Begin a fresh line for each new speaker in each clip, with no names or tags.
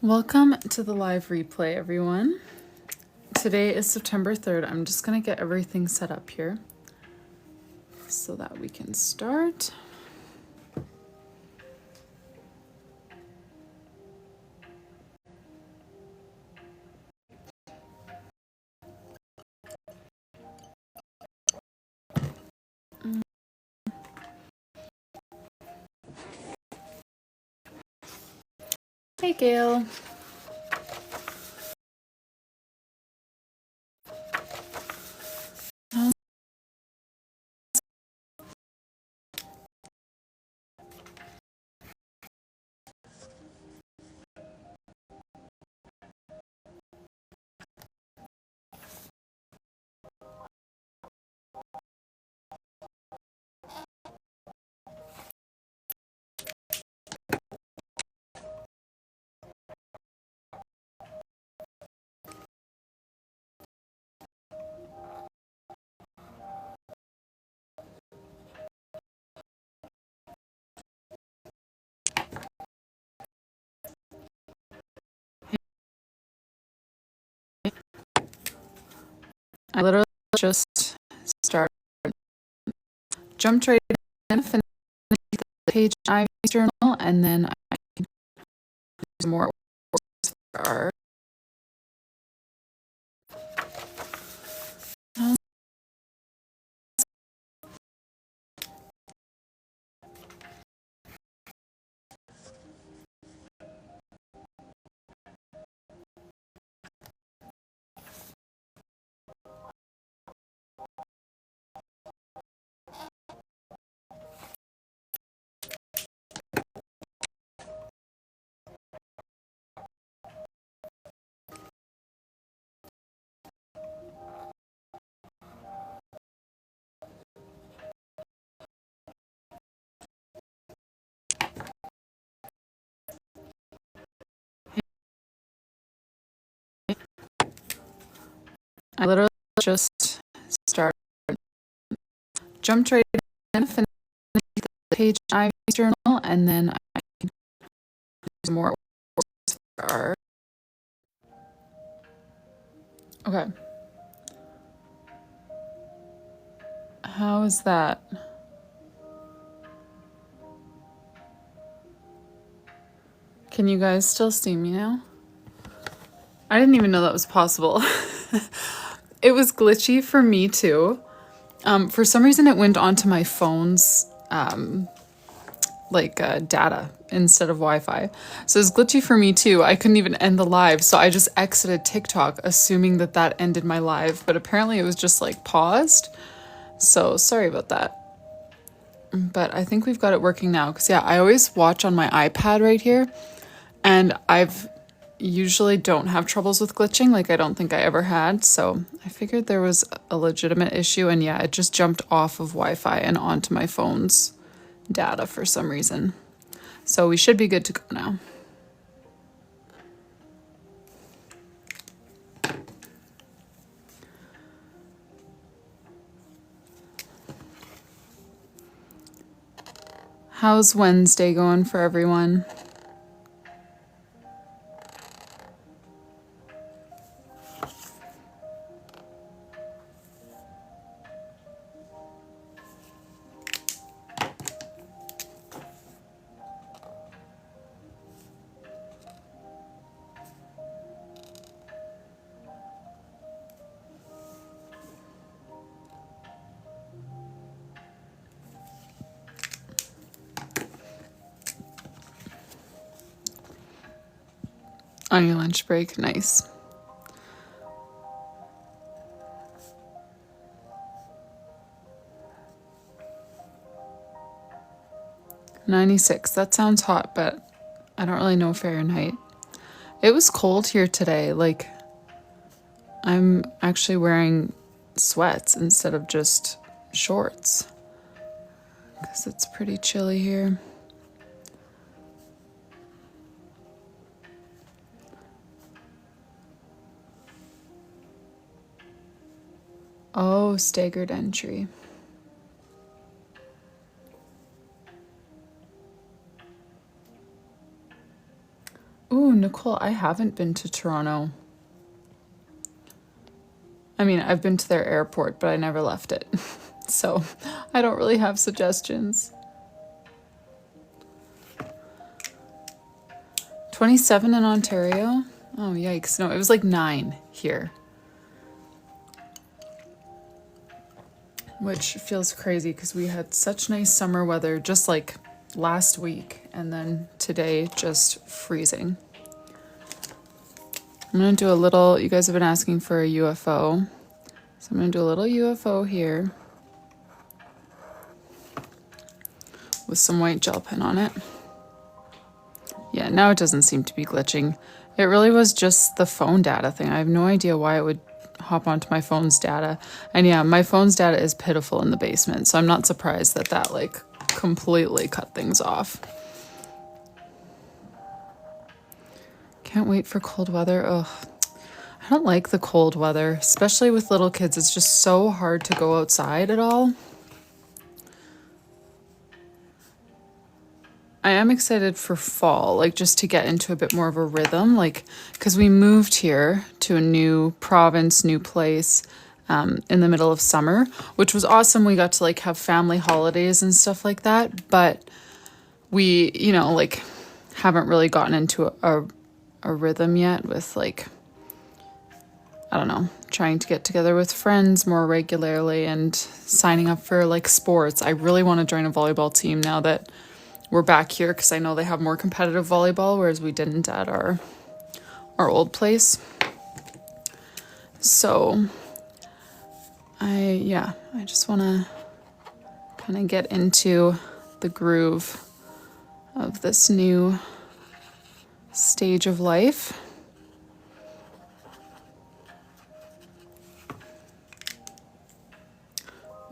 Welcome to the live replay, everyone. Today is September 3rd. I'm just going to get everything set up here so that we can start. Hey, Gail. I literally just started, jumped right in, finished the page Ivy's journal, and then I can do more for our I literally just started, jumped right in, finished the page Ivy's journal, and then I can do more for our okay. How is that? Can you guys still see me now? I didn't even know that was possible. It was glitchy for me too. For some reason it went onto my phone's data instead of Wi-Fi. So it's glitchy for me too. I couldn't even end the live, so I just exited TikTok assuming that that ended my live, but apparently it was just like paused. So sorry about that. But I think we've got it working now, because yeah, I always watch on my iPad right here, and I've usually don't have troubles with glitching, like I don't think I ever had, so I figured there was a legitimate issue, and yeah, it just jumped off of Wi-Fi and onto my phone's data for some reason. So we should be good to go now. How's Wednesday going for everyone? On your lunch break, nice. $96, that sounds hot, but I don't really know Fahrenheit. It was cold here today, like I'm actually wearing sweats instead of just shorts, because it's pretty chilly here. Oh, staggered entry. Ooh, Nicole, I haven't been to Toronto. I mean, I've been to their airport, but I never left it. So I don't really have suggestions. 27 in Ontario? Oh, yikes. No, it was like 9 here. Which feels crazy because we had such nice summer weather just like last week, and then today just freezing. I'm gonna do a little, you guys have been asking for a UFO. So I'm gonna do a little UFO here with some white gel pen on it. Yeah, now it doesn't seem to be glitching. It really was just the phone data thing. I have no idea why it would hop onto my phone's data. And yeah, my phone's data is pitiful in the basement, so I'm not surprised that that like completely cut things off. Can't wait for cold weather. Ugh. I don't like the cold weather, especially with little kids. It's just so hard to go outside at all. I am excited for fall, like just to get into a bit more of a rhythm, like because we moved here to a new province, new place in the middle of summer, which was awesome. We got to like have family holidays and stuff like that, but we, you know, like haven't really gotten into a rhythm yet with like, I don't know, trying to get together with friends more regularly and signing up for like sports. I really want to join a volleyball team now that we're back here because I know they have more competitive volleyball, whereas we didn't at our old place. So I just want to kind of get into the groove of this new stage of life.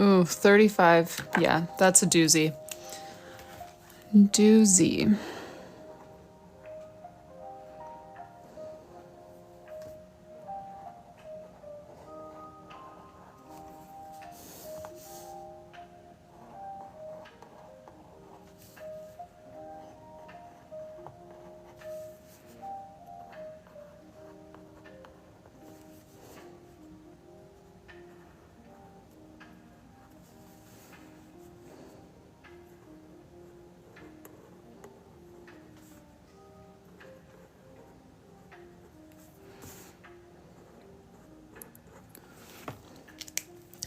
Ooh, 35. Yeah, that's a doozy. Doozy.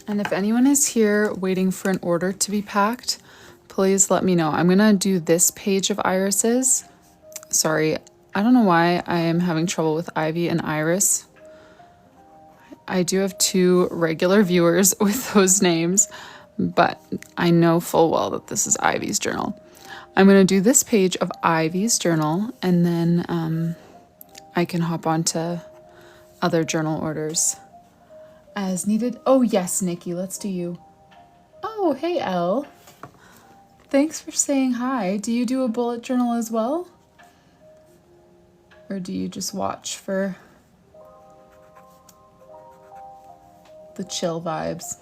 And if anyone is here waiting for an order to be packed, please let me know. I'm gonna do this page of irises. Sorry, I don't know why I am having trouble with Ivy and Iris. I do have 2 regular viewers with those names, but I know full well that this is Ivy's journal. I'm gonna do this page of Ivy's journal, and then I can hop on to other journal orders as needed. Oh yes, Nikki, let's do you. Oh, hey Elle. Thanks for saying hi. Do you do a bullet journal as well? Or do you just watch for the chill vibes?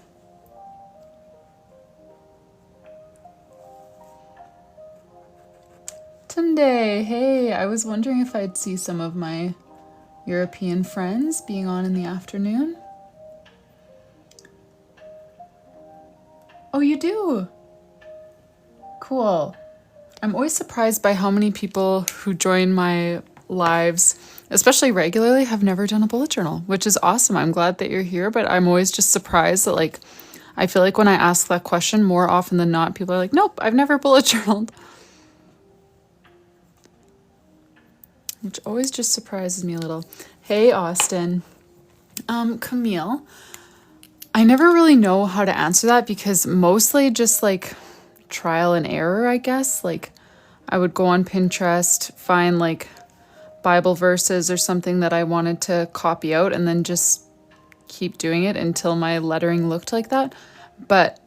Tunde, hey, I was wondering if I'd see some of my European friends being on in the afternoon. Oh, you do? Cool. I'm always surprised by how many people who join my lives, especially regularly, have never done a bullet journal, which is awesome. I'm glad that you're here, but I'm always just surprised that like, I feel like when I ask that question, more often than not, people are like, nope, I've never bullet journaled. Which always just surprises me a little. Hey, Austin. Camille. I never really know how to answer that because mostly just like trial and error, I guess. Like I would go on Pinterest, find like Bible verses or something that I wanted to copy out and then just keep doing it until my lettering looked like that. But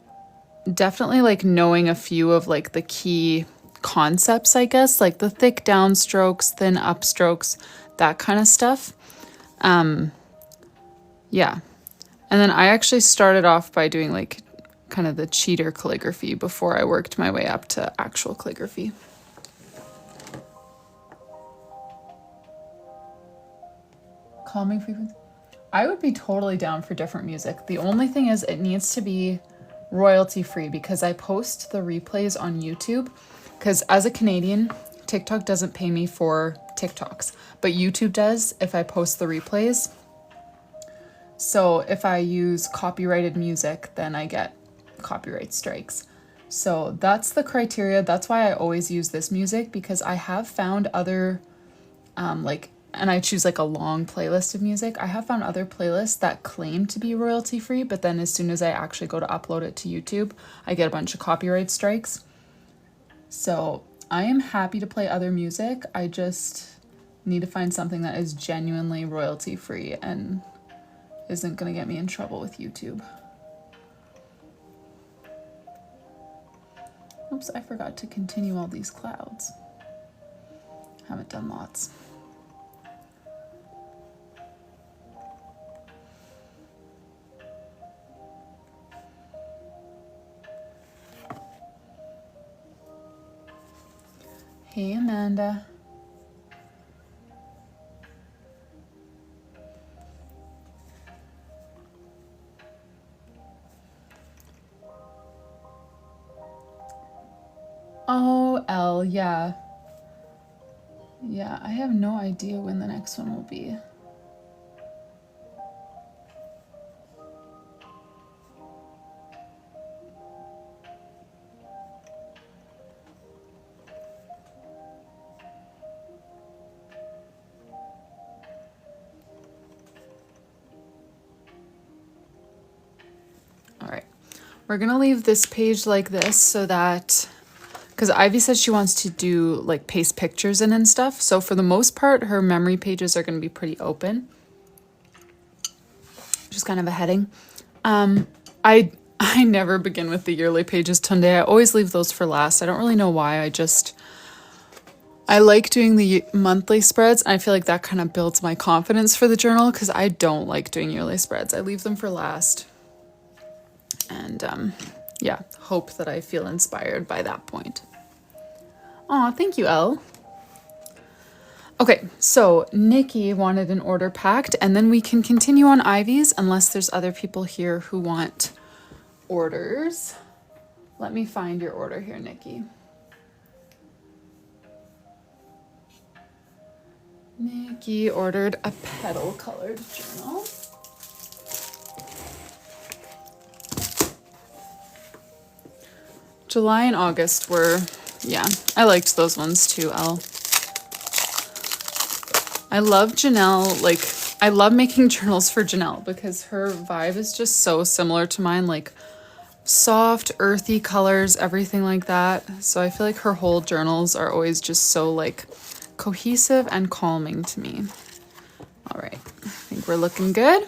definitely like knowing a few of like the key concepts, I guess, like the thick downstrokes, thin upstrokes, that kind of stuff. Yeah. And then I actually started off by doing like kind of the cheater calligraphy before I worked my way up to actual calligraphy. calming frequency. I would be totally down for different music. The only thing is it needs to be royalty free because I post the replays on YouTube because as a Canadian, TikTok doesn't pay me for TikToks, but YouTube does if I post the replays. So if I use copyrighted music, then I get copyright strikes. So that's the criteria. That's why I always use this music because I have found other, and I choose like a long playlist of music. I have found other playlists that claim to be royalty free, but then as soon as I actually go to upload it to YouTube, I get a bunch of copyright strikes. So I am happy to play other music. I just need to find something that is genuinely royalty free and isn't going to get me in trouble with YouTube. Oops, I forgot to continue all these clouds. Haven't done lots. Hey, Amanda. Oh, Elle, yeah. Yeah, I have no idea when the next one will be. All right, we're gonna leave this page like this so that, because Ivy says she wants to do like paste pictures in and stuff. So for the most part, her memory pages are gonna be pretty open. Just kind of a heading. I never begin with the yearly pages, Tunde. I always leave those for last. I don't really know why. I like doing the monthly spreads. I feel like that kind of builds my confidence for the journal because I don't like doing yearly spreads. I leave them for last. And yeah, hope that I feel inspired by that point. Aw, thank you, Elle. Okay, so Nikki wanted an order packed, and then we can continue on Ivy's unless there's other people here who want orders. Let me find your order here, Nikki. Nikki ordered a petal colored journal. July and August were, yeah, I liked those ones too, Elle. I love Janelle, like, I love making journals for Janelle because her vibe is just so similar to mine, like soft, earthy colors, everything like that. So I feel like her whole journals are always just so like cohesive and calming to me. All right, I think we're looking good.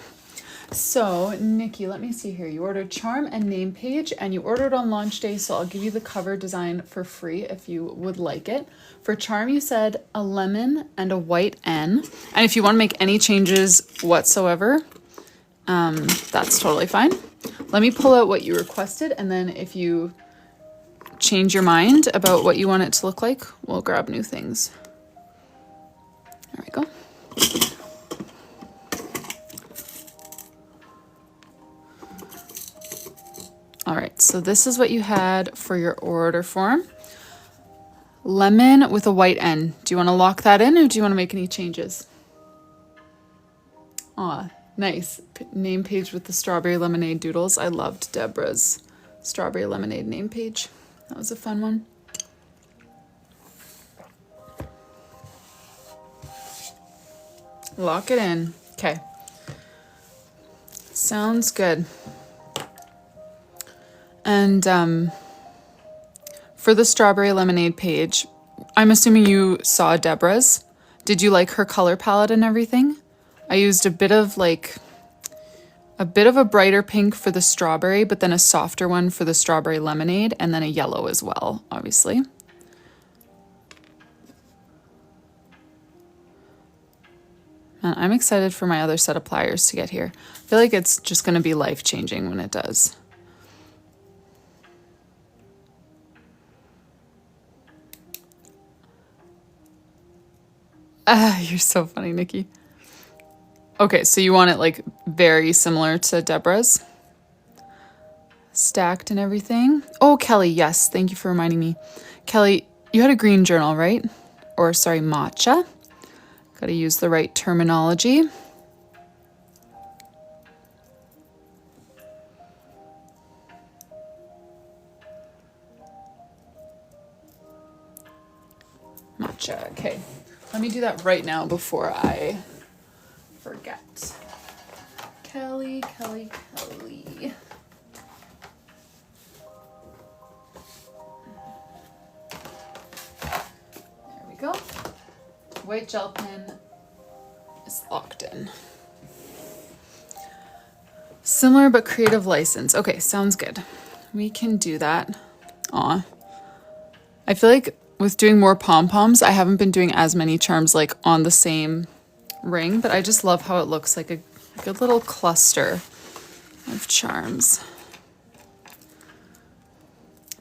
So Nikki, let me see here. You ordered charm and name page and you ordered on launch day. So I'll give you the cover design for free if you would like it. For charm, you said a lemon and a white N. And if you want to make any changes whatsoever, that's totally fine. Let me pull out what you requested. And then if you change your mind about what you want it to look like, we'll grab new things. There we go. All right, so this is what you had for your order form. Lemon with a white N. Do you want to lock that in or do you want to make any changes? Aw, nice. Name page with the strawberry lemonade doodles. I loved Deborah's strawberry lemonade name page. That was a fun one. Lock it in. Okay. Sounds good. And for the strawberry lemonade page, I'm assuming you saw Deborah's. Did you like her color palette and everything? I used a bit of a brighter pink for the strawberry, but then a softer one for the strawberry lemonade, and then a yellow as well, obviously. And I'm excited for my other set of pliers to get here. I feel like it's just going to be life-changing when it does. Ah, you're so funny, Nikki. Okay, so you want it like very similar to Deborah's? Stacked and everything. Oh, Kelly, yes, thank you for reminding me. Kelly, you had a green journal, right? Or sorry, matcha. Gotta use the right terminology. Matcha, okay. Let me do that right now before I forget. Kelly, Kelly, Kelly. There we go. White gel pen is locked in. Similar but creative license. Okay, sounds good. We can do that. Aw. I feel like with doing more pom-poms, I haven't been doing as many charms like on the same ring, but I just love how it looks like a good little cluster of charms.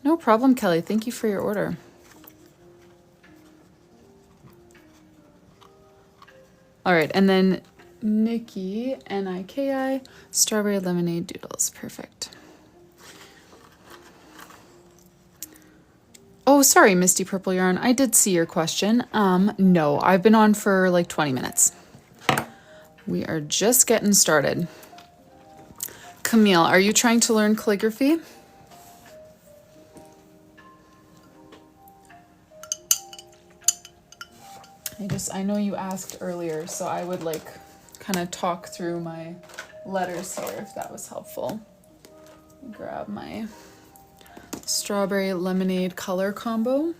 No problem, Kelly. Thank you for your order. All right, and then Nikki, Niki, strawberry lemonade doodles. Perfect. Oh, sorry, Misty Purple Yarn. I did see your question. No, I've been on for like 20 minutes. We are just getting started. Camille, are you trying to learn calligraphy? I know you asked earlier, so I would like kind of talk through my letters here if that was helpful. Grab my strawberry lemonade color combo.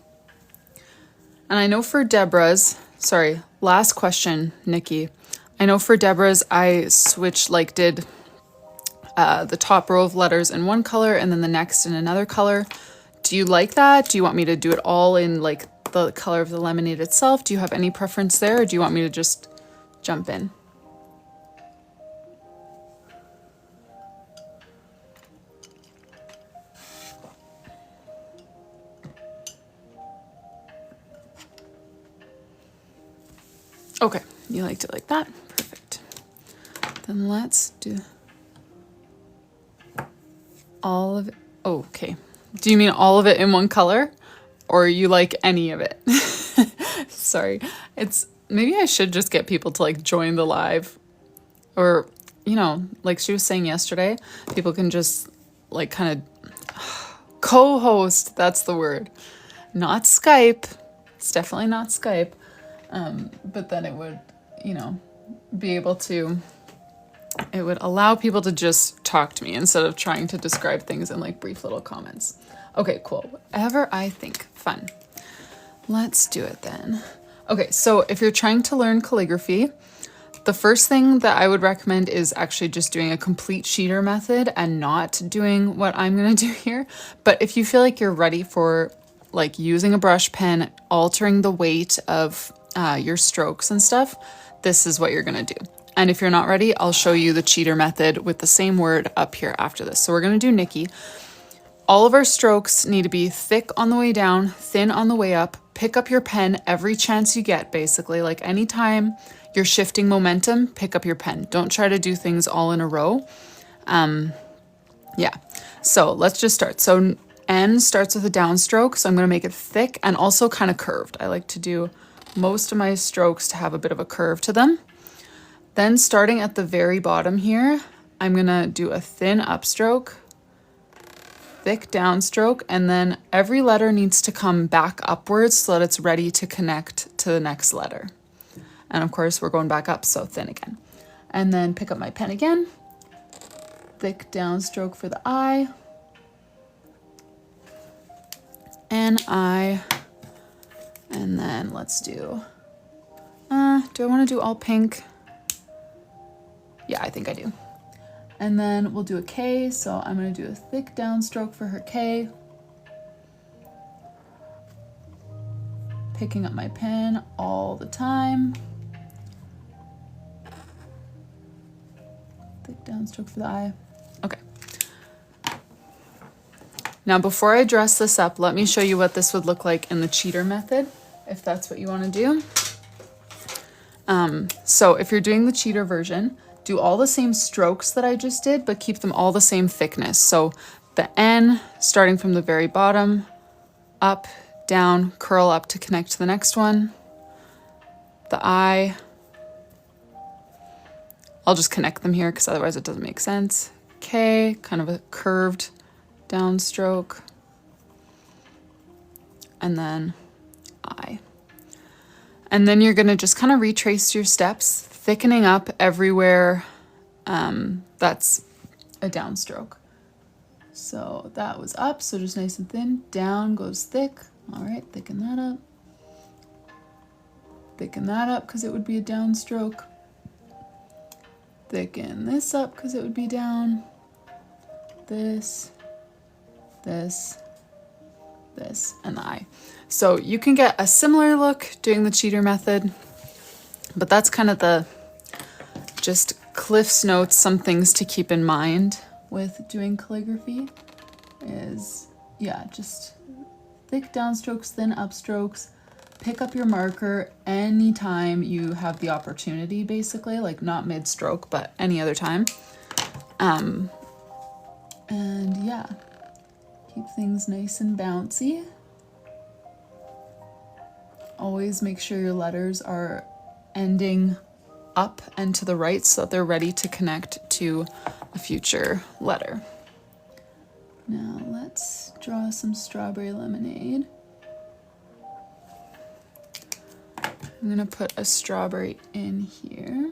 And I know for Deborah's, sorry, last question, Nikki. I know for Deborah's, I switched, like did the top row of letters in one color and then the next in another color. Do you like that? Do you want me to do it all in like the color of the lemonade itself? Do you have any preference there, or do you want me to just jump in? Okay, you liked it like that. Perfect. Then let's do all of it. Oh, okay. Do you mean all of it in one color, or you like any of it? Sorry. Maybe I should just get people to like join the live, or, you know, like she was saying yesterday, people can just like kind of co-host. That's the word. Not Skype. It's definitely not Skype. But then it would, you know, be able to, it would allow people to just talk to me instead of trying to describe things in like brief little comments. Okay, cool. Whatever I think. Fun. Let's do it then. Okay, so if you're trying to learn calligraphy, the first thing that I would recommend is actually just doing a complete sheeter method and not doing what I'm going to do here. But if you feel like you're ready for like using a brush pen, altering the weight of your strokes and stuff, this is what you're going to do. And if you're not ready, I'll show you the cheater method with the same word up here after this. So we're going to do Nikki. All of our strokes need to be thick on the way down, thin on the way up. Pick up your pen every chance you get, basically. Like anytime you're shifting momentum, pick up your pen. Don't try to do things all in a row. Yeah, so let's just start. So N starts with a downstroke, so I'm going to make it thick and also kind of curved. I like to do most of my strokes to have a bit of a curve to them. Then starting at the very bottom here, I'm going to do a thin upstroke, thick downstroke, and then every letter needs to come back upwards so that it's ready to connect to the next letter. And of course, we're going back up, so thin again. And then pick up my pen again, thick downstroke for the I, and I, and then let's do I want to do all pink? Yeah, I think I do. And then we'll do a K, so I'm going to do a thick downstroke for her K. Picking up my pen all the time. Thick downstroke for the I. Okay. Now before I dress this up, let me show you what this would look like in the cheater method, if that's what you want to do. So if you're doing the cheater version, do all the same strokes that I just did, but keep them all the same thickness. So the N, starting from the very bottom, up, down, curl up to connect to the next one. The I, I'll just connect them here because otherwise it doesn't make sense. K, kind of a curved downstroke. And then I. And then you're gonna just kind of retrace your steps, thickening up everywhere that's a downstroke. So that was up, so just nice and thin. Down goes thick. All right, thicken that up. Thicken that up because it would be a downstroke. Thicken this up because it would be down. This, this, this, and the I. So you can get a similar look doing the cheater method, but that's kind of the just Cliff's Notes, some things to keep in mind with doing calligraphy is, yeah, just thick downstrokes, thin upstrokes. Pick up your marker anytime you have the opportunity, basically, like not mid-stroke, but any other time. And yeah, keep things nice and bouncy. Always make sure your letters are ending up and to the right so that they're ready to connect to a future letter. Now let's draw some strawberry lemonade. I'm gonna put a strawberry in here.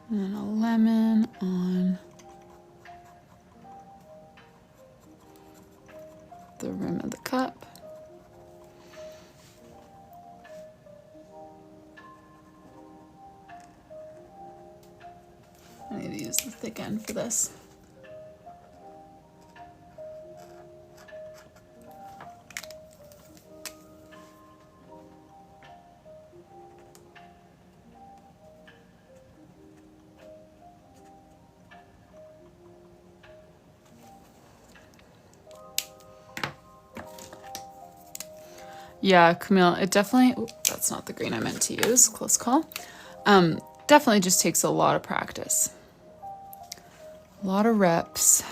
And then a lemon on the rim of the cup. I need to use the thick end for this. Yeah, Camille, it definitely, oh, that's not the green I meant to use, close call. Definitely just takes a lot of practice. A lot of reps.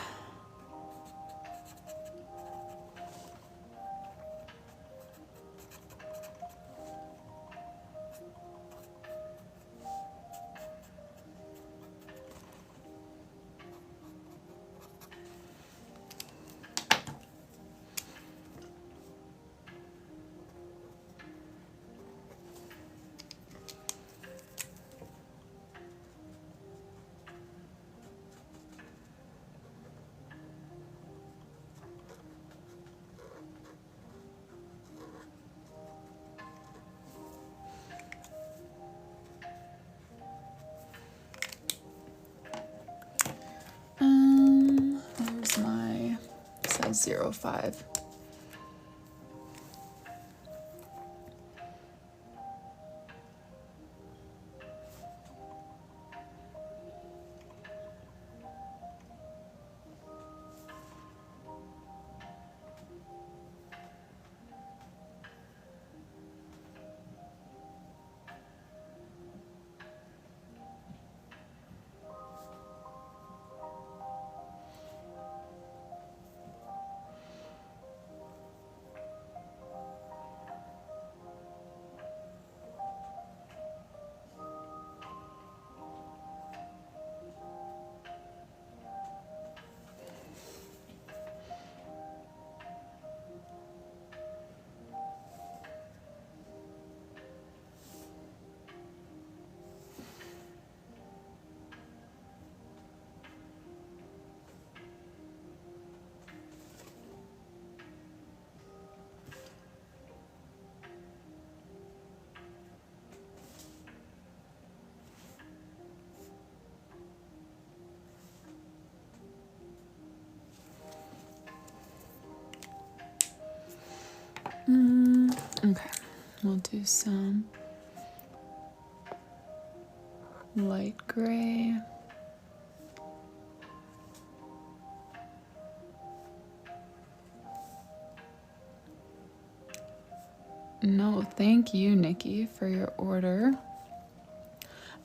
There's my size 05. Okay, we'll do some light gray. No, thank you, Nikki, for your order.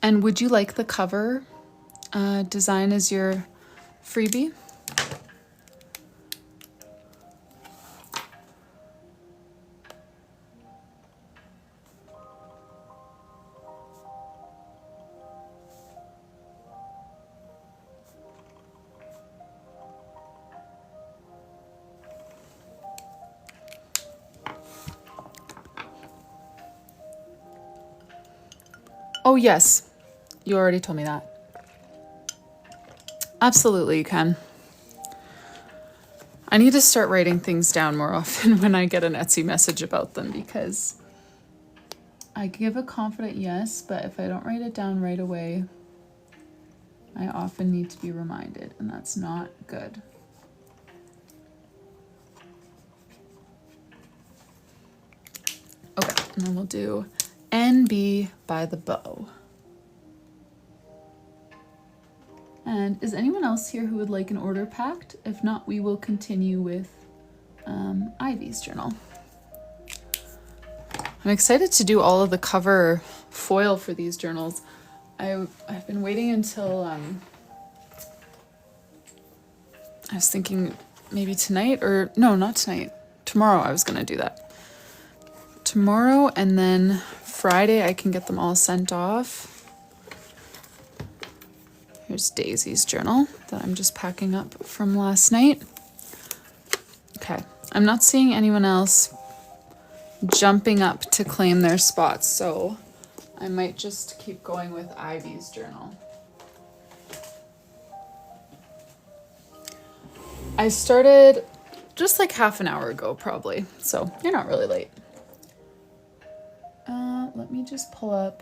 And would you like the cover design as your freebie? Oh, yes. You already told me that. Absolutely, you can. I need to start writing things down more often when I get an Etsy message about them, because I give a confident yes, but if I don't write it down right away, I often need to be reminded, and that's not good. Okay, and then we'll do NB by the bow. And is anyone else here who would like an order packed? If not, we will continue with Ivy's journal. I'm excited to do all of the cover foil for these journals. I've been waiting until, I was thinking maybe tonight, or no, not tonight. Tomorrow I was gonna do that. Tomorrow, and then Friday I can get them all sent off. Here's Daisy's journal that I'm just packing up from last night. Okay, I'm not seeing anyone else jumping up to claim their spots, so I might just keep going with Ivy's journal. I started just like half an hour ago, probably, so you're not really late. Let me just pull up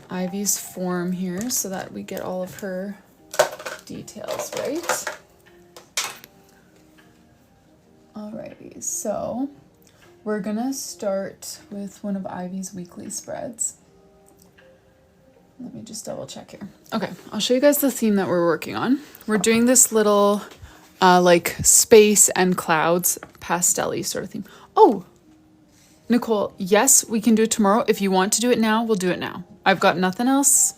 Ivy's form here so that we get all of her details right. Alrighty, so we're gonna start with one of Ivy's weekly spreads. Let me just double check here. Okay, I'll show you guys the theme that we're working on. We're doing this little like space and clouds pastel-y sort of theme. Oh, Nicole, yes, we can do it tomorrow. If you want to do it now, we'll do it now. I've got nothing else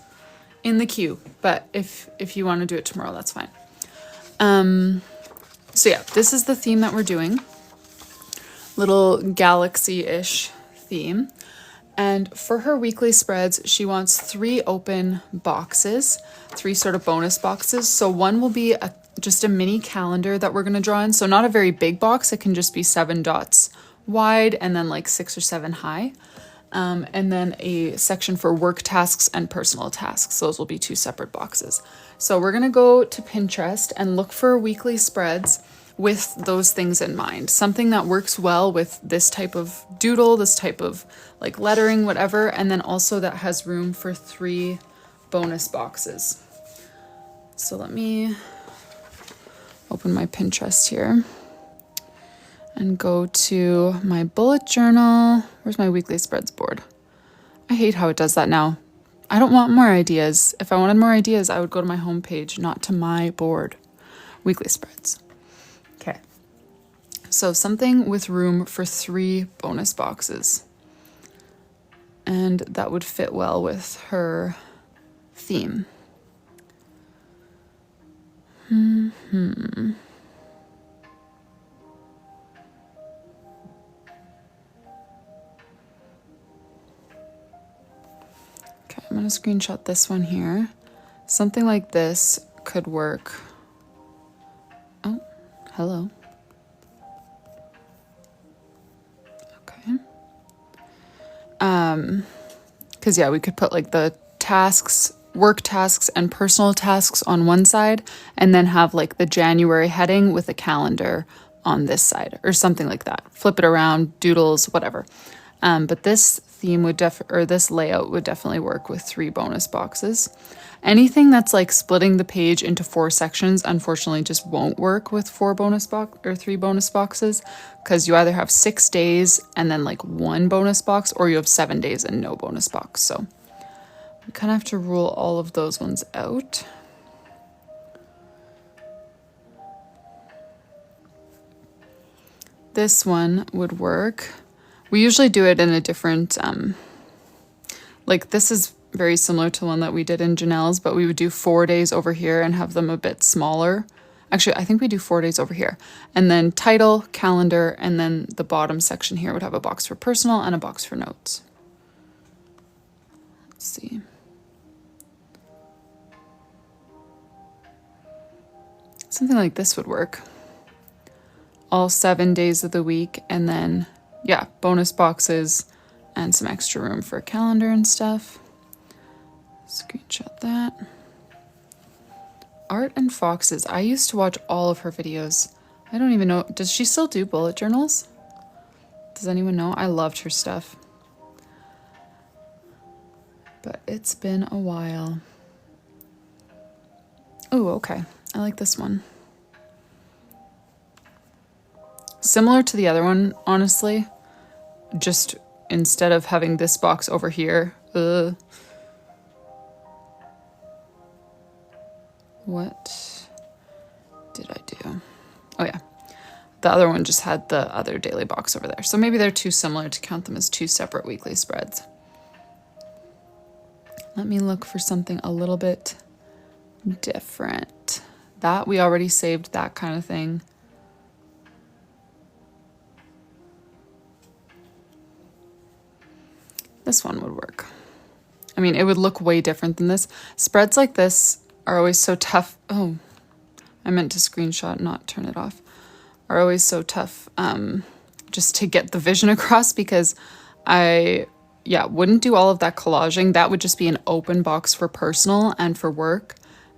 in the queue, but if you want to do it tomorrow, that's fine. So yeah, this is the theme that we're doing. Little galaxy-ish theme. And for her weekly spreads, she wants 3 open boxes, 3 sort of bonus boxes. So one will be just a mini calendar that we're going to draw in. So not a very big box. It can just be 7 dots wide and then like 6 or 7 high. And then a section for work tasks and personal tasks. Those will be 2 separate boxes. So we're going to go to Pinterest and look for weekly spreads with those things in mind. Something that works well with this type of doodle, this type of like lettering, whatever, and then also that has room for 3 bonus boxes. So let me open my Pinterest here and go to my bullet journal. Where's my weekly spreads board? I hate how it does that now. I don't want more ideas. If I wanted more ideas, I would go to my homepage, not to my board. Weekly spreads. Okay. So something with room for 3 bonus boxes. And that would fit well with her theme. Okay, I'm going to screenshot this one here. Something like this could work. Oh, hello. Okay. Because yeah, we could put like the tasks, work tasks and personal tasks on one side, and then have like the January heading with a calendar on this side or something like that. Flip it around, doodles, whatever. But this theme would this layout would definitely work with 3 bonus boxes. Anything that's like splitting the page into 4 sections, unfortunately, just won't work with 3 bonus boxes, because you either have 6 days and then like 1 bonus box, or you have 7 days and no bonus box. So we kind of have to rule all of those ones out. This one would work. We usually do it in a different, like this is very similar to the one that we did in Janelle's, but we would do 4 days over here and have them a bit smaller. Actually, I think we do 4 days over here. And then title, calendar, and then the bottom section here would have a box for personal and a box for notes. Let's see. Something like this would work. All 7 days of the week, and then, yeah, bonus boxes and some extra room for a calendar and stuff. Screenshot that. Art and Foxes. I used to watch all of her videos. I don't even know. Does she still do bullet journals? Does anyone know? I loved her stuff. But it's been a while. Oh, okay. I like this one. Similar to the other one, honestly. Just instead of having this box over here. What did I do? Oh yeah. The other one just had the other daily box over there. So maybe they're too similar to count them as 2 separate weekly spreads. Let me look for something a little bit different. That we already saved, that kind of thing. This one would work. I mean, it would look way different than this. Spreads like this are always so tough. Oh, I meant to screenshot, not turn it off. Are always so tough just to get the vision across, because I wouldn't do all of that collaging. That would just be an open box for personal and for work.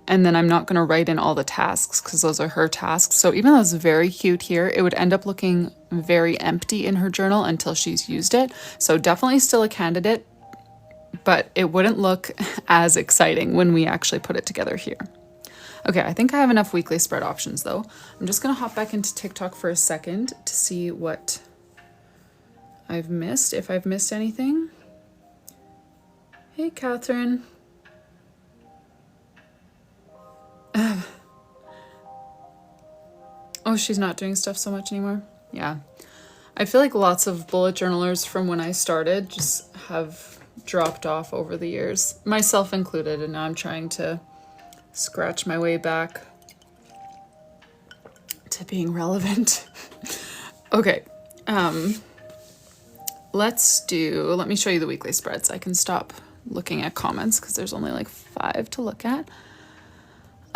And then I'm not going to write in all the tasks because those are her tasks. So even though it's very cute here, it would end up looking very empty in her journal until she's used it. So definitely still a candidate, but it wouldn't look as exciting when we actually put it together here. Okay, I think I have enough weekly spread options though. I'm just going to hop back into TikTok for a second to see what I've missed, if I've missed anything. Hey, Catherine. Oh, she's not doing stuff so much anymore? Yeah. I feel like lots of bullet journalers from when I started just have dropped off over the years, myself included, and now I'm trying to scratch my way back to being relevant. Okay. Let me show you the weekly spreads. I can stop looking at comments because there's only like 5 to look at.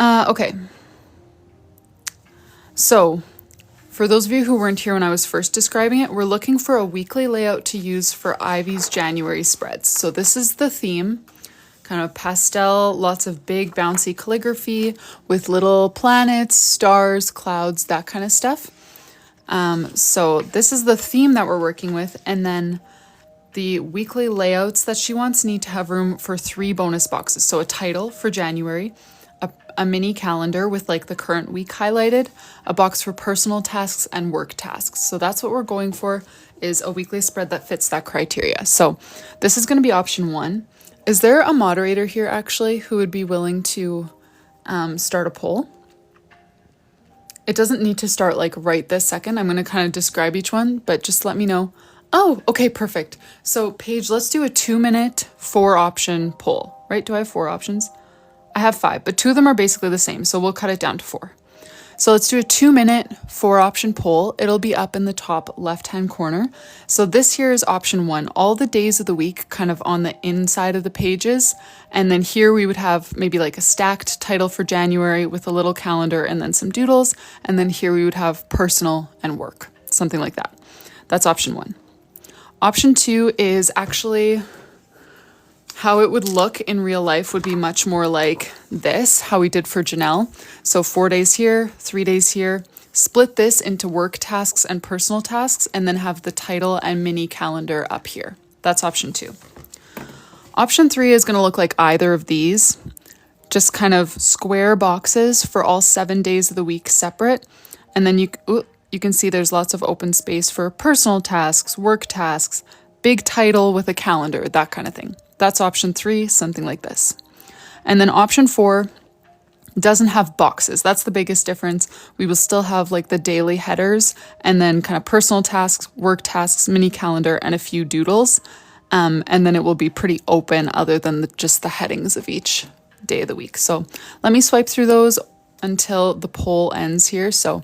Okay. So for those of you who weren't here when I was first describing it, we're looking for a weekly layout to use for Ivy's January spreads. So this is the theme, kind of pastel, lots of big bouncy calligraphy with little planets, stars, clouds, that kind of stuff. So this is the theme that we're working with. And then the weekly layouts that she wants need to have room for 3 bonus boxes. So a title for January, a mini calendar with like the current week highlighted, a box for personal tasks and work tasks. So that's what we're going for, is a weekly spread that fits that criteria. So this is going to be option 1. Is there a moderator here actually who would be willing to start a poll? It doesn't need to start like right this second. I'm going to kind of describe each one, but just let me know. Oh, okay, perfect. So Paige, let's do a 2-minute 4-option poll, right? Do I have 4 options? I have 5, but 2 of them are basically the same, so we'll cut it down to 4. So let's do a 2-minute 4-option poll. It'll be up in the top left-hand corner. So this here is option 1, all the days of the week kind of on the inside of the pages. And then here we would have maybe like a stacked title for January with a little calendar and then some doodles. And then here we would have personal and work, something like that. That's option 1. Option 2 is actually how it would look in real life would be much more like this, how we did for Janelle. So 4 days here, 3 days here, split this into work tasks and personal tasks, and then have the title and mini calendar up here. That's option 2. Option 3 is going to look like either of these, just kind of square boxes for all 7 days of the week separate. And then you can see there's lots of open space for personal tasks, work tasks, big title with a calendar, that kind of thing. That's option 3, something like this. And then option 4 doesn't have boxes. That's the biggest difference. We will still have like the daily headers and then kind of personal tasks, work tasks, mini calendar, and a few doodles. And then it will be pretty open other than just the headings of each day of the week. So let me swipe through those until the poll ends here. So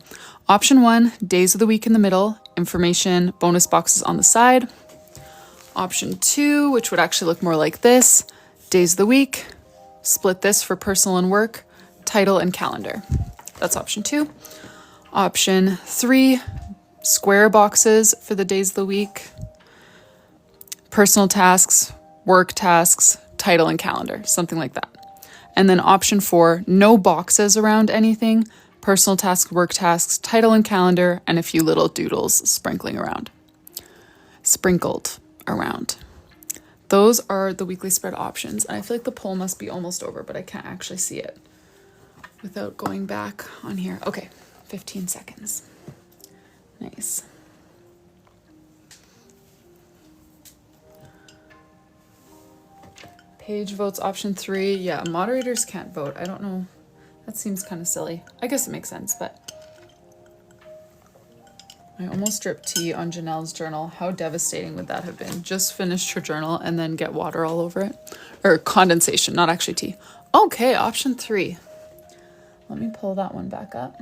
option 1, days of the week in the middle, information, bonus boxes on the side. Option 2, which would actually look more like this, days of the week, split this for personal and work, title and calendar. That's option 2. Option 3, square boxes for the days of the week, personal tasks, work tasks, title and calendar, something like that. And then option 4, no boxes around anything, personal tasks, work tasks, title and calendar, and a few little doodles sprinkled around. Those are the weekly spread options. And I feel like the poll must be almost over, but I can't actually see it without going back on here. Okay, 15 seconds. Nice. Page votes option 3. Yeah, moderators can't vote. I don't know. That seems kind of silly. I guess it makes sense, but I almost dripped tea on Janelle's journal. How devastating would that have been? Just finished her journal and then get water all over it. Or condensation, not actually tea. Okay, option 3. Let me pull that one back up.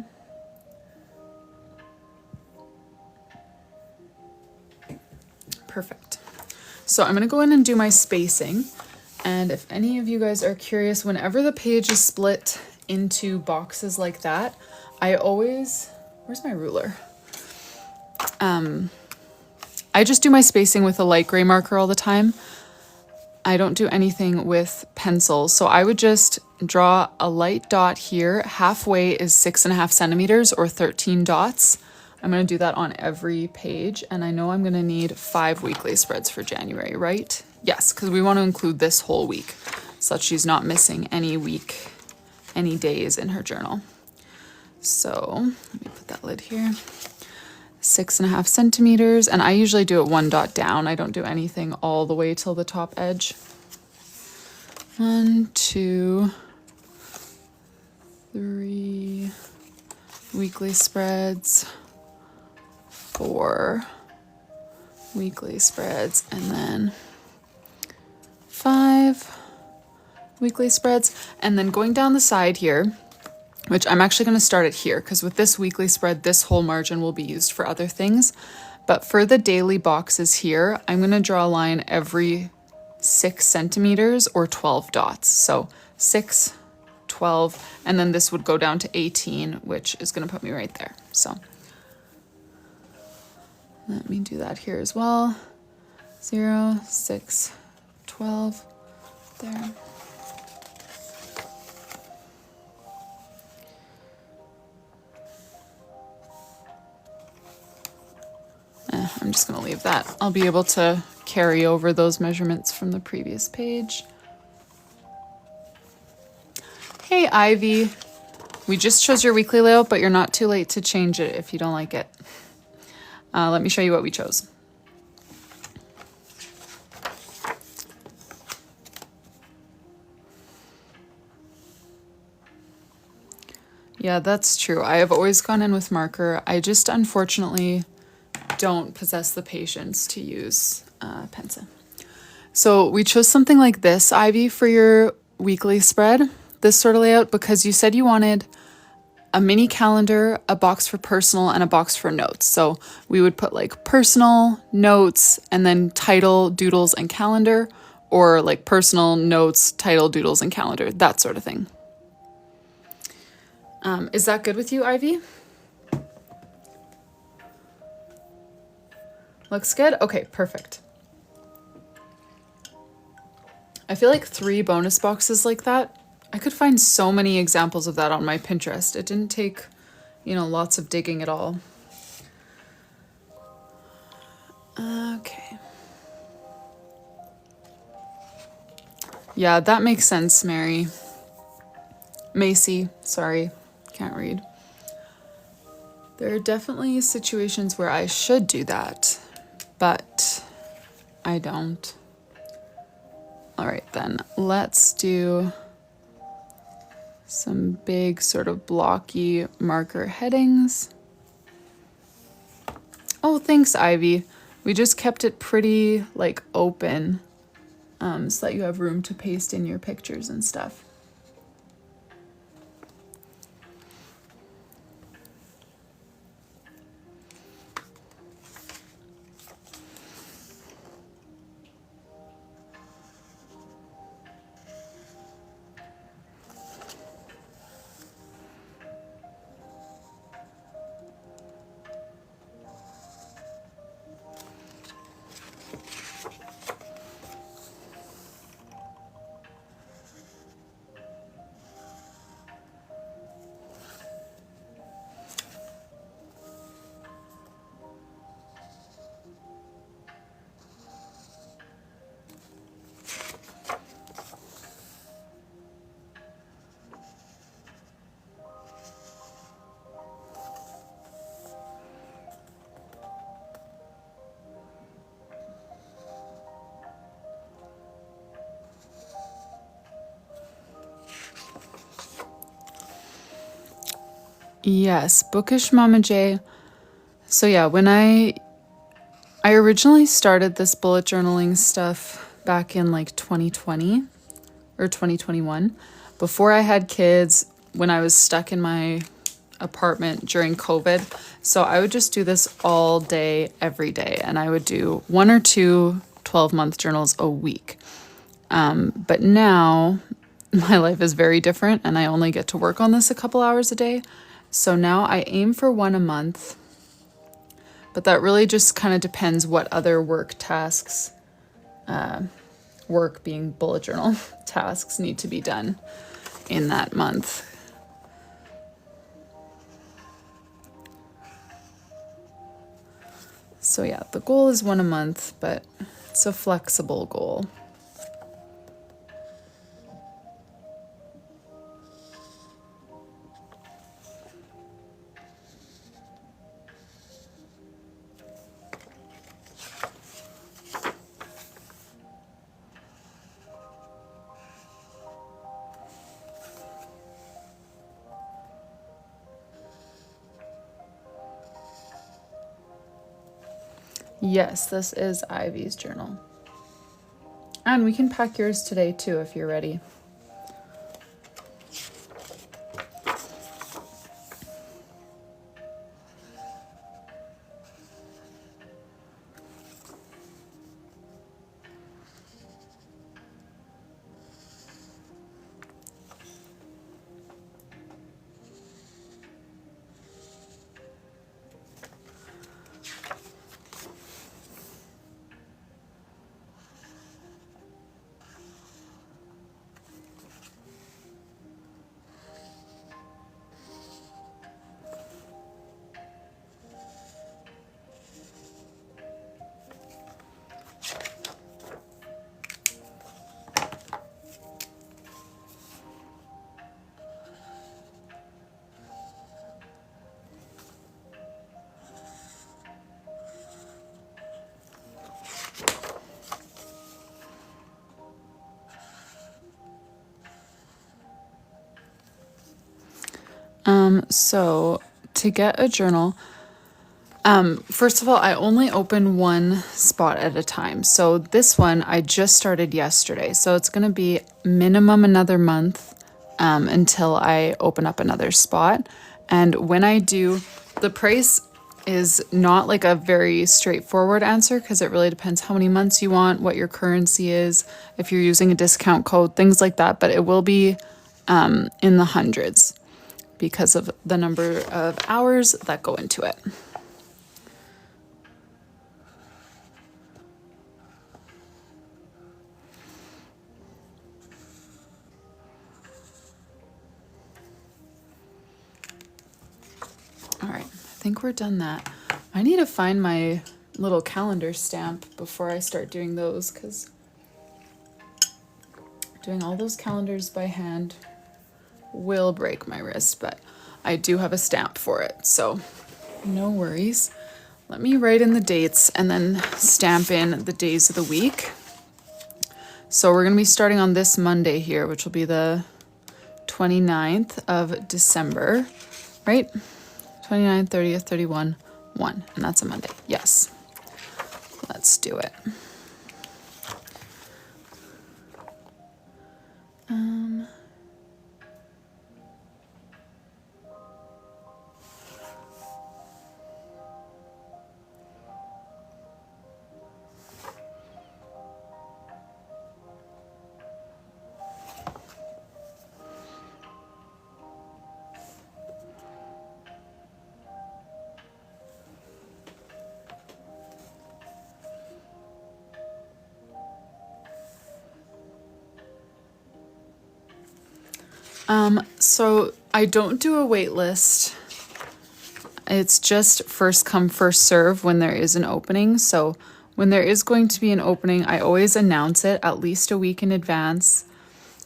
Perfect. So I'm going to go in and do my spacing. And if any of you guys are curious, whenever the page is split into boxes like that, I always, where's my ruler? I just do my spacing with a light gray marker all the time. I don't do anything with pencils. So I would just draw a light dot here. Halfway is 6.5 centimeters or 13 dots. I'm going to do that on every page. And I know I'm going to need 5 weekly spreads for January, right? Yes, because we want to include this whole week so that she's not missing any week, any days in her journal. So let me put that lid here. 6.5 centimeters. And I usually do it 1 dot down. I don't do anything all the way till the top edge. 1, 2, 3 weekly spreads, 4 weekly spreads, and then 5 weekly spreads. And then going down the side here, which I'm actually going to start it here because with this weekly spread, this whole margin will be used for other things. But for the daily boxes here, I'm going to draw a line every 6 centimeters or 12 dots. So 6, 12, and then this would go down to 18, which is going to put me right there. So let me do that here as well. 0, 6, 12, there. I'm just going to leave that. I'll be able to carry over those measurements from the previous page. Hey, Ivy. We just chose your weekly layout, but you're not too late to change it if you don't like it. Let me show you what we chose. Yeah, that's true. I have always gone in with marker. I just unfortunately don't possess the patience to use pencil. So we chose something like this, Ivy, for your weekly spread, this sort of layout, because you said you wanted a mini calendar, a box for personal, and a box for notes. So we would put like personal, notes, and then title, doodles, and calendar, or like personal, notes, title, doodles, and calendar, that sort of thing. Is that good with you, Ivy? Looks good? Okay, perfect. I feel like 3 bonus boxes like that, I could find so many examples of that on my Pinterest. It didn't take you know, lots of digging at all. Okay. Yeah, that makes sense, Mary. Macy, sorry, can't read. There are definitely situations where I should do that, but I don't. All right, then let's do some big sort of blocky marker headings. Oh, thanks, Ivy. We just kept it pretty like open, so that you have room to paste in your pictures and stuff. Yes, Bookish Mama J. So yeah, when I originally started this bullet journaling stuff back in like 2020 or 2021, before I had kids, when I was stuck in my apartment during COVID. So I would just do this all day, every day, and I would do 1 or 2 12-month journals a week. But now my life is very different and I only get to work on this a couple hours a day. So now I aim for 1 a month, but that really just kind of depends what other work tasks, work being bullet journal tasks, need to be done in that month. So yeah, the goal is 1 a month, but it's a flexible goal. Yes, this is Ivy's journal. And we can pack yours today too if you're ready. So to get a journal, first of all, I only open one spot at a time. So this one I just started yesterday. So it's going to be minimum another month until I open up another spot. And when I do, the price is not like a very straightforward answer because it really depends how many months you want, what your currency is, if you're using a discount code, things like that. But it will be in the hundreds because of the number of hours that go into it. think we're done that. I need to find my little calendar stamp before I start doing those, because doing all those calendars by hand will break my wrist, but I do have a stamp for it, so no worries. Let me write in the dates and then stamp in the days of the week. So we're going to be starting on this Monday here, which will be the 29th of December, right? 29, 30th, 31, 1, and that's a Monday. Yes. Let's do it. So I don't do a wait list. It's just first come, first serve when there is an opening. So when there is going to be an opening, I always announce it at least a week in advance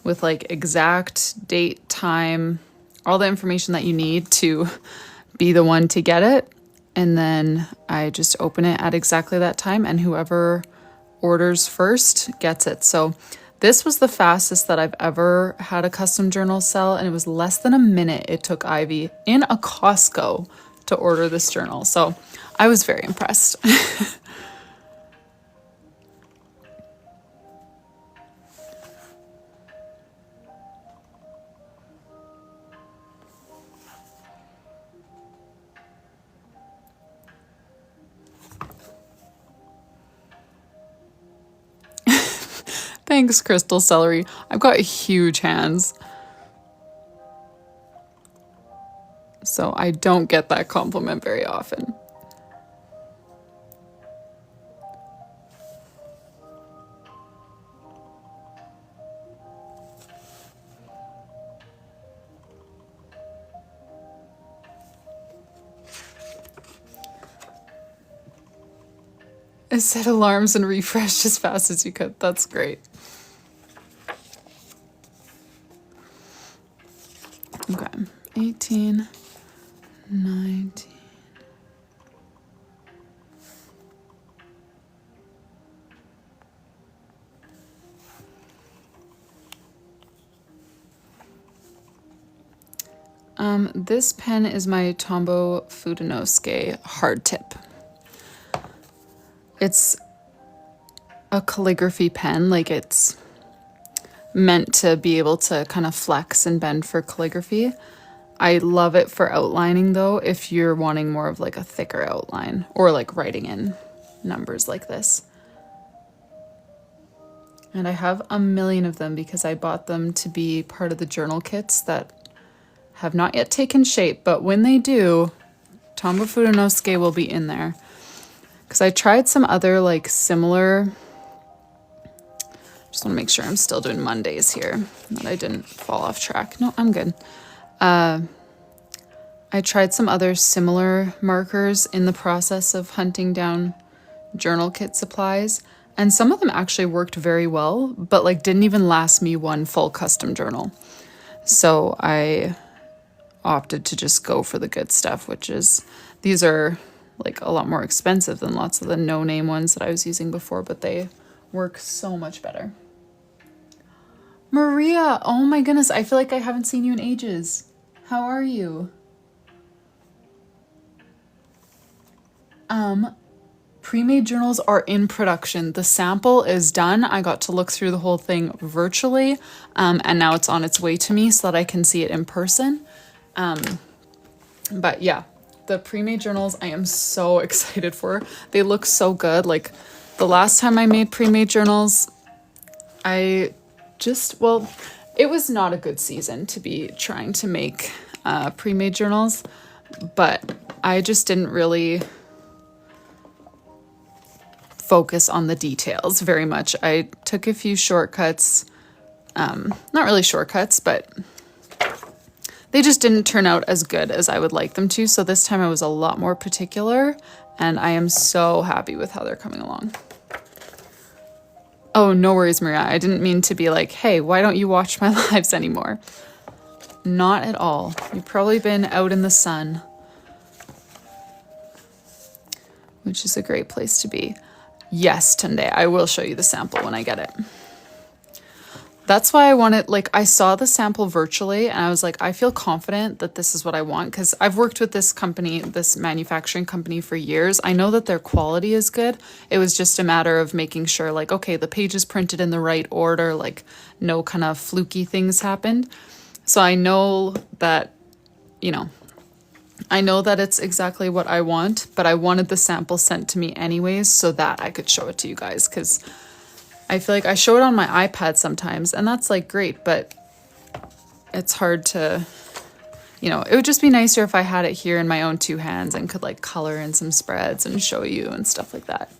with like exact date, time, all the information that you need to be the one to get it. And then I just open it at exactly that time, and whoever orders first gets it. So this was the fastest that I've ever had a custom journal sell, and it was less than a minute it took Ivy in a Costco to order this journal. So I was very impressed. Thanks, Crystal Celery. I've got huge hands, so I don't get that compliment very often. Set alarms and refresh as fast as you could. That's great. Okay, 18, 19. This pen is my Tombow Fudenosuke hard tip. It's a calligraphy pen, like it's meant to be able to kind of flex and bend for calligraphy. I love it for outlining though, if you're wanting more of like a thicker outline or like writing in numbers like this. And I have a million of them because I bought them to be part of the journal kits that have not yet taken shape, but when they do, Tombow Fudenosuke will be in there. Because I tried some other like similar, just want to make sure I'm still doing Mondays here, that I didn't fall off track. No, I'm good. I tried some other similar markers in the process of hunting down journal kit supplies, and some of them actually worked very well, but like didn't even last me one full custom journal. So I opted to just go for the good stuff, which is, these are like a lot more expensive than lots of the no-name ones that I was using before, but they work so much better. Maria, oh my goodness, I feel like I haven't seen you in ages. How are you? Pre-made journals are in production. The sample is done. I got to look through the whole thing virtually, and now it's on its way to me so that I can see it in person. But yeah, the pre-made journals I am so excited for. They look so good. Like the last time I made pre-made journals, it was not a good season to be trying to make pre-made journals, but I just didn't really focus on the details very much. I took a few shortcuts, not really shortcuts, but they just didn't turn out as good as I would like them to. So this time I was a lot more particular, and I am so happy with how they're coming along. Oh, no worries, Maria. I didn't mean to be like, hey, why don't you watch my lives anymore? Not at all. You've probably been out in the sun, which is a great place to be. Yes, Tunde, I will show you the sample when I get it. That's why I wanted, like, I saw the sample virtually and I was like, I feel confident that this is what I want, because I've worked with this company, this manufacturing company, for years. I know that their quality is good. It was just a matter of making sure, like, okay, the page is printed in the right order, like no kind of fluky things happened. So I know that, you know, I know that it's exactly what I want, but I wanted the sample sent to me anyways so that I could show it to you guys, because I feel like I show it on my iPad sometimes, and that's like great, but it's hard to, you know, it would just be nicer if I had it here in my own two hands and could like color in some spreads and show you and stuff like that.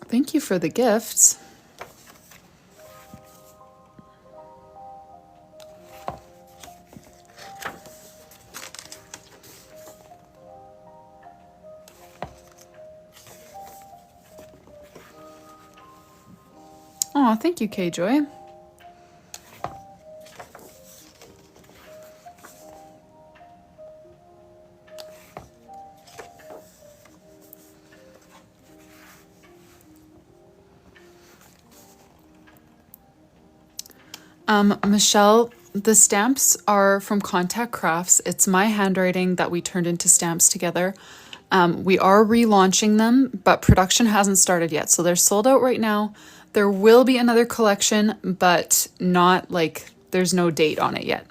Thank you for the gifts. Oh, thank you, K-Joy. Michelle, the stamps are from Contact Crafts. It's my handwriting that we turned into stamps together. We are relaunching them, but production hasn't started yet. So they're sold out right now. There will be another collection, but not like, there's no date on it yet,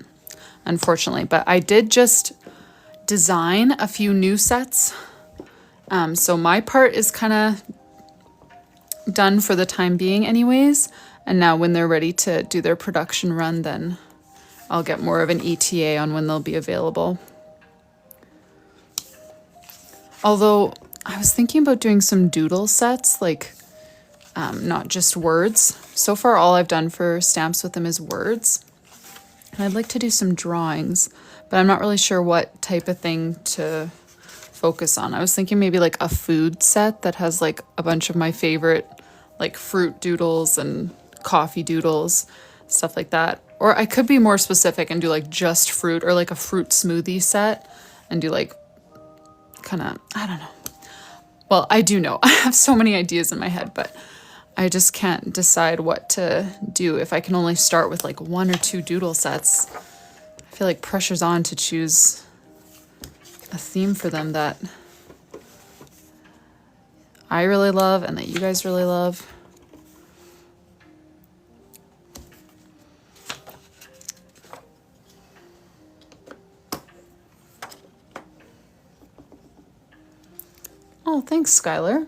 unfortunately. But I did just design a few new sets. So my part is kind of done for the time being anyways. And now when they're ready to do their production run, then I'll get more of an ETA on when they'll be available. Although I was thinking about doing some doodle sets, like not just words. So far, all I've done for stamps with them is words. And I'd like to do some drawings, but I'm not really sure what type of thing to focus on. I was thinking maybe like a food set that has like a bunch of my favorite like fruit doodles and coffee doodles, stuff like that. Or I could be more specific and do like just fruit, or like a fruit smoothie set and do like kind of, I don't know. Well, I do know. I have so many ideas in my head, but I just can't decide what to do. If I can only start with like 1 or 2 doodle sets, I feel like pressure's on to choose a theme for them that I really love and that you guys really love. Oh, thanks, Skylar.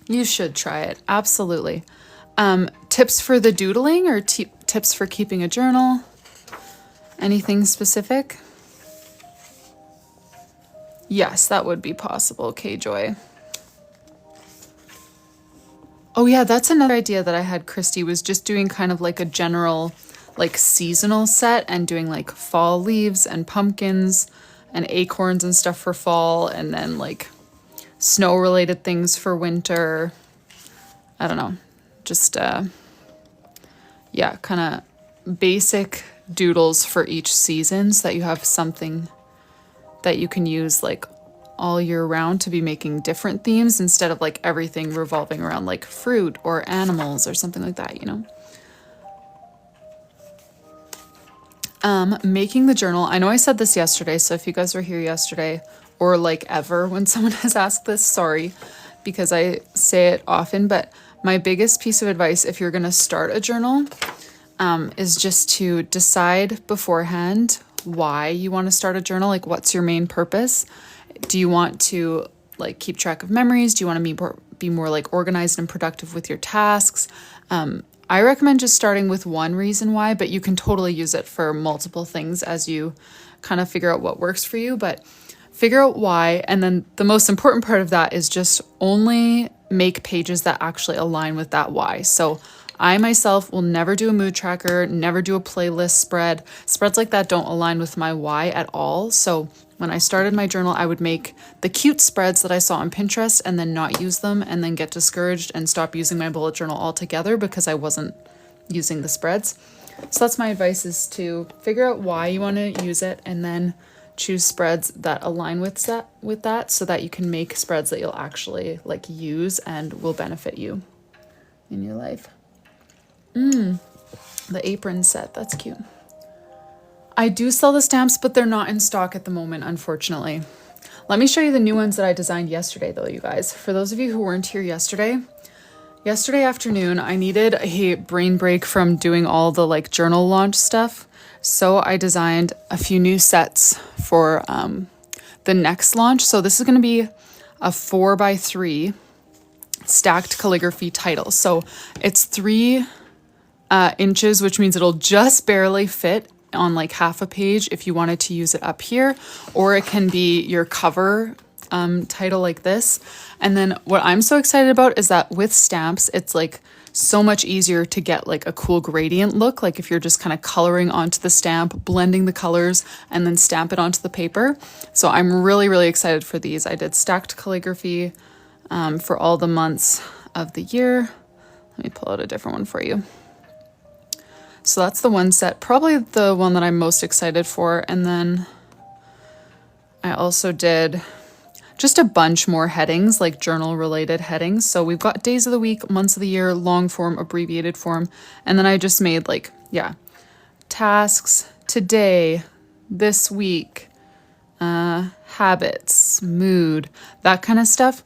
You should try it. Absolutely. Tips for the doodling, or tips for keeping a journal? Anything specific? Yes, that would be possible, K-Joy. Oh yeah, that's another idea that I had, Christy, was just doing kind of like a general, like seasonal set and doing like fall leaves and pumpkins and acorns and stuff for fall, and then like snow related things for winter. I don't know, just yeah, kind of basic doodles for each season so that you have something that you can use like all year round to be making different themes, instead of like everything revolving around like fruit or animals or something like that, you know. Making the journal. I know I said this yesterday, so if you guys were here yesterday, or like ever when someone has asked this, sorry, because I say it often, but my biggest piece of advice if you're going to start a journal is just to decide beforehand why you want to start a journal. Like, what's your main purpose? Do you want to like keep track of memories? Do you want to be more like organized and productive with your tasks? I recommend just starting with one reason why, but you can totally use it for multiple things as you kind of figure out what works for you. But figure out why, and then the most important part of that is just only make pages that actually align with that why. So I myself will never do a mood tracker, never do a playlist spread. Spreads like that don't align with my why at all. So when I started my journal, I would make the cute spreads that I saw on Pinterest and then not use them and then get discouraged and stop using my bullet journal altogether because I wasn't using the spreads. So that's my advice, is to figure out why you want to use it and then choose spreads that align with that so that you can make spreads that you'll actually like use and will benefit you in your life. The apron set, that's cute. I do sell the stamps, but they're not in stock at the moment, unfortunately. Let me show you the new ones that I designed yesterday though, you guys. For those of you who weren't here yesterday afternoon, I needed a brain break from doing all the like journal launch stuff. So I designed a few new sets for the next launch. So this is going to be a 4x3 stacked calligraphy title. So it's 3 inches, which means it'll just barely fit on like half a page if you wanted to use it up here, or it can be your cover title like this. And then what I'm so excited about is that with stamps, it's like so much easier to get like a cool gradient look. Like if you're just kind of coloring onto the stamp, blending the colors, and then stamp it onto the paper. So I'm really, really excited for these. I did stacked calligraphy for all the months of the year. Let me pull out a different one for you. So that's the one set, probably the one that I'm most excited for. And then I also did just a bunch more headings, like journal related headings. So we've got days of the week, months of the year, long form, abbreviated form. And then I just made like, tasks, today, this week, habits, mood, that kind of stuff.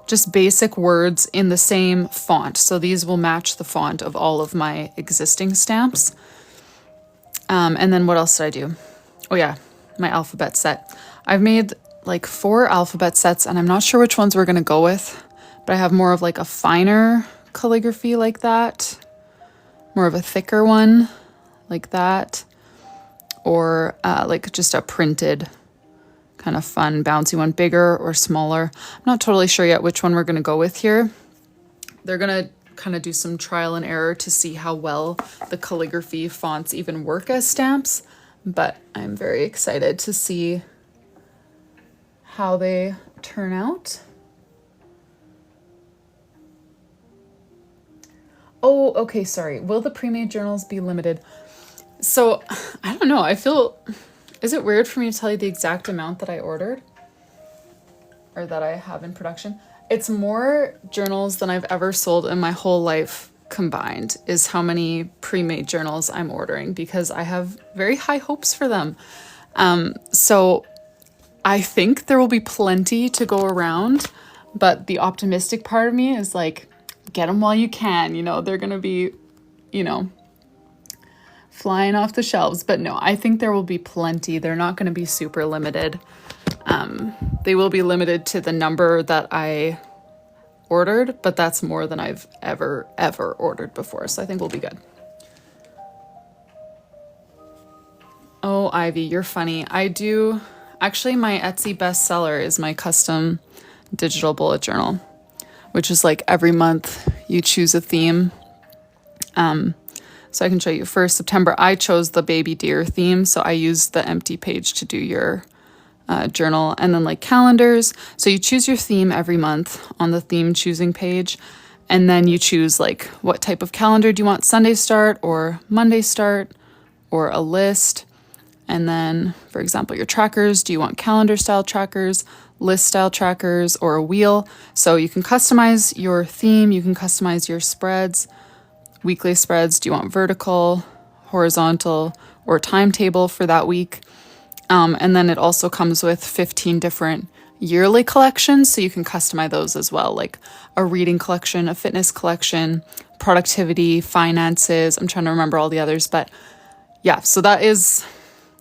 Just basic words in the same font. So these will match the font of all of my existing stamps. And then what else did I do? Oh yeah, my alphabet set. I've made like 4 alphabet sets and I'm not sure which ones we're going to go with, but I have more of like a finer calligraphy like that, more of a thicker one like that, or like just a printed kind of fun, bouncy one, bigger or smaller. I'm not totally sure yet which one we're going to go with here. They're going to kind of do some trial and error to see how well the calligraphy fonts even work as stamps, but I'm very excited to see how they turn out. Oh, okay, sorry. Will the pre-made journals be limited? So, I don't know. I feel... Is it weird for me to tell you the exact amount that I ordered? Or that I have in production? It's more journals than I've ever sold in my whole life combined, is how many pre-made journals I'm ordering, because I have very high hopes for them. So I think there will be plenty to go around, but the optimistic part of me is like, get them while you can, you know, they're going to be, you know, flying off the shelves. But no, I think there will be plenty. They're not going to be super limited. They will be limited to the number that I ordered, but that's more than I've ever ordered before. So I think we'll be good. Oh, Ivy, you're funny. I do... Actually, my Etsy bestseller is my custom digital bullet journal, which is like every month you choose a theme. So I can show you. For September, I chose the baby deer theme. So I used the empty page to do your journal, and then like calendars. So you choose your theme every month on the theme choosing page. And then you choose like what type of calendar do you want, Sunday start or Monday start or a list. And then, for example, your trackers, do you want calendar style trackers, list style trackers, or a wheel? So you can customize your theme, you can customize your spreads, weekly spreads. Do you want vertical, horizontal, or timetable for that week? And then it also comes with 15 different yearly collections, so you can customize those as well, like a reading collection, a fitness collection, productivity, finances. I'm trying to remember all the others, but yeah, so that is...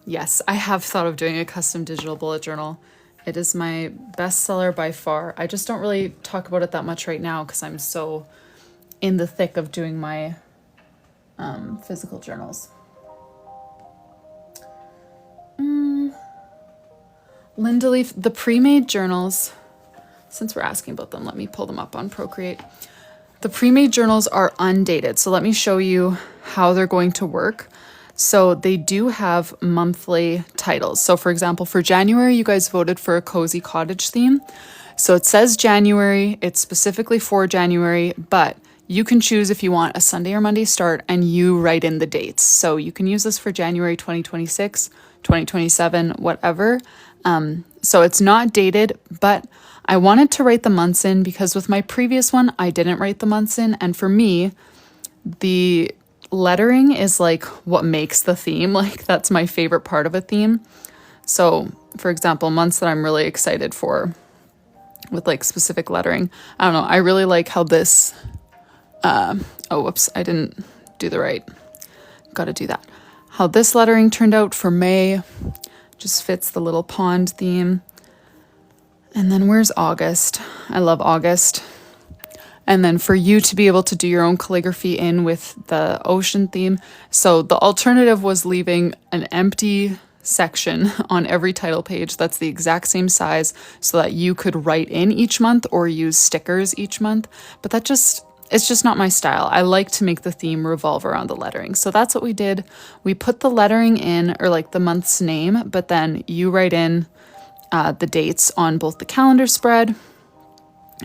Yes, I have thought of doing a custom digital bullet journal. It is my bestseller by far. I just don't really talk about it that much right now because I'm so in the thick of doing my physical journals. Linda Leaf, the pre-made journals, since we're asking about them, let me pull them up on Procreate. The pre-made journals are undated. So let me show you how they're going to work. So they do have monthly titles. So for example, for January, you guys voted for a cozy cottage theme. So it says January, it's specifically for January, but you can choose if you want a Sunday or Monday start and you write in the dates. So you can use this for January 2026, 2027, whatever. So it's not dated, but I wanted to write the months in because with my previous one, I didn't write the months in. And for me, the lettering is like what makes the theme. Like that's my favorite part of a theme. So for example, months that I'm really excited for with like specific lettering. I don't know. I really like how this, oh, whoops, I didn't do the right. Got to do that. How this lettering turned out for May just fits the little pond theme. And then where's August? I love August. And then for you to be able to do your own calligraphy in with the ocean theme. So the alternative was leaving an empty section on every title page that's the exact same size so that you could write in each month or use stickers each month. But it's just not my style. I like to make the theme revolve around the lettering. So that's what we did. We put the lettering in, or like the month's name, but then you write in the dates on both the calendar spread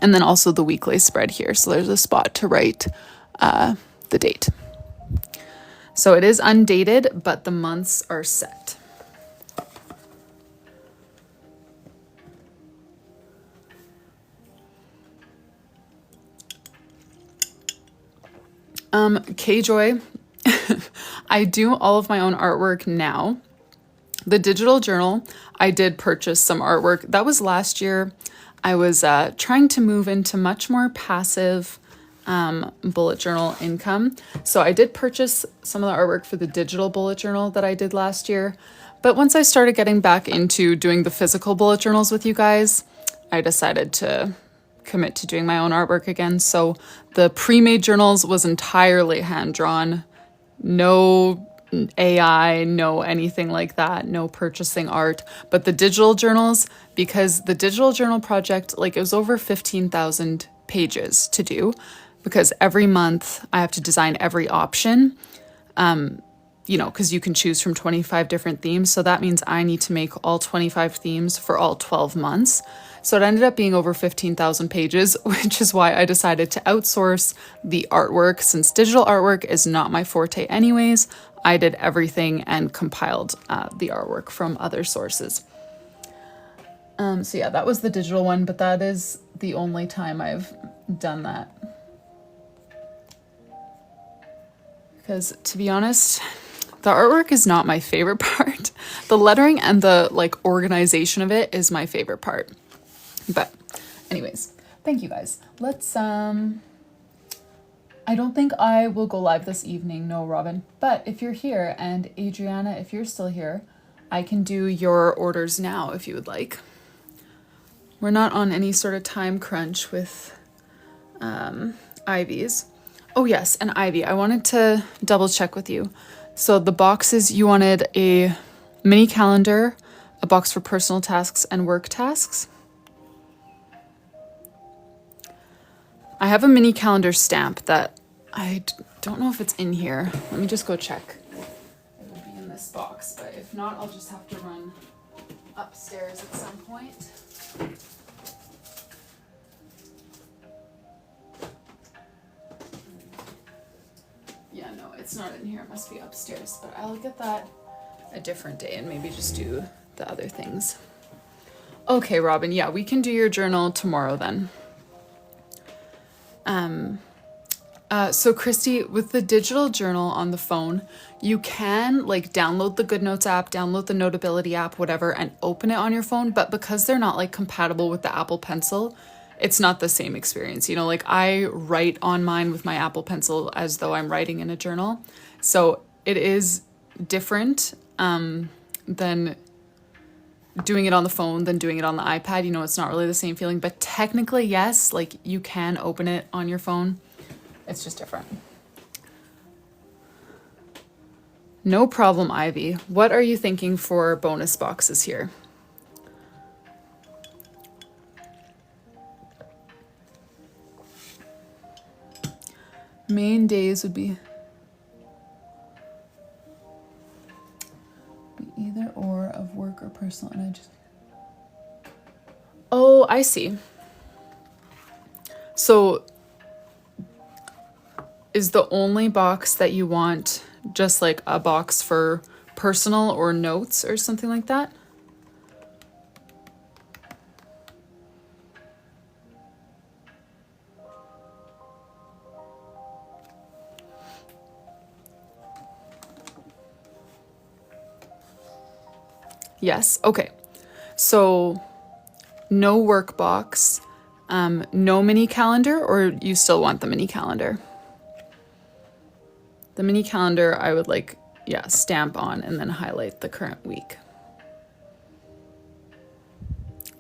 and then also the weekly spread here. So there's a spot to write the date. So it is undated, but the months are set. K-Joy, I do all of my own artwork now. The digital journal, I did purchase some artwork. That was last year. I was trying to move into much more passive bullet journal income. So I did purchase some of the artwork for the digital bullet journal that I did last year. But once I started getting back into doing the physical bullet journals with you guys, I decided to commit to doing my own artwork again. So the pre-made journals was entirely hand-drawn. No AI, no anything like that, no purchasing art. But the digital journals, because the digital journal project, like it was over 15,000 pages to do, because every month I have to design every option, you know, because you can choose from 25 different themes. So that means I need to make all 25 themes for all 12 months. So it ended up being over 15,000 pages, which is why I decided to outsource the artwork. Since digital artwork is not my forte anyways, I did everything and compiled the artwork from other sources. So yeah, that was the digital one, but that is the only time I've done that. Because to be honest, the artwork is not my favorite part. The lettering and the like organization of it is my favorite part. But anyways, thank you guys. Let's, I don't think I will go live this evening, no, Robin. But if you're here, and Adriana, if you're still here, I can do your orders now if you would like. We're not on any sort of time crunch with Ivy's. Oh yes, and Ivy, I wanted to double check with you. So the boxes, you wanted a mini calendar, a box for personal tasks and work tasks. I have a mini calendar stamp that I don't know if it's in here. Let me just go check. It will be in this box, but if not, I'll just have to run upstairs at some point. Yeah, no, it's not in here. It must be upstairs, but I'll get that a different day and maybe just do the other things. Okay, Robin, yeah, we can do your journal tomorrow then. So Christy, with the digital journal on the phone, you can like download the GoodNotes app, download the Notability app, whatever, and open it on your phone. But because they're not like compatible with the Apple Pencil, it's not the same experience. You know, like I write on mine with my Apple Pencil as though I'm writing in a journal. So it is different than doing it on the phone than doing it on the iPad. You know, it's not really the same feeling, but technically, yes, like you can open it on your phone. It's just different. No problem, Ivy. What are you thinking for bonus boxes here? Main days would be either or of work or personal, and I just... Oh, I see. So is the only box that you want just like a box for personal or notes or something like that? Yes, okay. So no work box, no mini calendar, or you still want the mini calendar? The mini calendar I would like, yeah, stamp on and then highlight the current week.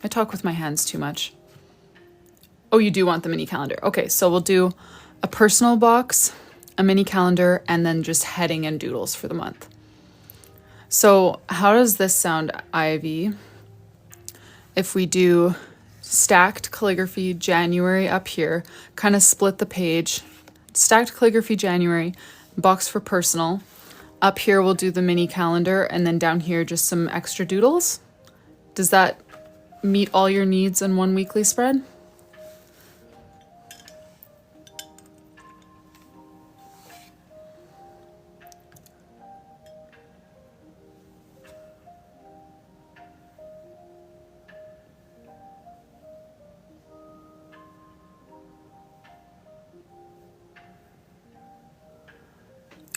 I talk with my hands too much. Oh, you do want the mini calendar. Okay, so we'll do a personal box, a mini calendar, and then just heading and doodles for the month. So how does this sound, Ivy? If we do stacked calligraphy January up here, kind of split the page, stacked calligraphy January, box for personal. Up here we'll do the mini calendar, and then down here just some extra doodles. Does that meet all your needs in one weekly spread?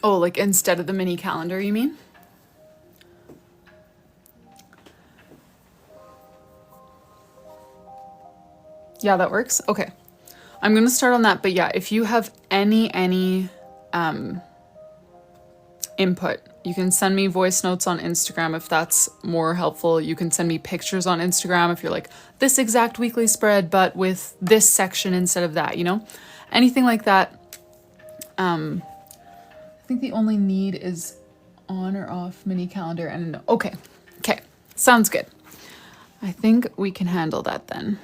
Oh, like instead of the mini calendar, you mean? Yeah, that works. Okay. I'm going to start on that, but yeah, if you have any input, you can send me voice notes on Instagram if that's more helpful. You can send me pictures on Instagram if you're like, this exact weekly spread, but with this section instead of that, you know? Anything like that. I think the only need is on or off mini calendar and okay. Okay, sounds good. I think we can handle that then.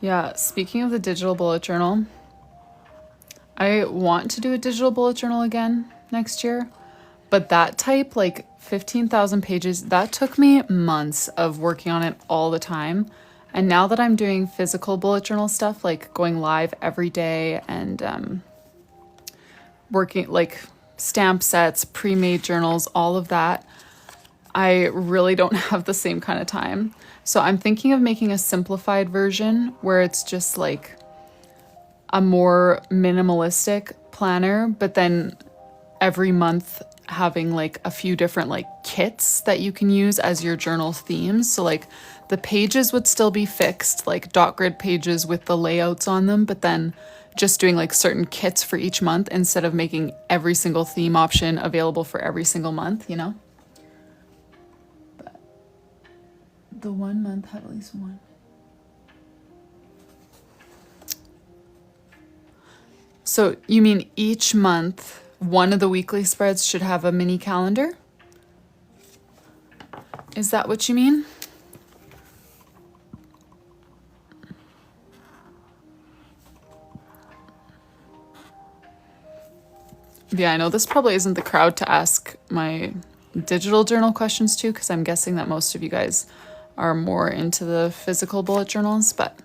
Yeah, speaking of the digital bullet journal, I want to do a digital bullet journal again next year, but that type, like 15,000 pages, that took me months of working on it all the time. And now that I'm doing physical bullet journal stuff, like going live every day and working like stamp sets, pre-made journals, all of that, I really don't have the same kind of time. So I'm thinking of making a simplified version where it's just like a more minimalistic planner, but then every month having like a few different like kits that you can use as your journal themes. So like the pages would still be fixed, like dot grid pages with the layouts on them, but then just doing like certain kits for each month instead of making every single theme option available for every single month, you know? The 1 month had at least one. So you mean each month, one of the weekly spreads should have a mini calendar? Is that what you mean? Yeah, I know this probably isn't the crowd to ask my digital journal questions to, because I'm guessing that most of you guys are more into the physical bullet journals, but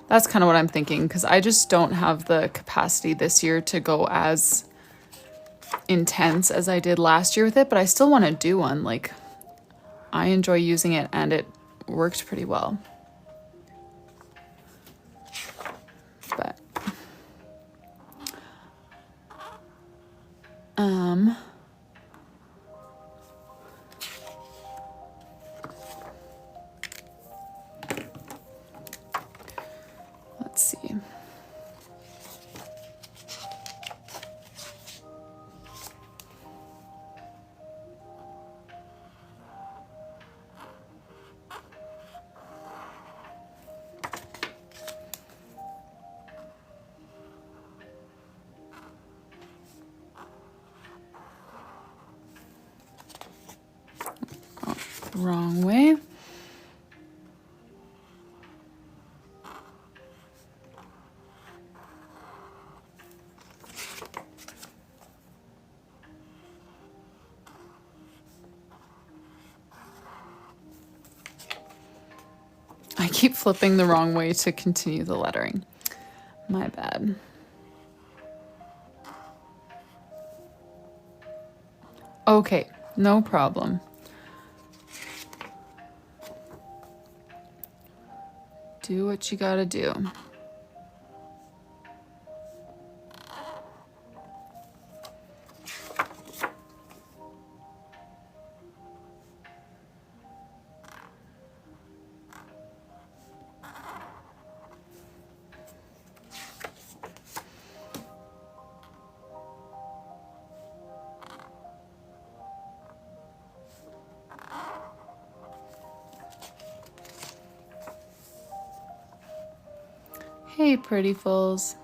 that's kind of what I'm thinking, because I just don't have the capacity this year to go as intense as I did last year with it, but I still want to do one. Like, I enjoy using it and it worked pretty well. But Wrong way. I keep flipping the wrong way to continue the lettering. My bad. Okay, no problem. Do what you gotta do. Hey, prettyfuls.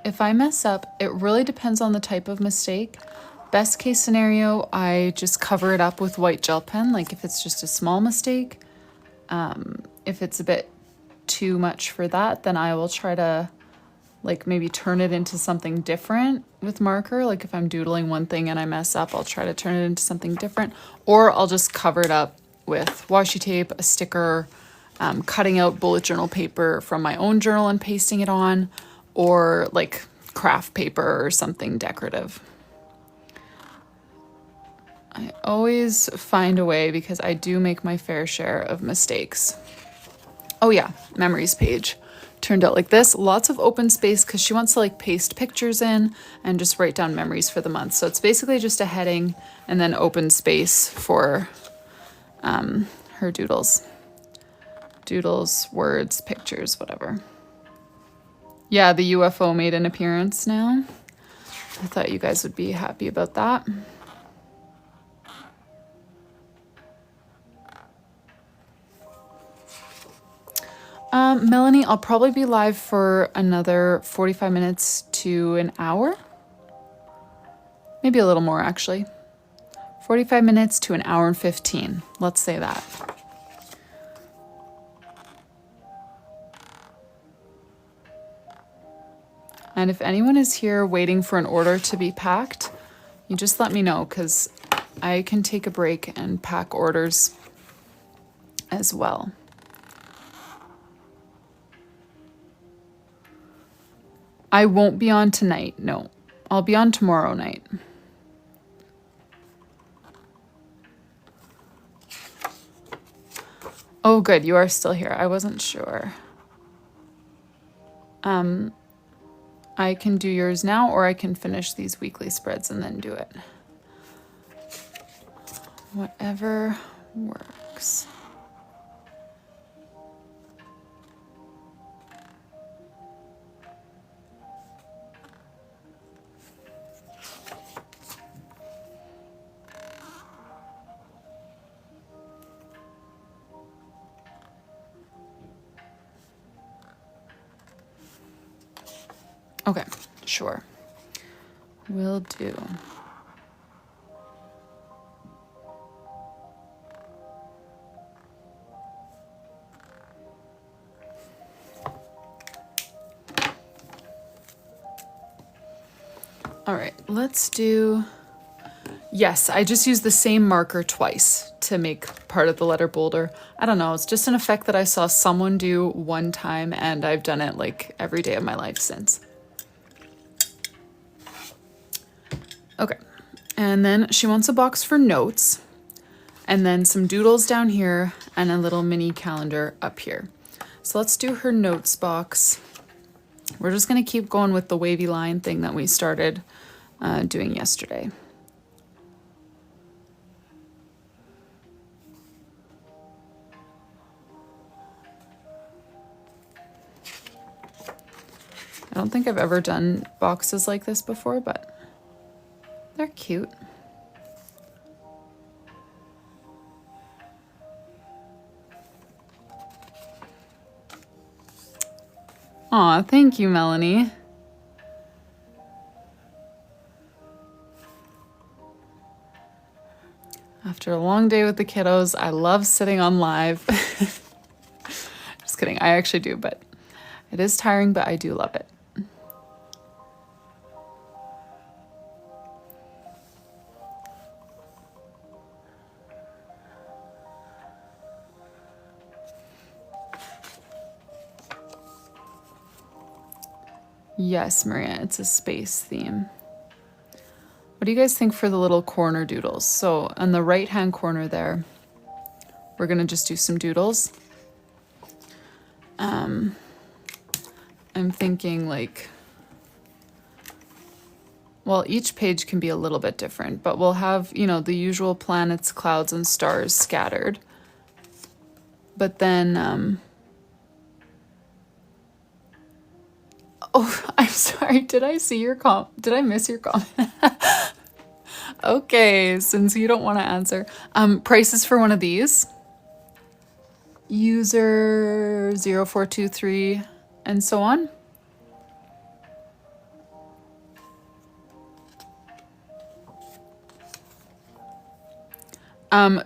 If I mess up, it really depends on the type of mistake. Best case scenario, I just cover it up with white gel pen, like if it's just a small mistake. If it's a bit too much for that, then I will try to like maybe turn it into something different with marker. Like if I'm doodling one thing and I mess up, I'll try to turn it into something different. Or I'll just cover it up with washi tape, a sticker, cutting out bullet journal paper from my own journal and pasting it on, or like craft paper or something decorative. I always find a way because I do make my fair share of mistakes. Oh yeah, memories page. Turned out like this. Lots of open space because she wants to like paste pictures in and just write down memories for the month. So it's basically just a heading and then open space for her doodles. Doodles, words, pictures, whatever. Yeah, the UFO made an appearance now. I thought you guys would be happy about that. Melanie, I'll probably be live for another 45 minutes to an hour. Maybe a little more, actually. 45 minutes to an hour and 15. Let's say that. And if anyone is here waiting for an order to be packed, you just let me know because I can take a break and pack orders as well. I won't be on tonight, no. I'll be on tomorrow night. Oh, good, you are still here. I wasn't sure. I can do yours now, or I can finish these weekly spreads and then do it. Whatever works. Okay, sure. Will do. All right, let's do... Yes, I just used the same marker twice to make part of the letter bolder. I don't know, it's just an effect that I saw someone do one time, and I've done it like every day of my life since. Okay, and then she wants a box for notes, and then some doodles down here, and a little mini calendar up here. So let's do her notes box. We're just gonna keep going with the wavy line thing that we started doing yesterday. I don't think I've ever done boxes like this before, but they're cute. Aw, thank you, Melanie. After a long day with the kiddos, I love sitting on live. Just kidding, I actually do, but it is tiring, but I do love it. Yes, Maria, it's a space theme. What do you guys think for the little corner doodles? So on the right-hand corner there, we're gonna just do some doodles. I'm thinking like, well, each page can be a little bit different, but we'll have, you know, the usual planets, clouds, and stars scattered. But then, oh, I'm sorry. Did I see your did I miss your comment? Okay, since you don't want to answer. Prices for one of these. User 0423 and so on.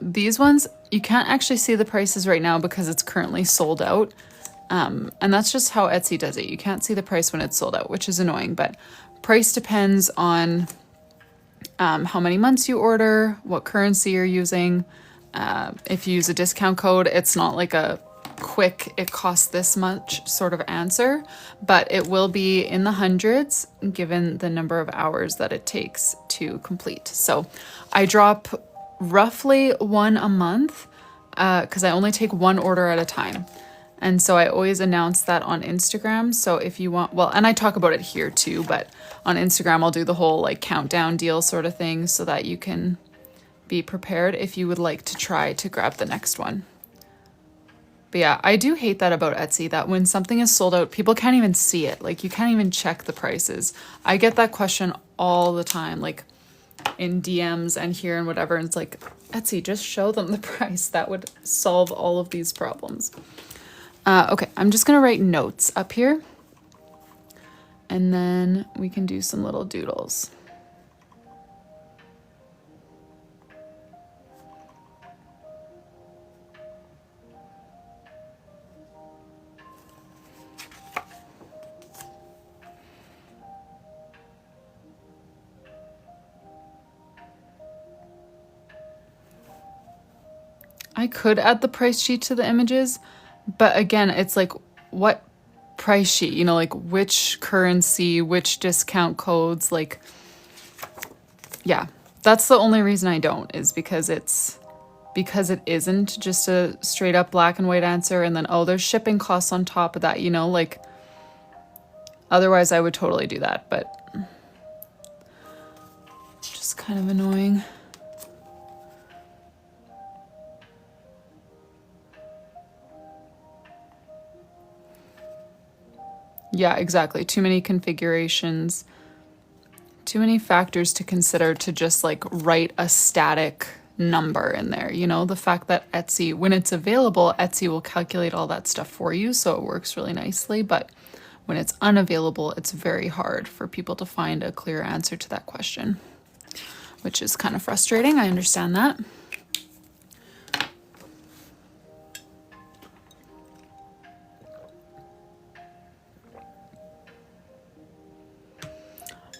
These ones, you can't actually see the prices right now because it's currently sold out. And that's just how Etsy does it. You can't see the price when it's sold out, which is annoying, but price depends on how many months you order, what currency you're using. If you use a discount code, it's not like a quick, it costs this much sort of answer, but it will be in the hundreds given the number of hours that it takes to complete. So I drop roughly one a month because I only take one order at a time. And so I always announce that on Instagram. So if you want, well, and I talk about it here too, but on Instagram, I'll do the whole like countdown deal sort of thing so that you can be prepared if you would like to try to grab the next one. But yeah, I do hate that about Etsy, that when something is sold out, people can't even see it. Like you can't even check the prices. I get that question all the time, like in DMs and here and whatever. And it's like, Etsy, just show them the price. That would solve all of these problems. Okay, I'm just gonna write notes up here and then we can do some little doodles. I could add the price sheet to the images, but again, it's like, what price sheet? You know, like which currency, which discount codes, like, yeah, that's the only reason I don't, is because it isn't just a straight up black and white answer and then, oh, there's shipping costs on top of that, you know, like, otherwise I would totally do that, but just kind of annoying. Yeah, exactly. Too many configurations, too many factors to consider to just like write a static number in there. You know, the fact that Etsy, when it's available, Etsy will calculate all that stuff for you. So it works really nicely. But when it's unavailable, it's very hard for people to find a clear answer to that question, which is kind of frustrating. I understand that.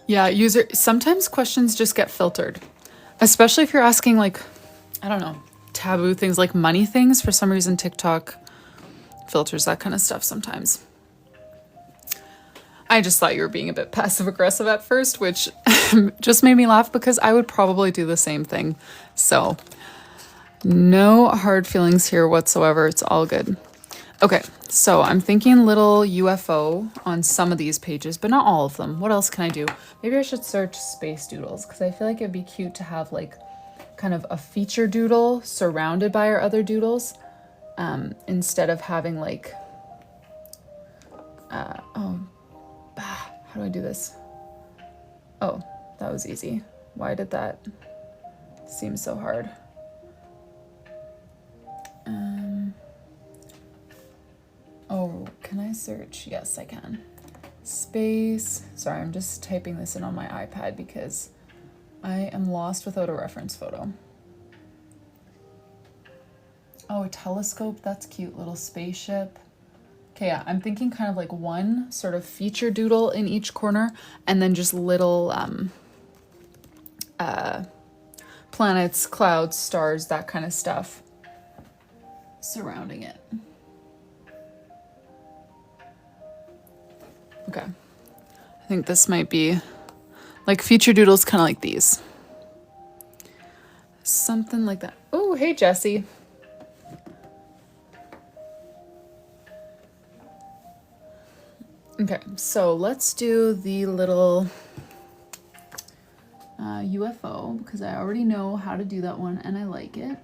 Yeah, sometimes questions just get filtered, especially if you're asking like, I don't know, taboo things like money things. For some reason, TikTok filters that kind of stuff sometimes. I just thought you were being a bit passive aggressive at first, which just made me laugh because I would probably do the same thing. So no hard feelings here whatsoever. It's all good. Okay, so I'm thinking little UFO on some of these pages, but not all of them. What else can I do? Maybe I should search space doodles because I feel like it'd be cute to have like kind of a feature doodle surrounded by our other doodles instead of having like, how do I do this? Oh, that was easy. Why did that seem so hard? Oh, can I search? Yes, I can. Space. Sorry, I'm just typing this in on my iPad because I am lost without a reference photo. Oh, a telescope. That's cute. Little spaceship. Okay, yeah, I'm thinking kind of like one sort of feature doodle in each corner, and then just little planets, clouds, stars, that kind of stuff surrounding it. Okay. I think this might be like feature doodles, kind of like these. Something like that. Oh, hey, Jessie. Okay, so let's do the little UFO, because I already know how to do that one and I like it.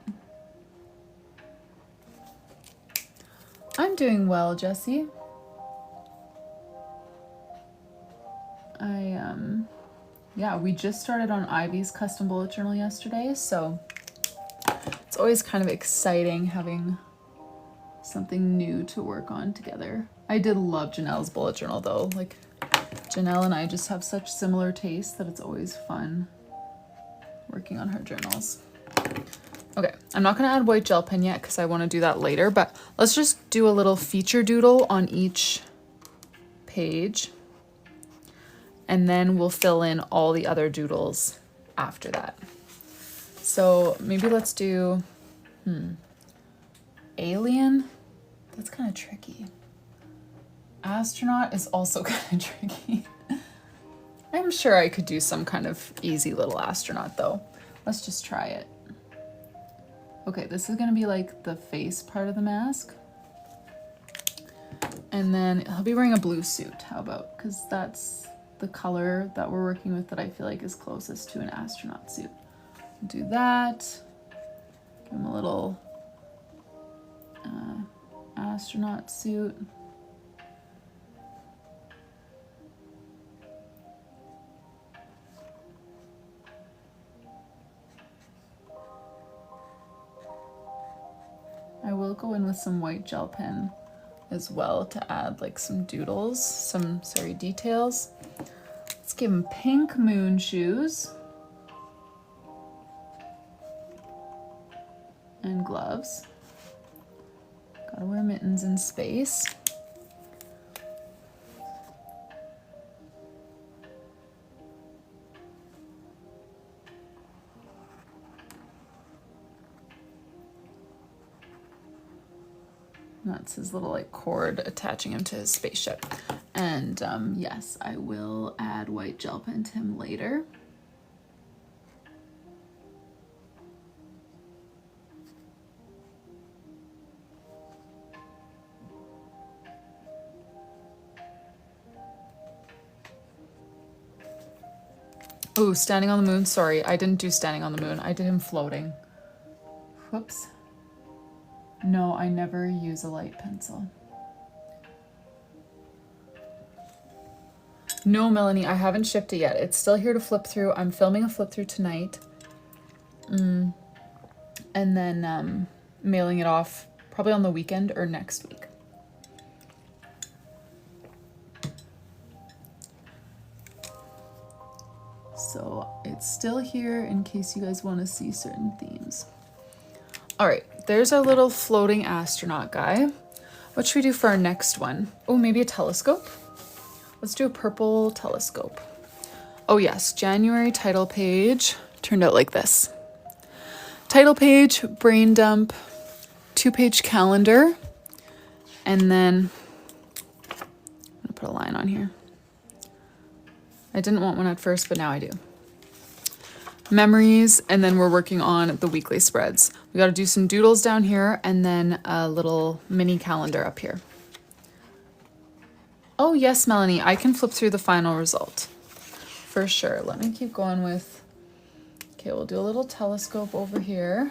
I'm doing well, Jessie. Yeah, we just started on Ivy's custom bullet journal yesterday, so it's always kind of exciting having something new to work on together. I did love Janelle's bullet journal though. Like, Janelle and I just have such similar tastes that it's always fun working on her journals. Okay, I'm not gonna add white gel pen yet because I want to do that later, but let's just do a little feature doodle on each page. And then we'll fill in all the other doodles after that. So maybe let's do, alien. That's kind of tricky. Astronaut is also kind of tricky. I'm sure I could do some kind of easy little astronaut though. Let's just try it. Okay, this is gonna be like the face part of the mask. And then he'll be wearing a blue suit, how about? Because that's the color that we're working with that I feel like is closest to an astronaut suit. Do that. Give him a little astronaut suit. I will go in with some white gel pen as well to add like some doodles, some details. Let's give him pink moon shoes and gloves. Gotta wear mittens in space. That's his little like cord attaching him to his spaceship. And yes, I will add white gel pen to him later. Oh, standing on the moon. Sorry, I didn't do standing on the moon. I did him floating. Whoops. No, I never use a light pencil. No, Melanie, I haven't shipped it yet. It's still here to flip through. I'm filming a flip through tonight. And then mailing it off probably on the weekend or next week. So it's still here in case you guys want to see certain themes. All right, there's our little floating astronaut guy. What should we do for our next one? Oh, maybe a telescope? Let's do a purple telescope. Oh yes, January title page turned out like this. Title page, brain dump, 2-page calendar, and then I'm gonna put a line on here. I didn't want one at first, but now I do. Memories, and then we're working on the weekly spreads. We got to do some doodles down here and then a little mini calendar up here. Oh yes, Melanie, I can flip through the final result for sure. Let me keep going with, okay, we'll do a little telescope over here.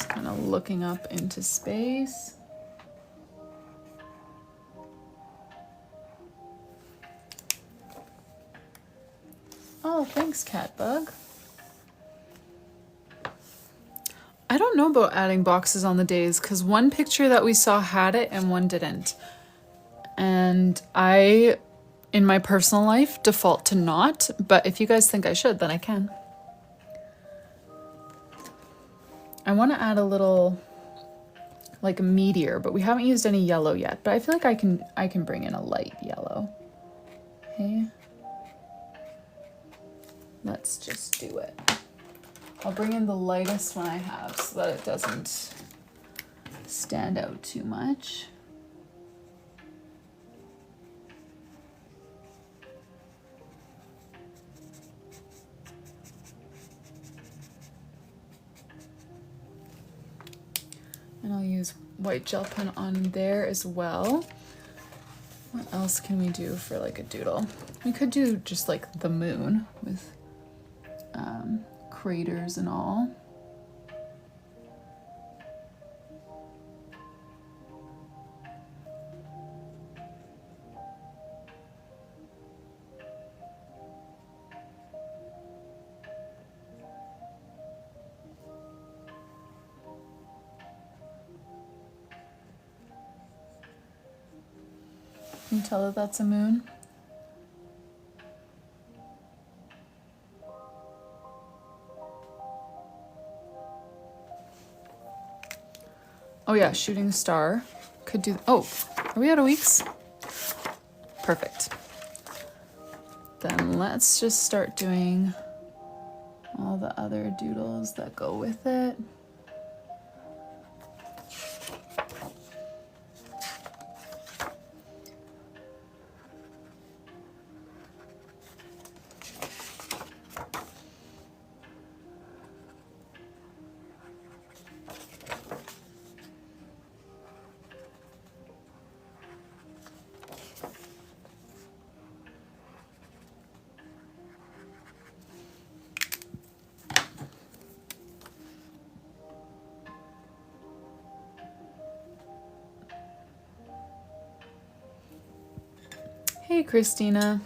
Kind of looking up into space. Oh, thanks, Catbug. I don't know about adding boxes on the days because one picture that we saw had it and one didn't. And I, in my personal life, default to not, but if you guys think I should, then I can. I want to add a little, like a meteor, but we haven't used any yellow yet, but I feel like I can bring in a light yellow. Okay. Let's just do it. I'll bring in the lightest one I have so that it doesn't stand out too much. And I'll use white gel pen on there as well. What else can we do for like a doodle? We could do just like the moon with craters and all. Can you tell that that's a moon? Oh yeah, shooting star. Could do, oh, are we out of weeks? Perfect. Then let's just start doing all the other doodles that go with it. Hey, Christina.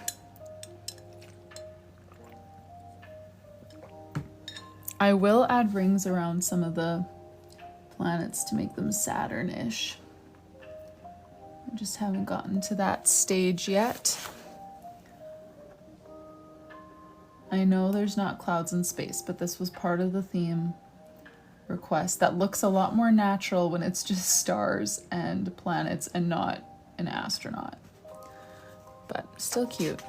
I will add rings around some of the planets to make them Saturn-ish. I just haven't gotten to that stage yet. I know there's not clouds in space, but this was part of the theme request. That looks a lot more natural when it's just stars and planets and not an astronaut. But still cute.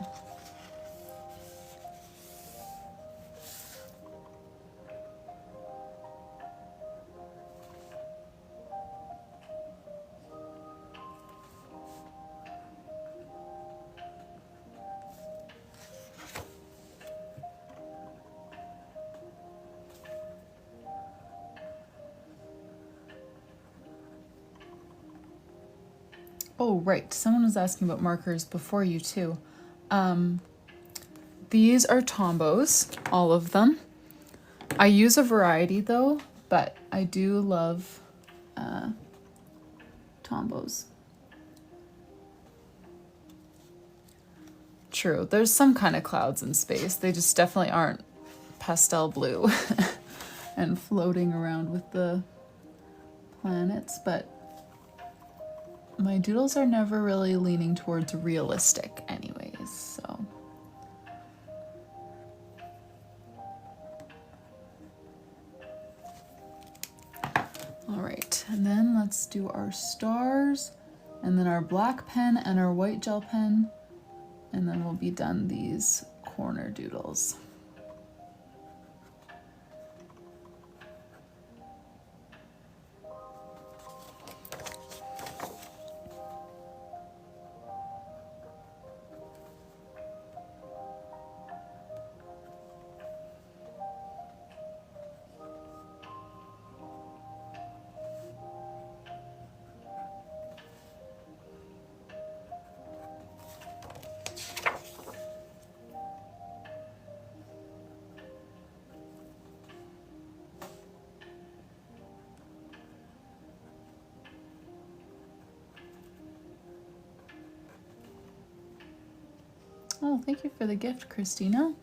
Oh, right. Someone was asking about markers before you too. These are Tombos, all of them. I use a variety though, but I do love Tombos. True, there's some kind of clouds in space. They just definitely aren't pastel blue and floating around with the planets, but my doodles are never really leaning towards realistic anyways, so. All right, and then let's do our stars, and then our black pen and our white gel pen, and then we'll be done these corner doodles. Oh, thank you for the gift, Christina.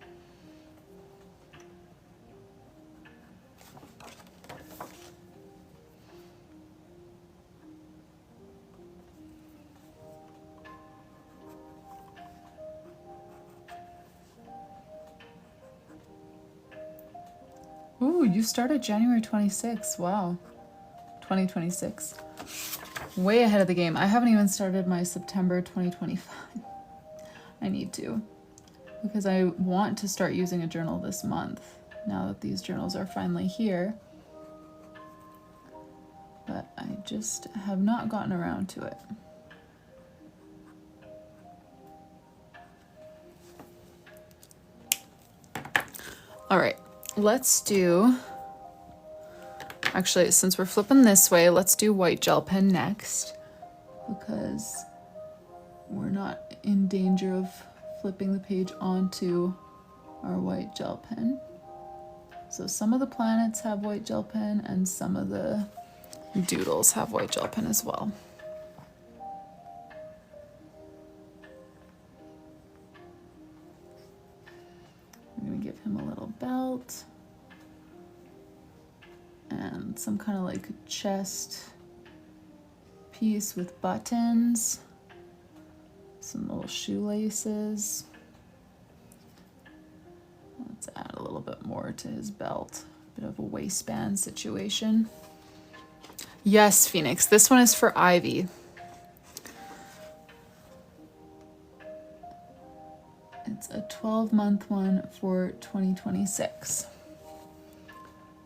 Ooh, you started January 26th. Wow. 2026. Way ahead of the game. I haven't even started my September 2025. I need to. Because I want to start using a journal this month. Now that these journals are finally here. But I just have not gotten around to it. All right, let's do, actually, since we're flipping this way, let's do white gel pen next, because we're not in danger of flipping the page onto our white gel pen. So some of the planets have white gel pen and some of the doodles have white gel pen as well. I'm gonna give him a little belt and some kind of like chest piece with buttons, some little shoelaces. Let's add a little bit more to his belt, a bit of a waistband situation. Yes, Phoenix, this one is for Ivy. It's a 12-month one for 2026.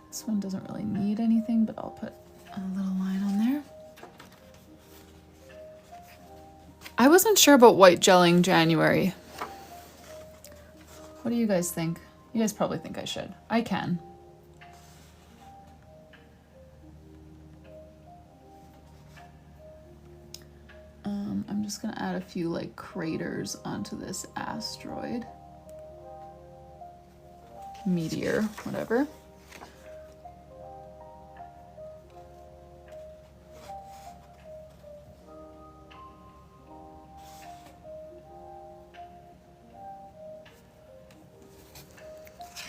This one doesn't really need anything, but I'll put a little line on there. I wasn't sure about white gelling January. What do you guys think? You guys probably think I should. I can. I'm just gonna add a few like craters onto this asteroid. Meteor, whatever.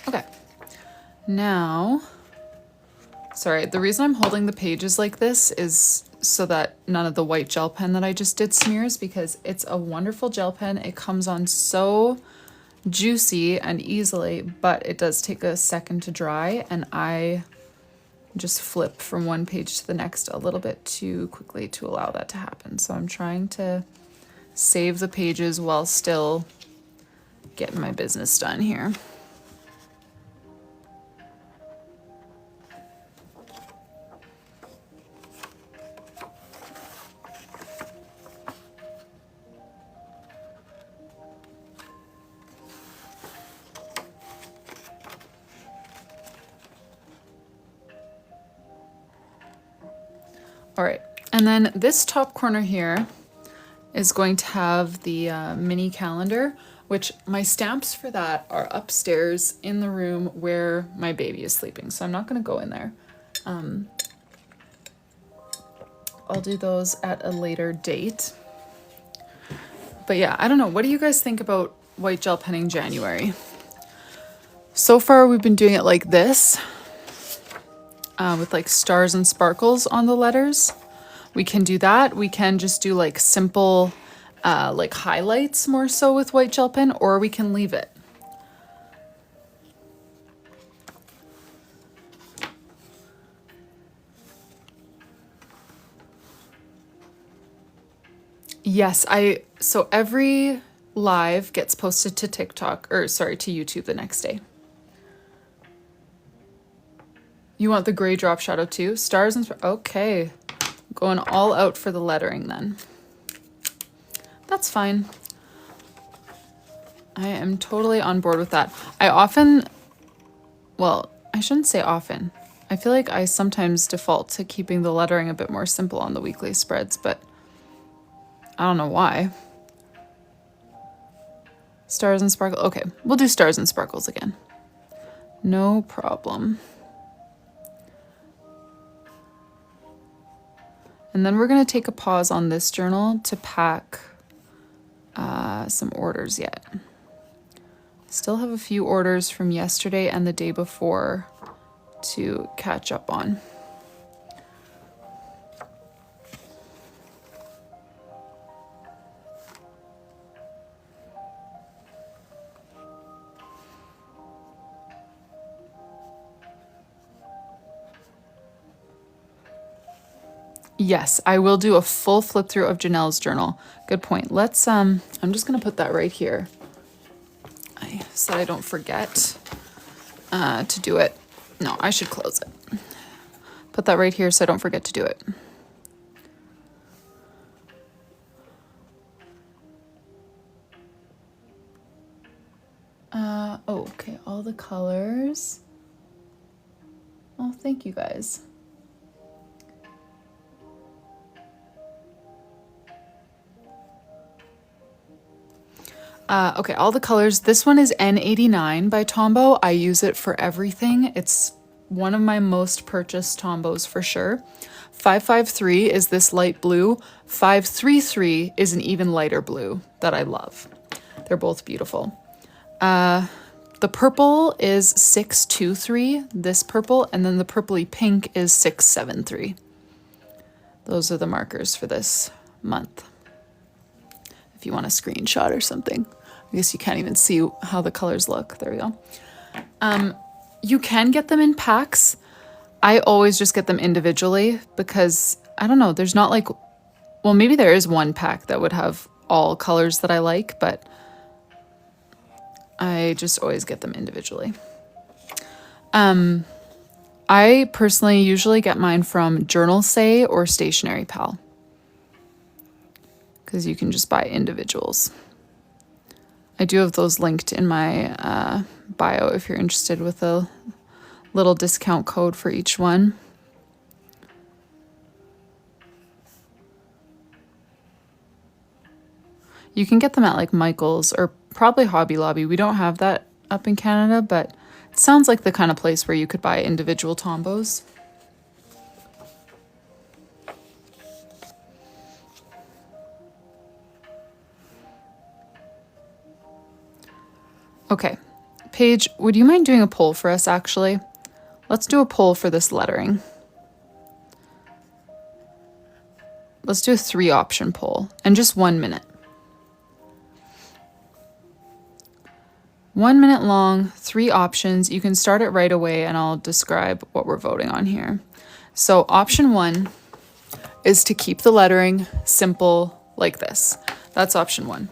Okay, now, sorry, the reason I'm holding the pages like this is so that none of the white gel pen that I just did smears, because it's a wonderful gel pen. It comes on so juicy and easily, but it does take a second to dry, and I just flip from one page to the next a little bit too quickly to allow that to happen. So I'm trying to save the pages while still getting my business done here. All right, and then this top corner here is going to have the mini calendar, which my stamps for that are upstairs in the room where my baby is sleeping. So I'm not gonna go in there. I'll do those at a later date. But yeah, I don't know. What do you guys think about white gel penning January? So far, we've been doing it like this. With like stars and sparkles on the letters. We can do that. We can just do like simple like highlights more so with white gel pen, or we can leave it. Yes, so every live gets posted to TikTok, or sorry, to YouTube the next day. You want the gray drop shadow too? Stars and okay. Going all out for the lettering then. That's fine. I am totally on board with that. Well, I shouldn't say often. I feel like I sometimes default to keeping the lettering a bit more simple on the weekly spreads, but I don't know why. Stars and sparkles. Okay, we'll do stars and sparkles again. No problem. And then we're going to take a pause on this journal to pack some orders yet. Still have a few orders from yesterday and the day before to catch up on. Yes, I will do a full flip through of Janelle's journal. Good point. Let's, I'm just gonna put that right here. So I don't forget to do it. No, I should close it. Put that right here so I don't forget to do it. Oh, okay, all the colors. Oh, thank you guys. Okay, all the colors. This one is N89 by Tombow. I use it for everything. It's one of my most purchased Tombows for sure. 553 is this light blue. 533 is an even lighter blue that I love. They're both beautiful. The purple is 623, this purple, and then the purpley pink is 673. Those are the markers for this month. If you want a screenshot or something. I guess you can't even see how the colors look. There we go. You can get them in packs. I always just get them individually because, I don't know, there's not like, well, maybe there is one pack that would have all colors that I like, but I just always get them individually. I personally usually get mine from Journal Say or Stationery Pal because you can just buy individuals. I do have those linked in my bio if you're interested with a little discount code for each one. You can get them at like Michael's or probably Hobby Lobby. We don't have that up in Canada, but it sounds like the kind of place where you could buy individual Tombows. Okay, Paige, would you mind doing a poll for us actually? Let's do a poll for this lettering. Let's do a 3-option poll and just 1 minute. 1 minute long, 3 options. You can start it right away and I'll describe what we're voting on here. So option 1 is to keep the lettering simple like this. That's option 1.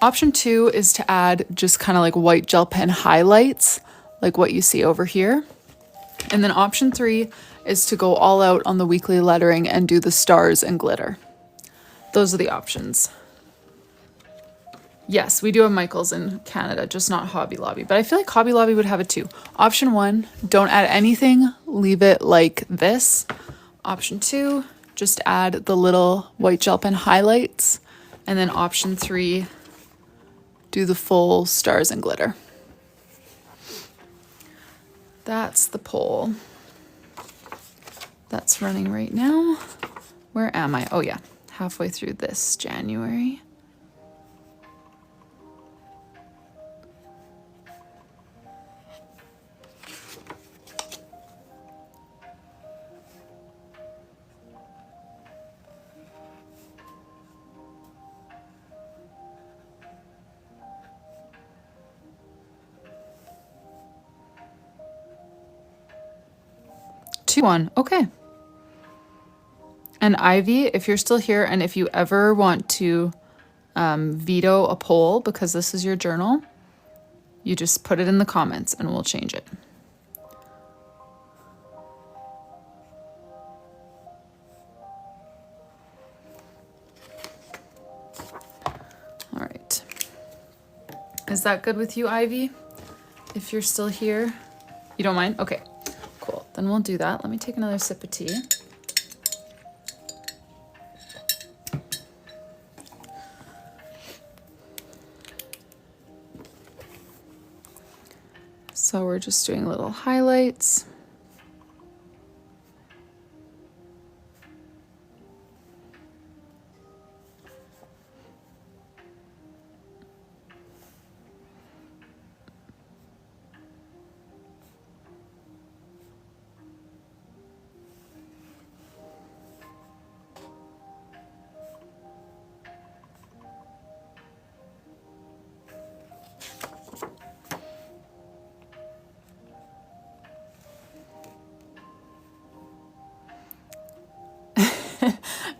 Option 2 is to add just kind of like white gel pen highlights, like what you see over here. And then option 3 is to go all out on the weekly lettering and do the stars and glitter. Those are the options. Yes, we do have Michael's in Canada, just not Hobby Lobby, but I feel like Hobby Lobby would have it too. Option 1, don't add anything, leave it like this. Option 2, just add the little white gel pen highlights. And then option 3, do the full stars and glitter. That's the poll. That's running right now. Where am I? Oh yeah, halfway through this January. One. Okay. And Ivy, if you're still here and if you ever want to veto a poll because this is your journal, you just put it in the comments and we'll change it. All right. Is that good with you, Ivy? If you're still here, you don't mind? Okay. Cool, then we'll do that. Let me take another sip of tea. So we're just doing little highlights.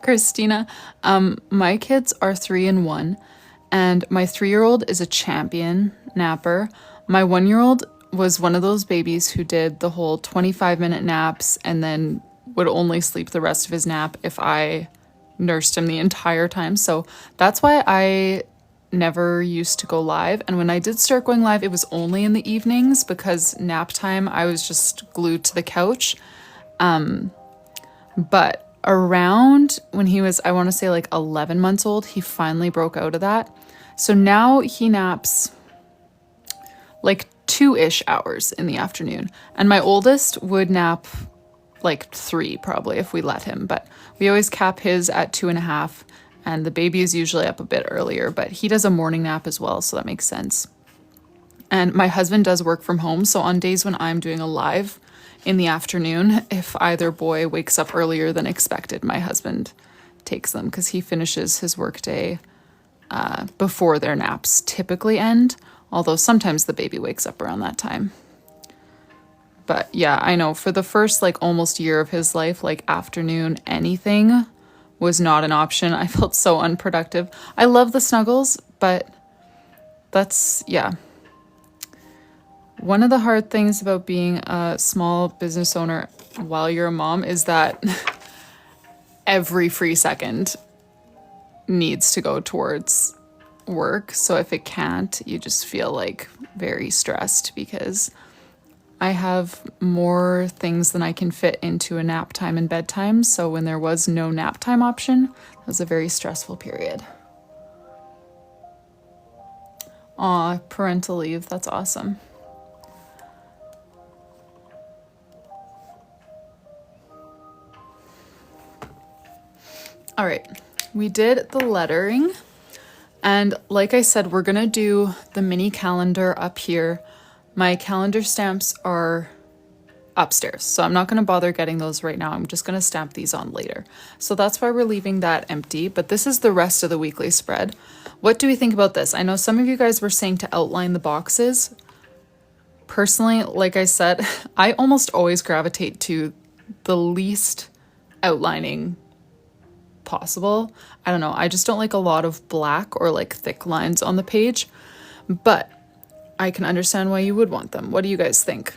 Christina, my kids are 3 and 1, and my 3-year-old is a champion napper. My 1-year-old was one of those babies who did the whole 25-minute naps and then would only sleep the rest of his nap if I nursed him the entire time. So that's why I never used to go live. And when I did start going live, it was only in the evenings because nap time, I was just glued to the couch. But around when he was, I want to say like 11 months old, he finally broke out of that. So now he naps like 2-ish hours in the afternoon. And my oldest would nap like 3 probably if we let him, but we always cap his at 2.5, and the baby is usually up a bit earlier, but he does a morning nap as well, so that makes sense. And my husband does work from home, so on days when I'm doing a live in the afternoon, if either boy wakes up earlier than expected, my husband takes them because he finishes his workday before their naps typically end, although sometimes the baby wakes up around that time. But yeah, I know for the first like almost year of his life, like afternoon anything was not an option. I felt so unproductive. I love the snuggles, but that's, yeah. One of the hard things about being a small business owner while you're a mom is that every free second needs to go towards work. So if it can't, you just feel like very stressed because I have more things than I can fit into a nap time and bedtime. So when there was no nap time option, it was a very stressful period. Aw, parental leave. That's awesome. All right, we did the lettering. And like I said, we're gonna do the mini calendar up here. My calendar stamps are upstairs, so I'm not going to bother getting those right now. I'm just going to stamp these on later. So that's why we're leaving that empty, but this is the rest of the weekly spread. What do we think about this? I know some of you guys were saying to outline the boxes. Personally, like I said, I almost always gravitate to the least outlining possible. I don't know, I just don't like a lot of black or like thick lines on the page, but I can understand why you would want them. What do you guys think?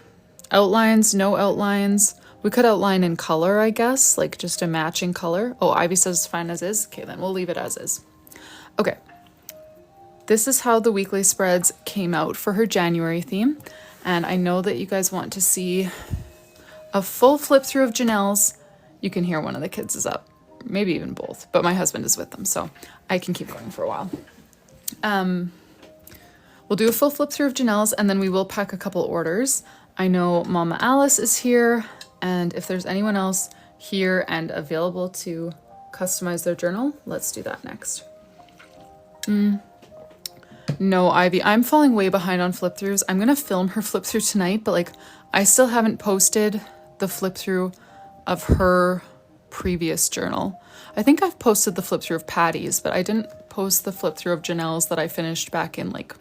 Outlines, no outlines? We could outline in color, I guess, like just a matching color. Oh, Ivy says it's fine as is. Okay, then we'll leave it as is. Okay. This is how the weekly spreads came out for her January theme. And I know that you guys want to see a full flip through of Janelle's. You can hear one of the kids is up, maybe even both, but my husband is with them, so I can keep going for a while. We'll do a full flip through of Janelle's, and then we will pack a couple orders. I know Mama Alice is here, and if there's anyone else here and available to customize their journal, let's do that next. No, Ivy, I'm falling way behind on flip throughs. I'm gonna film her flip through tonight, but like I still haven't posted the flip through of her previous journal. I think I've posted the flip through of Patty's, but I didn't post the flip through of Janelle's that I finished back in like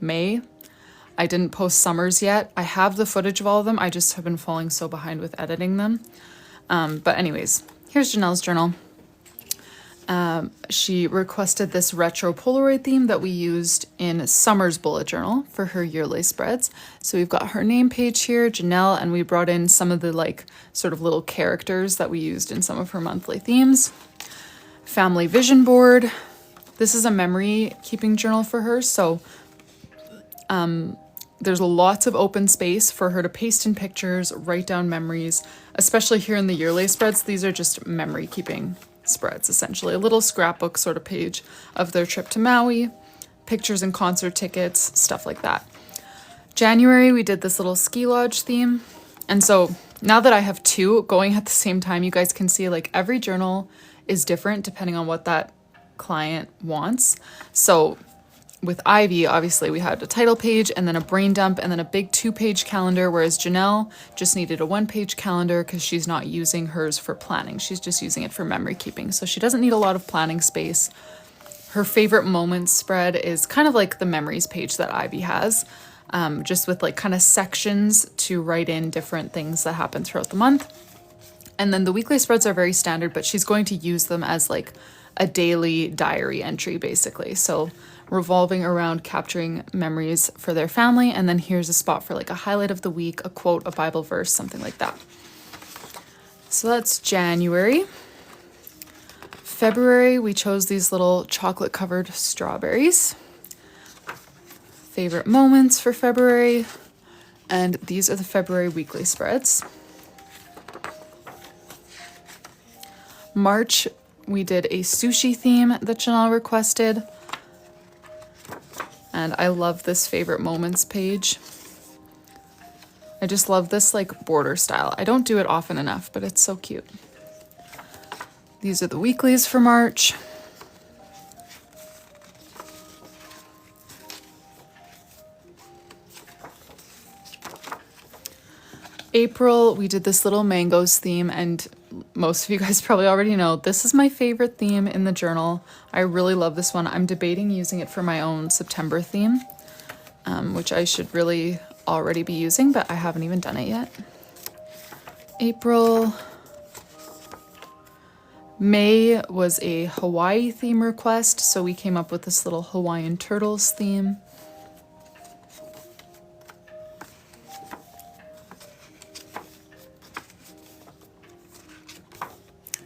May. I didn't post Summer's yet. I have the footage of all of them. I just have been falling so behind with editing them. But anyways, here's Janelle's journal. She requested this retro Polaroid theme that we used in Summer's bullet journal for her yearly spreads. So we've got her name page here, Janelle, and we brought in some of the like sort of little characters that we used in some of her monthly themes. Family vision board. This is a memory keeping journal for her. So there's lots of open space for her to paste in pictures, write down memories, especially here in the yearly spreads. These are just memory keeping spreads, essentially. A little scrapbook sort of page of their trip to Maui, pictures and concert tickets, stuff like that. January, we did this little ski lodge theme. And so now that I have two going at the same time, you guys can see like every journal is different depending on what that client wants. So with Ivy, obviously we had a title page and then a brain dump and then a big 2-page calendar, whereas Janelle just needed a 1-page calendar because she's not using hers for planning. She's just using it for memory keeping. So she doesn't need a lot of planning space. Her favorite moments spread is kind of like the memories page that Ivy has, just with like kind of sections to write in different things that happen throughout the month. And then the weekly spreads are very standard, but she's going to use them as like a daily diary entry, basically. So revolving around capturing memories for their family. And then here's a spot for like a highlight of the week, a quote, a Bible verse, something like that. So that's January. February, we chose these little chocolate covered strawberries. Favorite moments for February. And these are the February weekly spreads. March, we did a sushi theme that Janelle requested. And I love this favorite moments page. I just love this like border style. I don't do it often enough, but it's so cute. These are the weeklies for March. April, we did this little mangoes theme, and most of you guys probably already know this is my favorite theme in the journal. I really love this one. I'm debating using it for my own September theme, which I should really already be using, but I haven't even done it yet. April. May was a Hawaii theme request, so we came up with this little Hawaiian turtles theme.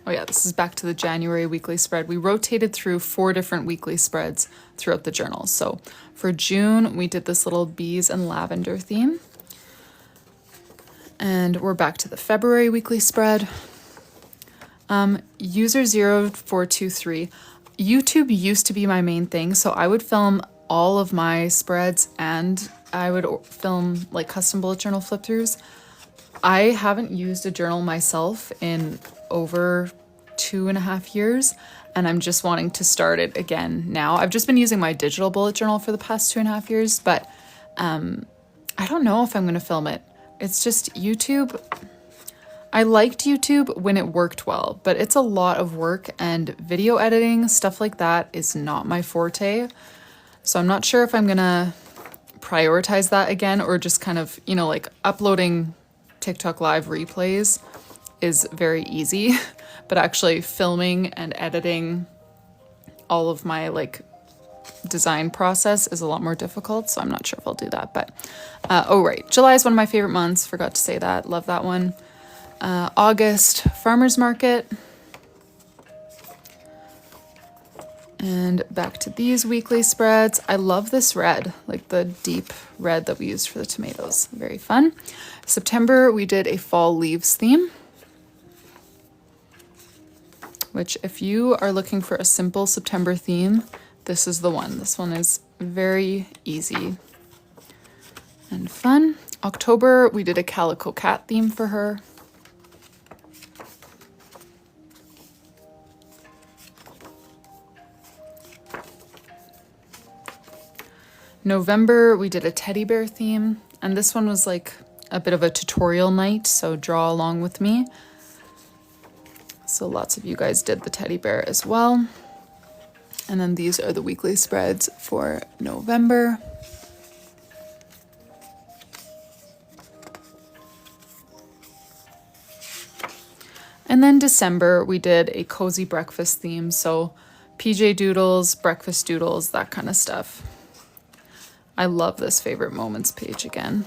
Oh yeah, this is back to the January weekly spread. We rotated through 4 different weekly spreads throughout the journal. So for June, we did this little bees and lavender theme. And we're back to the February weekly spread. User 0423. YouTube used to be my main thing, so I would film all of my spreads and I would film like custom bullet journal flip throughs. I haven't used a journal myself in over 2.5 years, and I'm just wanting to start it again now. I've just been using my digital bullet journal for the past 2.5 years, but I don't know if I'm going to film it. It's just YouTube. I liked YouTube when it worked well, but it's a lot of work, and video editing, stuff like that is not my forte. So I'm not sure if I'm going to prioritize that again, or just kind of, you know, like uploading TikTok live replays is very easy, but actually filming and editing all of my like design process is a lot more difficult, so I'm not sure if I'll do that. But oh right, July is one of my favorite months, forgot to say that, love that one. August, farmers market. And back to these weekly spreads. I love this red, like the deep red that we used for the tomatoes. Very fun. September, we did a fall leaves theme, which if you are looking for a simple September theme, this is the one. This one is very easy and fun. October, we did a calico cat theme for her. November, we did a teddy bear theme, and this one was like a bit of a tutorial night, so draw along with me. So lots of you guys did the teddy bear as well. And then these are the weekly spreads for November. And then December, we did a cozy breakfast theme, so PJ doodles, breakfast doodles, that kind of stuff. I love this favorite moments page again.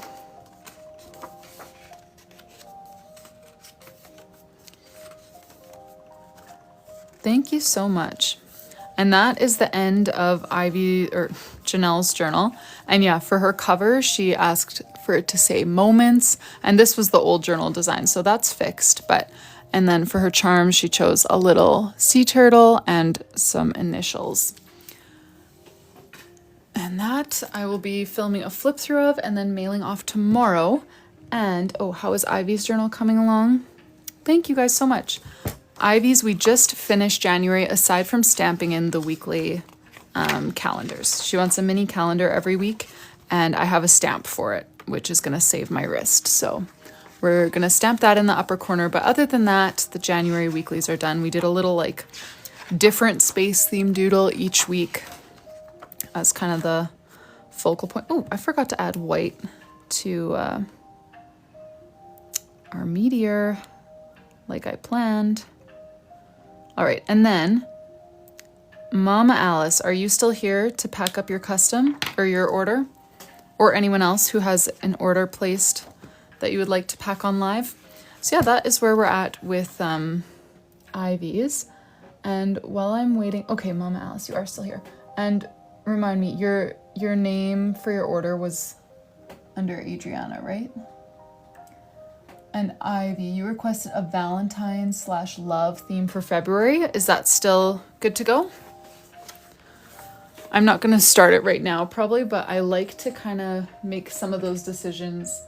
Thank you so much. And that is the end of Janelle's journal. And yeah, for her cover, she asked for it to say moments, and this was the old journal design, so that's fixed. And then for her charms, she chose a little sea turtle and some initials. And that I will be filming a flip through of and then mailing off tomorrow. And oh, how is Ivy's journal coming along? Thank you guys so much. Ivy's, we just finished January, aside from stamping in the weekly calendars. She wants a mini calendar every week, and I have a stamp for it, which is going to save my wrist. So we're going to stamp that in the upper corner. But other than that, the January weeklies are done. We did a little like different space theme doodle each week as kind of the focal point. Oh, I forgot to add white to our meteor. like I planned. All right, and then Mama Alice, are you still here to pack up your custom or your order? Or anyone else who has an order placed that you would like to pack on live? So yeah, that is where we're at with Ivy's. And while I'm waiting, okay, Mama Alice, you are still here. And remind me, your name for your order was under Adriana, right? And Ivy, you requested a Valentine/love theme for February. Is that still good to go? I'm not going to start it right now probably, but I like to kind of make some of those decisions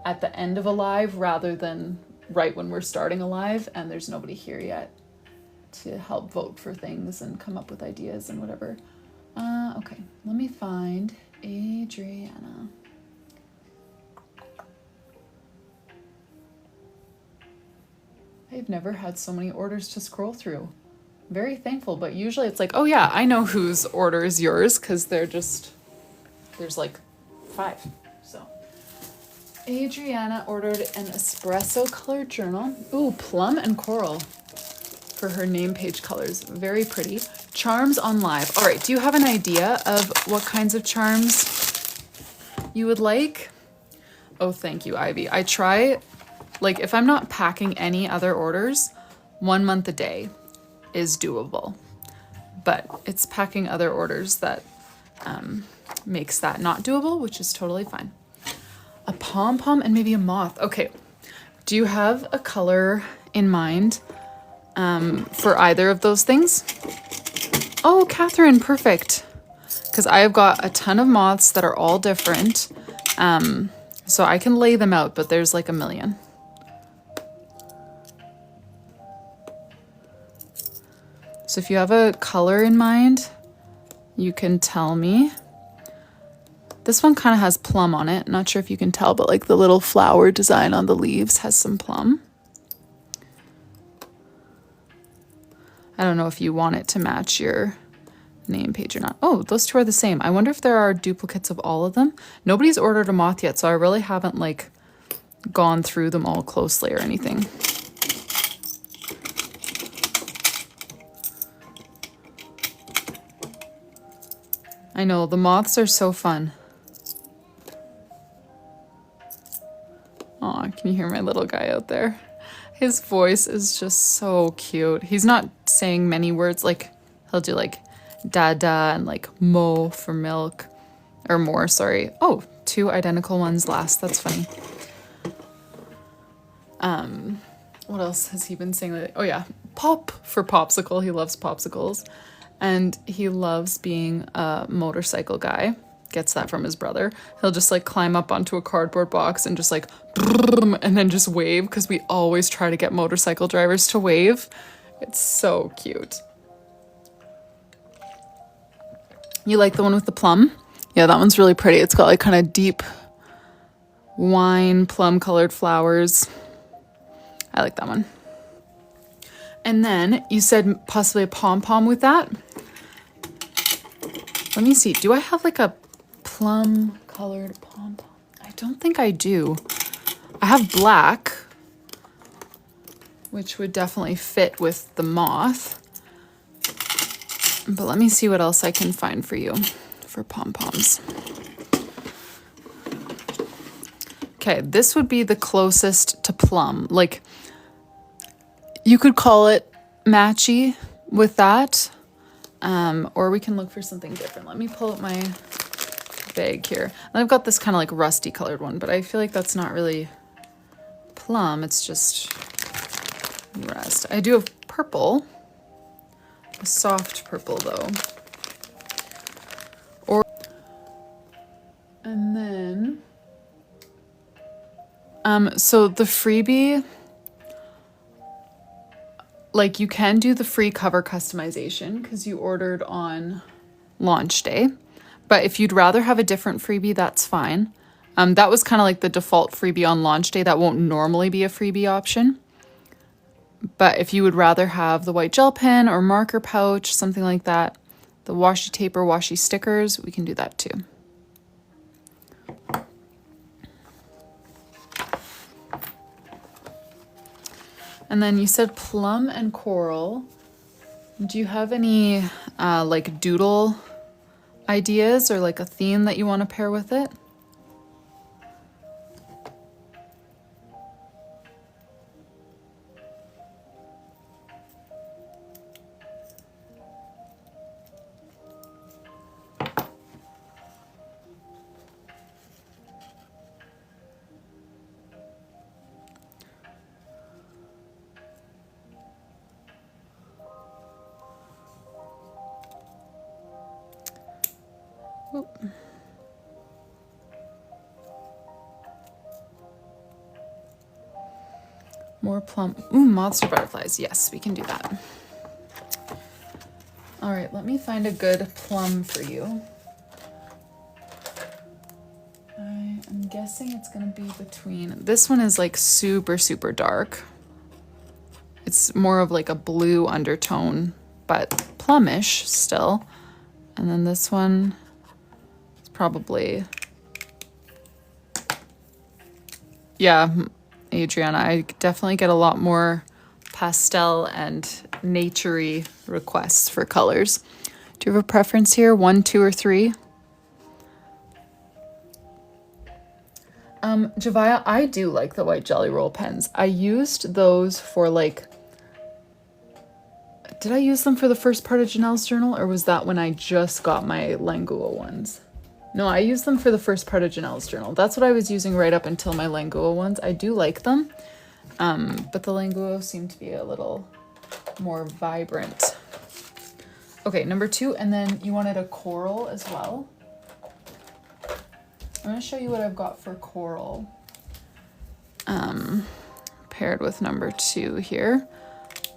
at the end of a live rather than right when we're starting a live and there's nobody here yet to help vote for things and come up with ideas and whatever. Okay, let me find Adriana. I've never had so many orders to scroll through. Very thankful, but usually it's like, oh yeah, I know whose order is yours because there's like 5. So Adriana ordered an espresso colored journal. Ooh, plum and coral for her name page colors. Very pretty. Charms on live. All right, do you have an idea of what kinds of charms you would like? Oh, thank you, Ivy. I try, like if I'm not packing any other orders, 1 month a day is doable, but it's packing other orders that makes that not doable, which is totally fine. A pom-pom and maybe a moth. Okay, do you have a color in mind for either of those things? Oh, Catherine, perfect. Because I have got a ton of moths that are all different, so I can lay them out, but there's like a million. So if you have a color in mind, you can tell me. This one kind of has plum on it. Not sure if you can tell, but like the little flower design on the leaves has some plum. I don't know if you want it to match your name page or not. Oh, those two are the same. I wonder if there are duplicates of all of them. Nobody's ordered a moth yet, so I really haven't like gone through them all closely or anything. I know, the moths are so fun. Aw, can you hear my little guy out there? His voice is just so cute. He's not saying many words, like he'll do like dada and like mo for milk, or more, sorry. Oh, 2 identical ones last, that's funny. What else has he been saying? Oh yeah, pop for popsicle, he loves popsicles. And he loves being a motorcycle guy. Gets that from his brother. He'll just like climb up onto a cardboard box and just like and then just wave, because we always try to get motorcycle drivers to wave. It's so cute. You like the one with the plum? Yeah, that one's really pretty. It's got like kind of deep wine plum colored flowers. I like that one. And then you said possibly a pom-pom with that. Let me see. Do I have like a plum colored pom-pom? I don't think I do. I have black, which would definitely fit with the moth. But let me see what else I can find for you for pom-poms. Okay, this would be the closest to plum. Like, you could call it matchy with that, or we can look for something different. Let me pull up my bag here. And I've got this kind of like rusty colored one, but I feel like that's not really plum. It's just rust. I do have purple, a soft purple though. And then, so the freebie, like you can do the free cover customization because you ordered on launch day. But if you'd rather have a different freebie, that's fine. That was kind of like the default freebie on launch day. That won't normally be a freebie option. But if you would rather have the white gel pen or marker pouch, something like that, the washi tape or washi stickers, we can do that too. And then you said plum and coral. Do you have any like doodle ideas or like a theme that you want to pair with it? Oop. More plum. Ooh, monster butterflies. Yes, we can do that. All right, let me find a good plum for you. I am guessing it's gonna be between, this one is like super, super dark. It's more of like a blue undertone, but plumish still. And then this one is probably, yeah, Adriana, I definitely get a lot more pastel and naturey requests for colors. Do you have a preference here? 1, 2, or 3? Javaya, I do like the white Jelly Roll pens. I used those for like, did I use them for the first part of Janelle's journal, or was that when I just got my Langua ones? No, I used them for the first part of Janelle's journal. That's what I was using right up until my Langua ones. I do like them, but the Langua seem to be a little more vibrant. Okay, number 2, and then you wanted a coral as well. I'm going to show you what I've got for coral, paired with number 2 here.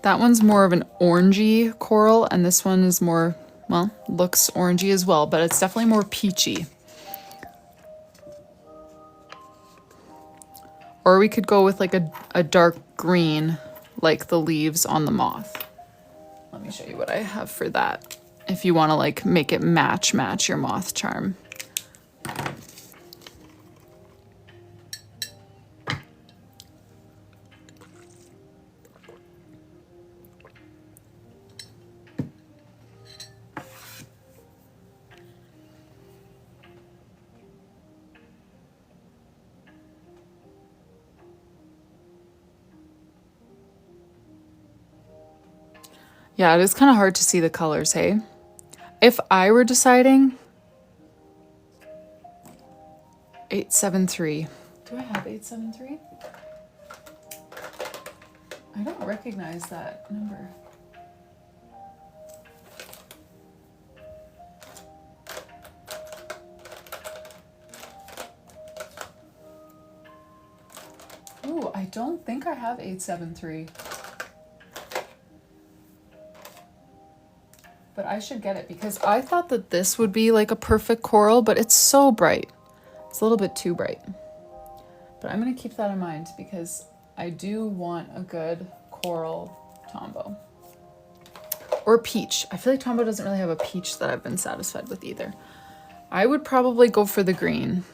That one's more of an orangey coral, and this one is more, well, looks orangey as well, but it's definitely more peachy. Or we could go with like a dark green, like the leaves on the moth. Let me show you what I have for that, if you want to like make it match your moth charm. Yeah, it is kind of hard to see the colors, hey? If I were deciding, 873. Do I have 873? I don't recognize that number. Ooh, I don't think I have 873. But I should get it because I thought that this would be like a perfect coral, but it's so bright. It's a little bit too bright. But I'm going to keep that in mind because I do want a good coral Tombow. Or peach. I feel like Tombow doesn't really have a peach that I've been satisfied with either. I would probably go for the green.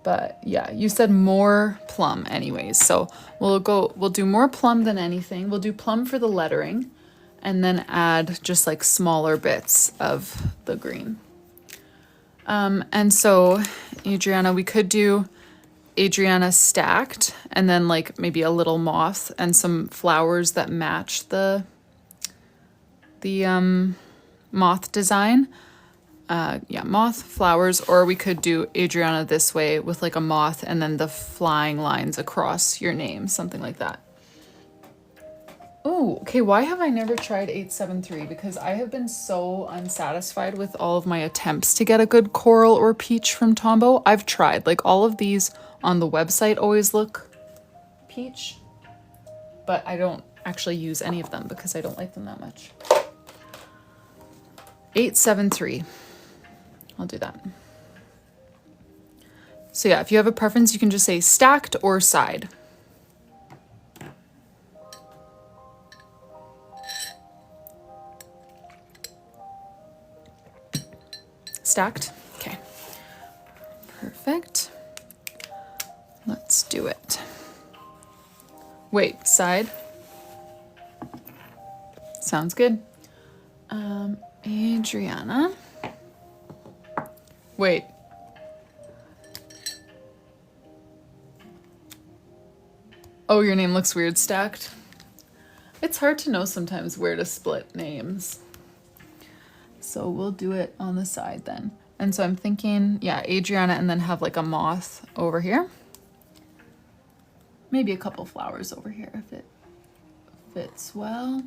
But yeah, you said more plum anyways. So we'll do more plum than anything. We'll do plum for the lettering and then add just like smaller bits of the green. And so Adriana, we could do Adriana stacked and then like maybe a little moth and some flowers that match the moth design. Yeah, moth, flowers, or we could do Adriana this way with like a moth and then the flying lines across your name, something like that. Oh, okay, why have I never tried 873? Because I have been so unsatisfied with all of my attempts to get a good coral or peach from Tombow. I've tried, like all of these on the website always look peach, but I don't actually use any of them because I don't like them that much. 873. I'll do that. So yeah, if you have a preference, you can just say stacked or side. Stacked? Okay. Perfect. Let's do it. Wait, side. Sounds good. Adriana. Wait. Oh, your name looks weird stacked. It's hard to know sometimes where to split names. So we'll do it on the side then. And so I'm thinking, yeah, Adriana, and then have like a moth over here. Maybe a couple flowers over here if it fits well.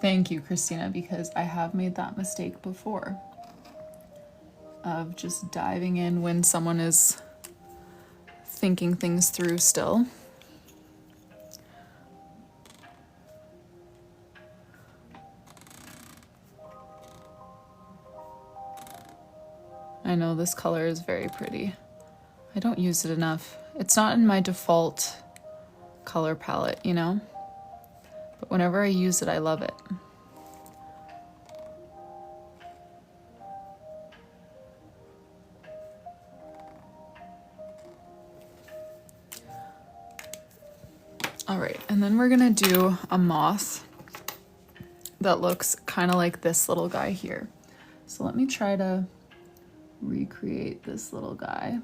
Thank you, Christina, because I have made that mistake before of just diving in when someone is thinking things through still. I know this color is very pretty. I don't use it enough. It's not in my default color palette, you know? But whenever I use it, I love it. All right, and then we're gonna do a moth that looks kind of like this little guy here. So let me try to recreate this little guy.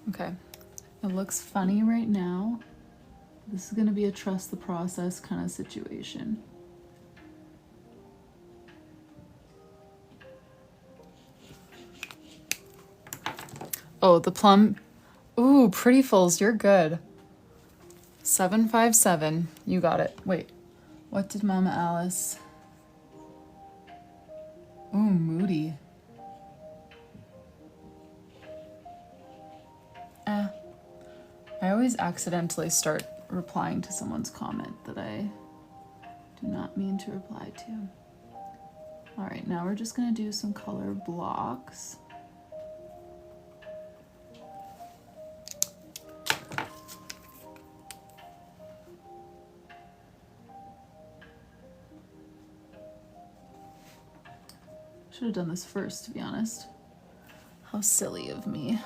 Okay, it looks funny right now. This is gonna be a trust the process kind of situation. Oh, the plum. Ooh, Prettyfuls, you're good. 757, you got it. Wait, what did Mama Alice? Ooh, Moody. I always accidentally start replying to someone's comment that I do not mean to reply to. All right, now we're just gonna do some color blocks. Should have done this first, to be honest. How silly of me.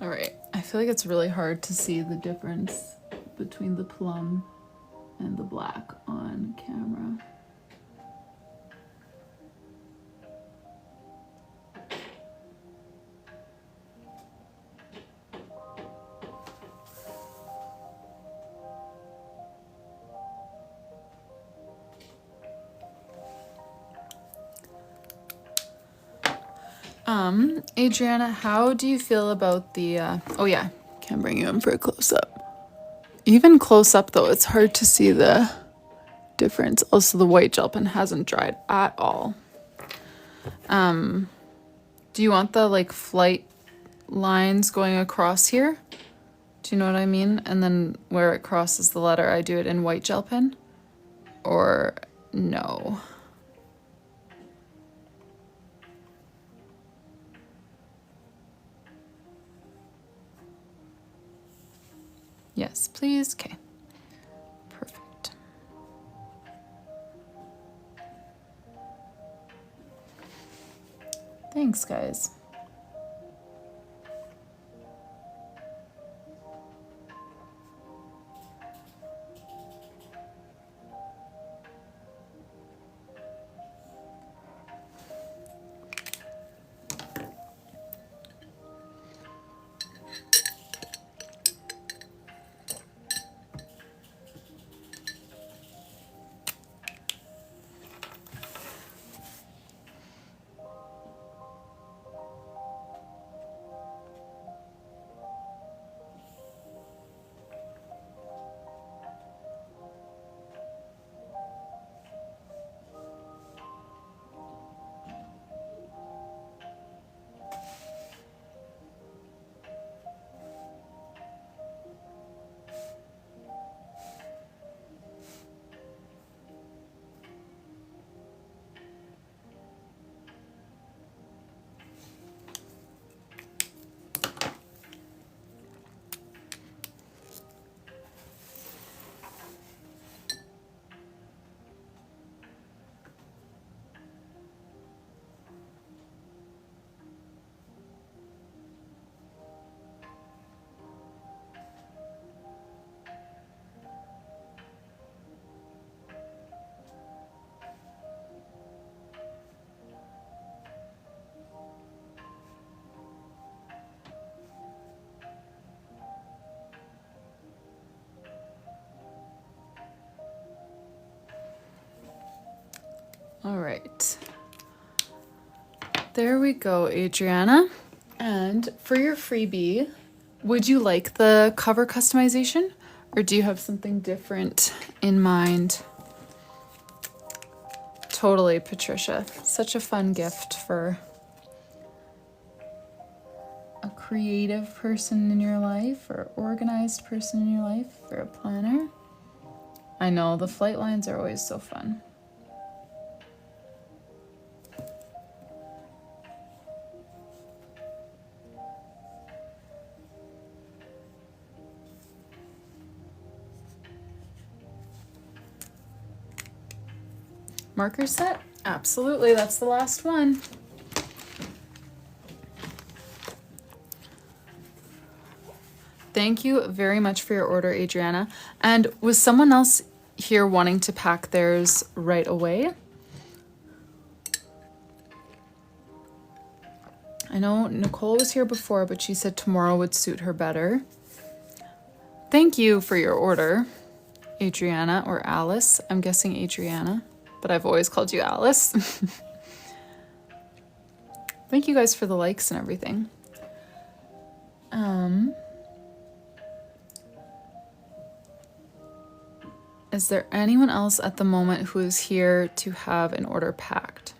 All right, I feel like it's really hard to see the difference between the plum and the black on camera. Adriana, how do you feel about the, oh yeah, can bring you in for a close-up. Even close-up though, it's hard to see the difference. Also, the white gel pen hasn't dried at all. Do you want the like flight lines going across here? Do you know what I mean? And then where it crosses the letter, I do it in white gel pen? Or no? Yes, please. Okay. Perfect. Thanks, guys. All right. There we go, Adriana. And for your freebie, would you like the cover customization or do you have something different in mind? Totally, Patricia. Such a fun gift for a creative person in your life or organized person in your life or a planner. I know, the flight lines are always so fun. Marker set? Absolutely, that's the last one. Thank you very much for your order, Adriana. And was someone else here wanting to pack theirs right away? I know Nicole was here before, but she said tomorrow would suit her better. Thank you for your order, Adriana or Alice. I'm guessing Adriana, but I've always called you Alice. Thank you guys for the likes and everything. Is there anyone else at the moment who is here to have an order packed?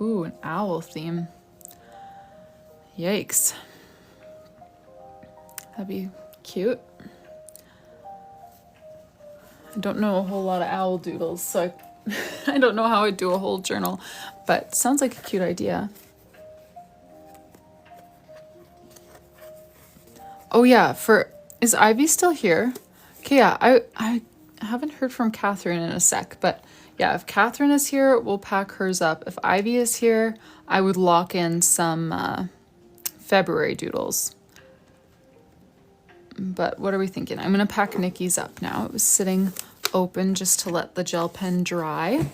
Ooh, an owl theme. Yikes. That'd be cute. I don't know a whole lot of owl doodles, so I don't know how I'd do a whole journal, but sounds like a cute idea. Oh yeah, is Ivy still here? Okay, yeah, haven't heard from Catherine in a sec, but yeah, if Catherine is here, we'll pack hers up. If Ivy is here, I would lock in some February doodles. But what are we thinking? I'm gonna pack Nikki's up now. It was sitting open just to let the gel pen dry.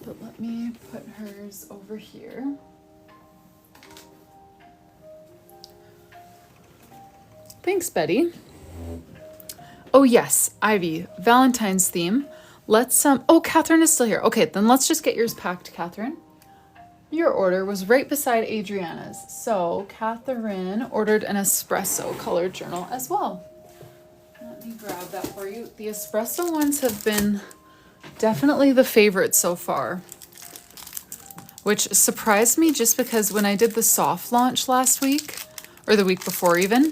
But let me put hers over here. Thanks, Betty. Oh yes, Ivy, Valentine's theme. Let's oh, Catherine is still here. Okay, then let's just get yours packed, Catherine. Your order was right beside Adriana's. So Catherine ordered an espresso colored journal as well. Let me grab that for you. The espresso ones have been definitely the favorite so far, which surprised me just because when I did the soft launch last week, or the week before even,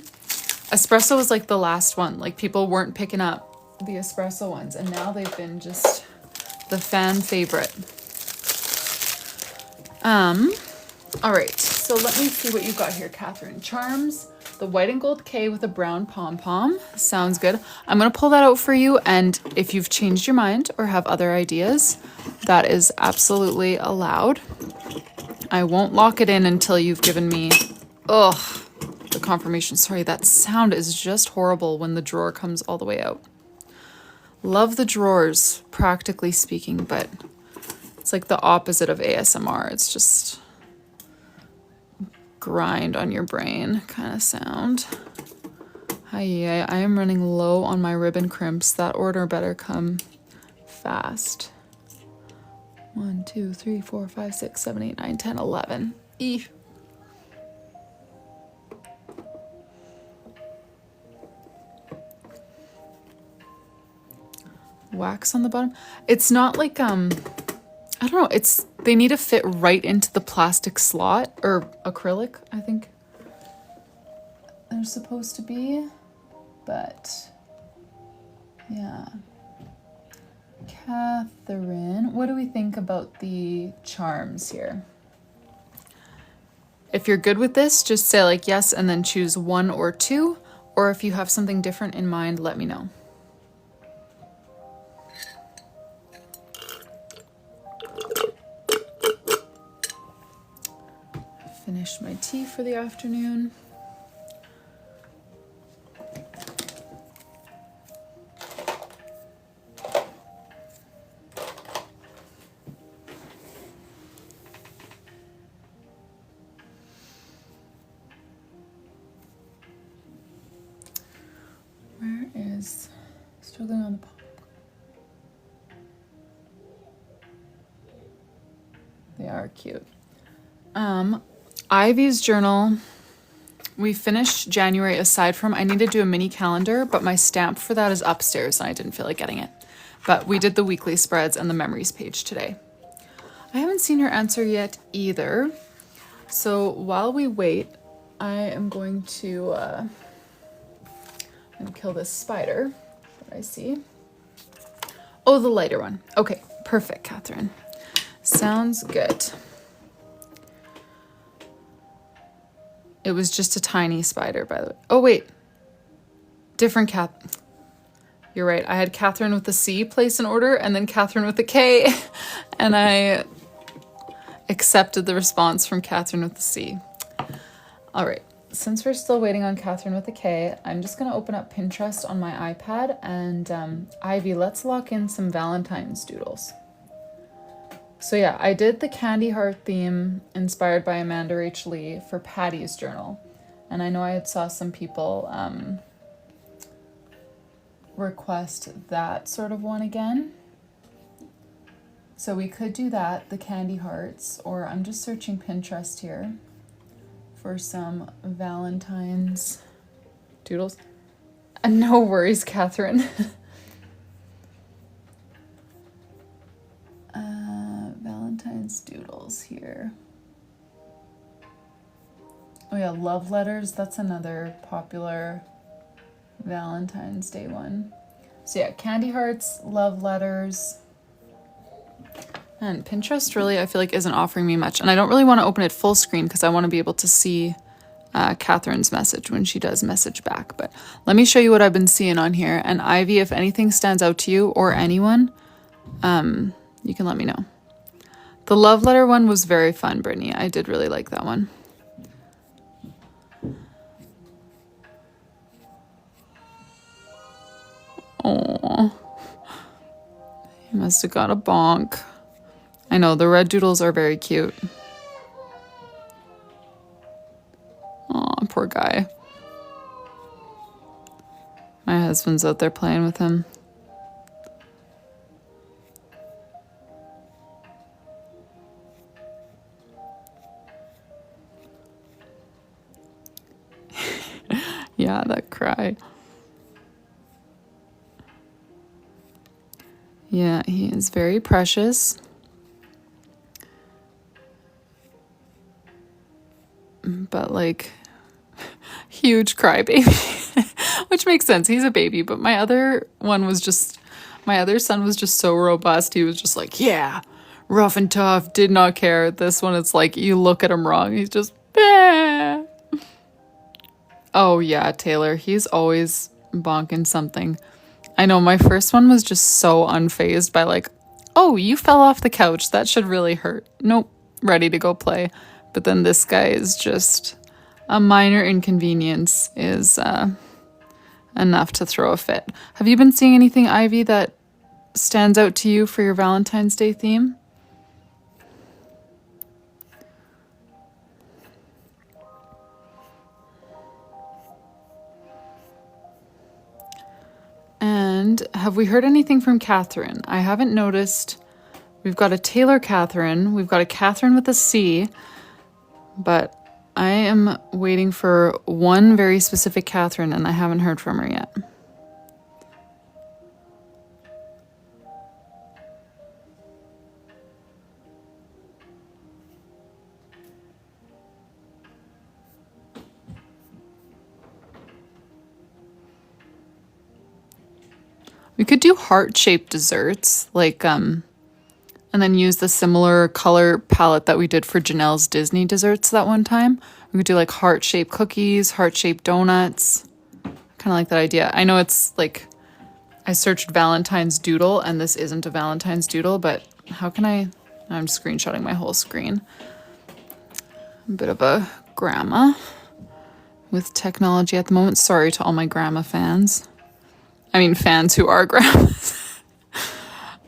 espresso was like the last one. Like people weren't picking up the espresso ones, and now they've been just the fan favorite. All right, so let me see what you've got here, Catherine. Charms, the white and gold K with a brown pom-pom. Sounds good. I'm gonna pull that out for you, and if you've changed your mind or have other ideas, that is absolutely allowed. I won't lock it in until you've given me, the confirmation. Sorry, that sound is just horrible when the drawer comes all the way out. Love the drawers, practically speaking, but it's like the opposite of ASMR. It's just grind on your brain kind of sound. Hi, I am running low on my ribbon crimps. That order better come fast. 1, 2, 3, 4, 5, 6, 7, 8, 9, 10, 11. Eeh. Wax on the bottom. It's not like I don't know, it's they need to fit right into the plastic slot, or acrylic, I think they're supposed to be, but yeah. Catherine, what do we think about the charms here? If you're good with this, just say like yes and then choose 1 or 2, or if you have something different in mind, let me know. Finished my tea for the afternoon. Where is struggling on the pop? They are cute. Ivy's journal, we finished January aside from, I need to do a mini calendar, but my stamp for that is upstairs and I didn't feel like getting it. But we did the weekly spreads and the memories page today. I haven't seen her answer yet either. So while we wait, I am going to kill this spider that I see. Oh, the lighter one. Okay, perfect, Catherine. Sounds good. It was just a tiny spider, by the way. Oh, wait. Different cat. You're right. I had Catherine with the C place an order and then Catherine with the K. And I accepted the response from Catherine with the C. All right. Since we're still waiting on Catherine with the K, I'm just going to open up Pinterest on my iPad. And Ivy, let's lock in some Valentine's doodles. So yeah, I did the candy heart theme inspired by Amanda Rach Lee for Patty's journal. And I know I had saw some people request that sort of one again. So we could do that, the candy hearts, or I'm just searching Pinterest here for some Valentine's doodles. No worries, Catherine. Valentine's doodles here. Oh yeah, love letters. That's another popular Valentine's Day one. So yeah, candy hearts, love letters. And Pinterest really, I feel like, isn't offering me much. And I don't really want to open it full screen because I want to be able to see Catherine's message when she does message back. But let me show you what I've been seeing on here. And Ivy, if anything stands out to you or anyone, you can let me know. The love letter one was very fun, Brittany. I did really like that one. Oh, he must have got a bonk. I know, the red doodles are very cute. Aw, poor guy. My husband's out there playing with him. Yeah, that cry. Yeah, he is very precious. But like, huge crybaby. Which makes sense, he's a baby. But my other son was just so robust. He was just like, yeah, rough and tough, did not care. This one, it's like, you look at him wrong, he's just, bah. Oh yeah, Taylor, he's always bonking something. I know, my first one was just so unfazed by like, oh, you fell off the couch, that should really hurt. Nope, ready to go play. But then this guy is just, a minor inconvenience is enough to throw a fit. Have you been seeing anything, Ivy, that stands out to you for your Valentine's Day theme? And have we heard anything from Catherine? I haven't noticed. We've got a Taylor Catherine. We've got a Catherine with a C. But I am waiting for one very specific Catherine, and I haven't heard from her yet. We could do heart-shaped desserts, like, and then use the similar color palette that we did for Janelle's Disney desserts that one time. We could do like heart-shaped cookies, heart-shaped donuts. Kind of like that idea. I know it's like, I searched Valentine's Doodle, and this isn't a Valentine's Doodle, but how can I'm screenshotting my whole screen. A bit of a grandma with technology at the moment. Sorry to all my grandma fans. I mean, fans who are grandmas.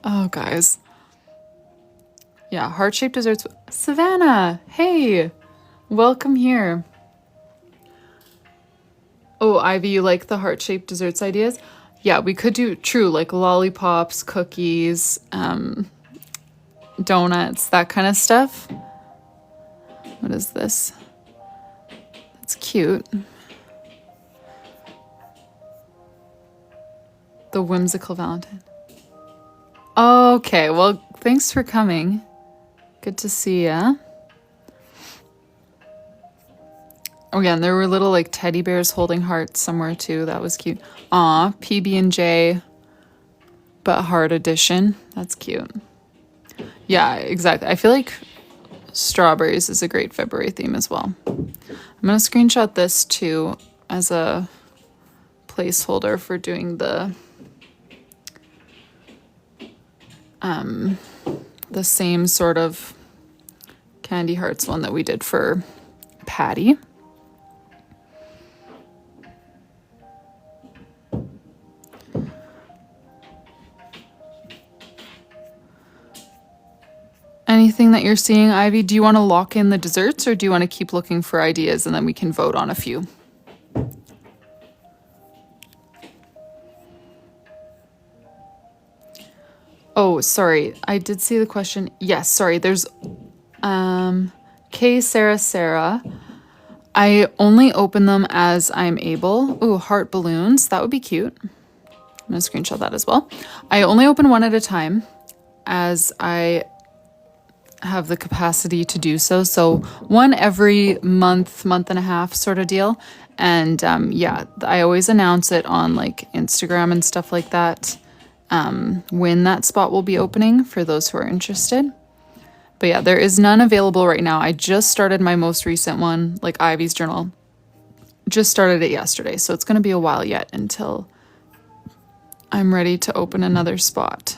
Oh, guys. Yeah, heart-shaped desserts. Savannah, hey, welcome here. Oh, Ivy, you like the heart-shaped desserts ideas? Yeah, we could do, true, like lollipops, cookies, donuts, that kind of stuff. What is this? That's cute. The whimsical Valentine. Okay, well, thanks for coming. Good to see ya. Oh yeah, and there were little like teddy bears holding hearts somewhere too. That was cute. Aw, PB&J, but heart edition. That's cute. Yeah, exactly. I feel like strawberries is a great February theme as well. I'm gonna screenshot this too as a placeholder for doing the same sort of candy hearts one that we did for Patty. Anything that you're seeing, Ivy? Do you want to lock in the desserts, or do you want to keep looking for ideas and then we can vote on a few? Oh, sorry. I did see the question. Yes, sorry. There's K Sarah. I only open them as I'm able. Ooh, heart balloons. That would be cute. I'm going to screenshot that as well. I only open one at a time as I have the capacity to do so. So one every month and a half sort of deal. And yeah, I always announce it on like Instagram and stuff like that. When that spot will be opening for those who are interested. But yeah, there is none available right now. I just started my most recent one, like Ivy's journal, just started it yesterday, so it's going to be a while yet until I'm ready to open another spot.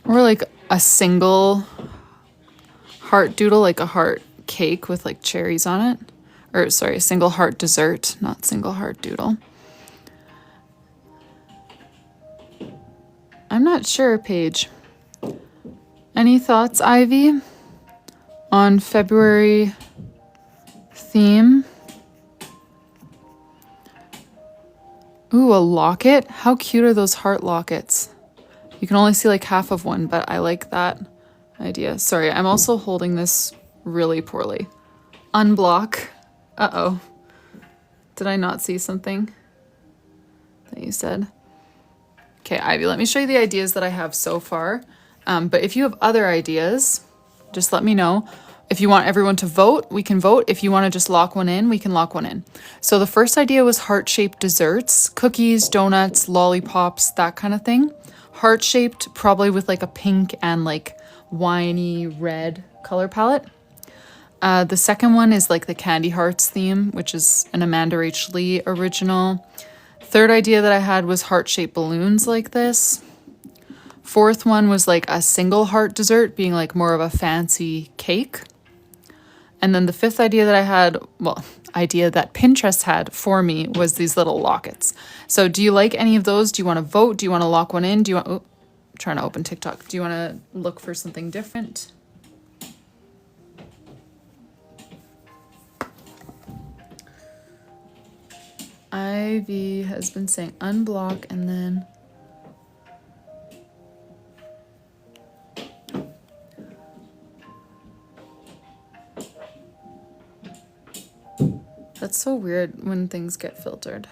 Or like a single heart doodle, like a heart cake with like cherries on it. Or sorry, a single heart dessert, not single heart doodle. I'm not sure, Paige. Any thoughts, Ivy, on February theme? Ooh, a locket? How cute are those heart lockets? You can only see like half of one, but I like that idea. Sorry, I'm also holding this really poorly. Unblock. Uh-oh. Did I not see something that you said? Okay, Ivy, let me show you the ideas that I have so far. But if you have other ideas, just let me know. If you want everyone to vote, we can vote. If you want to just lock one in, we can lock one in. So the first idea was heart-shaped desserts, cookies, donuts, lollipops, that kind of thing. Heart-shaped, probably with like a pink and like winey red color palette. The second one is like the Candy Hearts theme, which is an Amanda H. Lee original. Third idea that I had was heart-shaped balloons like this. Fourth one was like a single heart dessert being like more of a fancy cake. And then the fifth idea that I had, well, idea that Pinterest had for me was these little lockets. So do you like any of those? Do you want to vote? Do you want to lock one in? Do you want, oh, I'm trying to open TikTok. Do you want to look for something different? Ivy has been saying unblock and then that's so weird when things get filtered.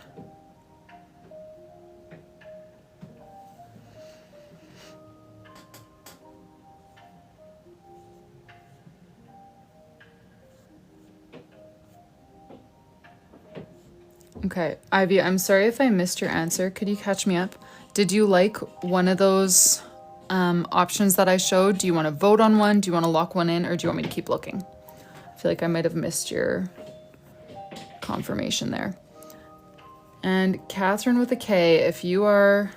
Okay, Ivy, I'm sorry if I missed your answer. Could you catch me up? Did you like one of those options that I showed? Do you want to vote on one? Do you want to lock one in? Or do you want me to keep looking? I feel like I might have missed your confirmation there. And Catherine with a K, if you are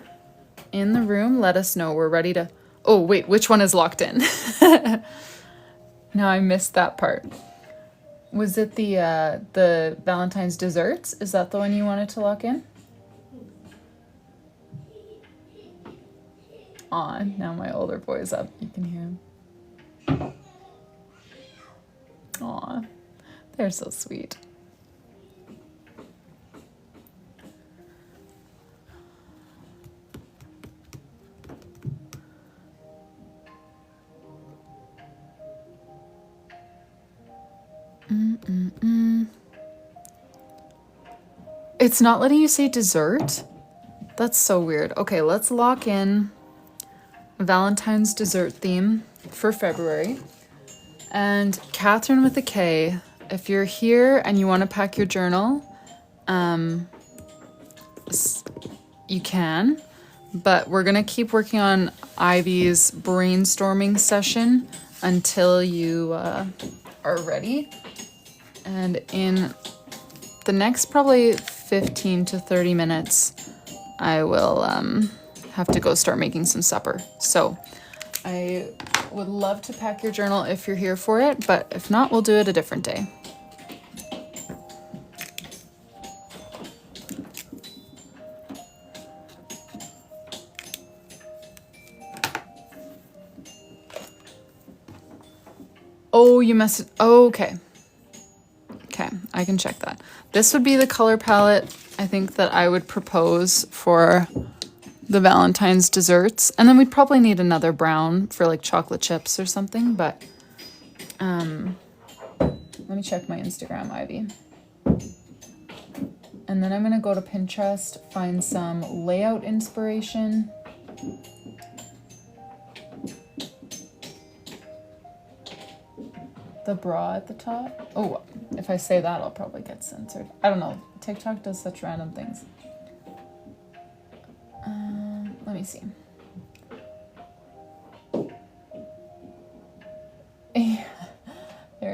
in the room, let us know. We're ready to... Oh, wait, which one is locked in? No, I missed that part. Was it the Valentine's desserts? Is that the one you wanted to lock in? Aw, now my older boy's up. You can hear him. Aw, they're so sweet. It's not letting you say dessert? That's so weird. Okay, let's lock in Valentine's dessert theme for February. And Catherine with a K, if you're here and you want to pack your journal, you can. But we're going to keep working on Ivy's brainstorming session until you are ready. And in the next probably 15 to 30 minutes, I will have to go start making some supper. So I would love to pack your journal if you're here for it, but if not, we'll do it a different day. Oh, you messed... Oh, okay. Okay, I can check that. This would be the color palette I think that I would propose for the Valentine's desserts. And then we'd probably need another brown for like chocolate chips or something, but let me check my Instagram, Ivy. And then I'm gonna go to Pinterest, find some layout inspiration. The bra at the top. Oh, if I say that, I'll probably get censored. I don't know. TikTok does such random things. Let me see.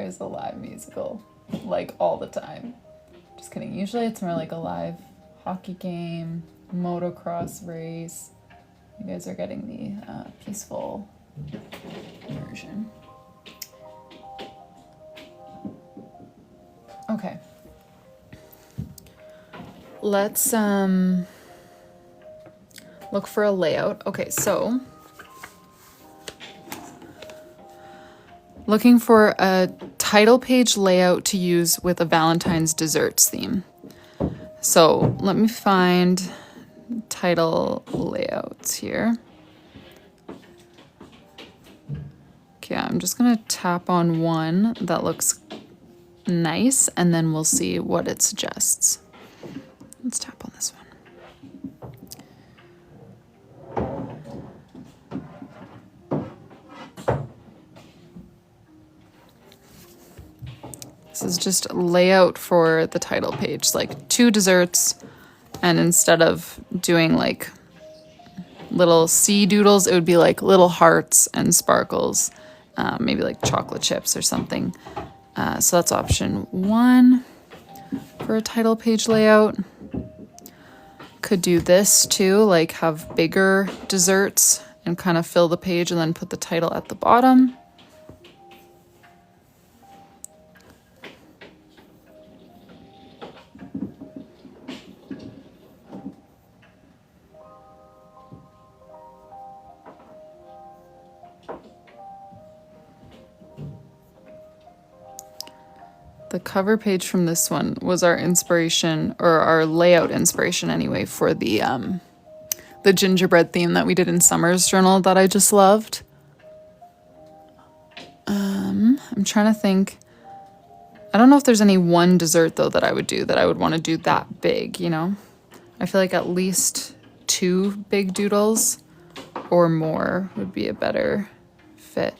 is a live musical, like all the time. Just kidding. Usually it's more like a live hockey game, motocross race. You guys are getting the peaceful version. Okay. Let's look for a layout. Okay, so looking for a title page layout to use with a Valentine's desserts theme. So let me find title layouts here. Okay, I'm just gonna tap on one that looks nice and then we'll see what it suggests. Let's tap on this one. This is just a layout for the title page, like 2 desserts, and instead of doing like little sea doodles, it would be like little hearts and sparkles, maybe like chocolate chips or something. So that's option 1 for a title page layout. Could do this too, like have bigger desserts and kind of fill the page and then put the title at the bottom. The cover page from this one was our inspiration, or our layout inspiration anyway, for the gingerbread theme that we did in Summer's journal that I just loved. I'm trying to think. I don't know if there's any one dessert though that I would want to do that big, you know? I feel like at least 2 big doodles or more would be a better fit.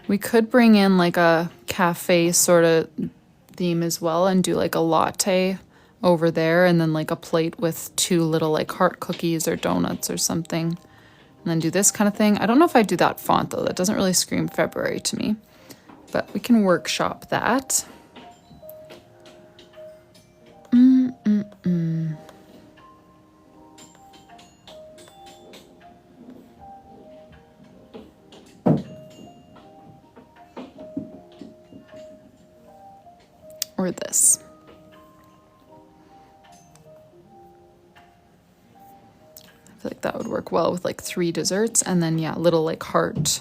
We could bring in like a cafe sort of theme as well and do like a latte over there and then like a plate with 2 little like heart cookies or donuts or something. And then do this kind of thing. I don't know if I do that font though. That doesn't really scream February to me. But we can workshop that. Or this. I feel like that would work well with like 3 desserts and then yeah, little like heart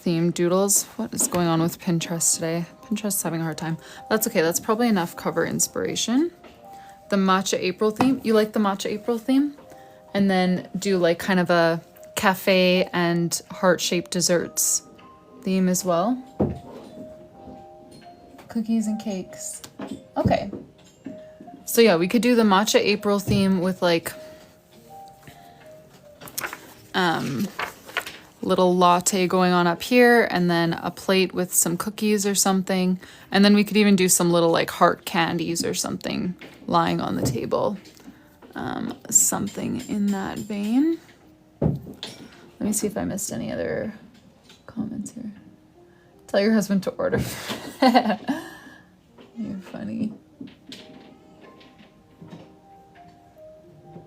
themed doodles. What is going on with Pinterest today? Pinterest's having a hard time. That's okay, that's probably enough cover inspiration. The Matcha April theme. You like the Matcha April theme? And then do like kind of a cafe and heart-shaped desserts theme as well. Cookies and cakes. Okay. So yeah, we could do the Matcha April theme with like little latte going on up here and then a plate with some cookies or something. And then we could even do some little like heart candies or something lying on the table. Something in that vein. Let me see if I missed any other comments here. Tell your husband to order. You're funny.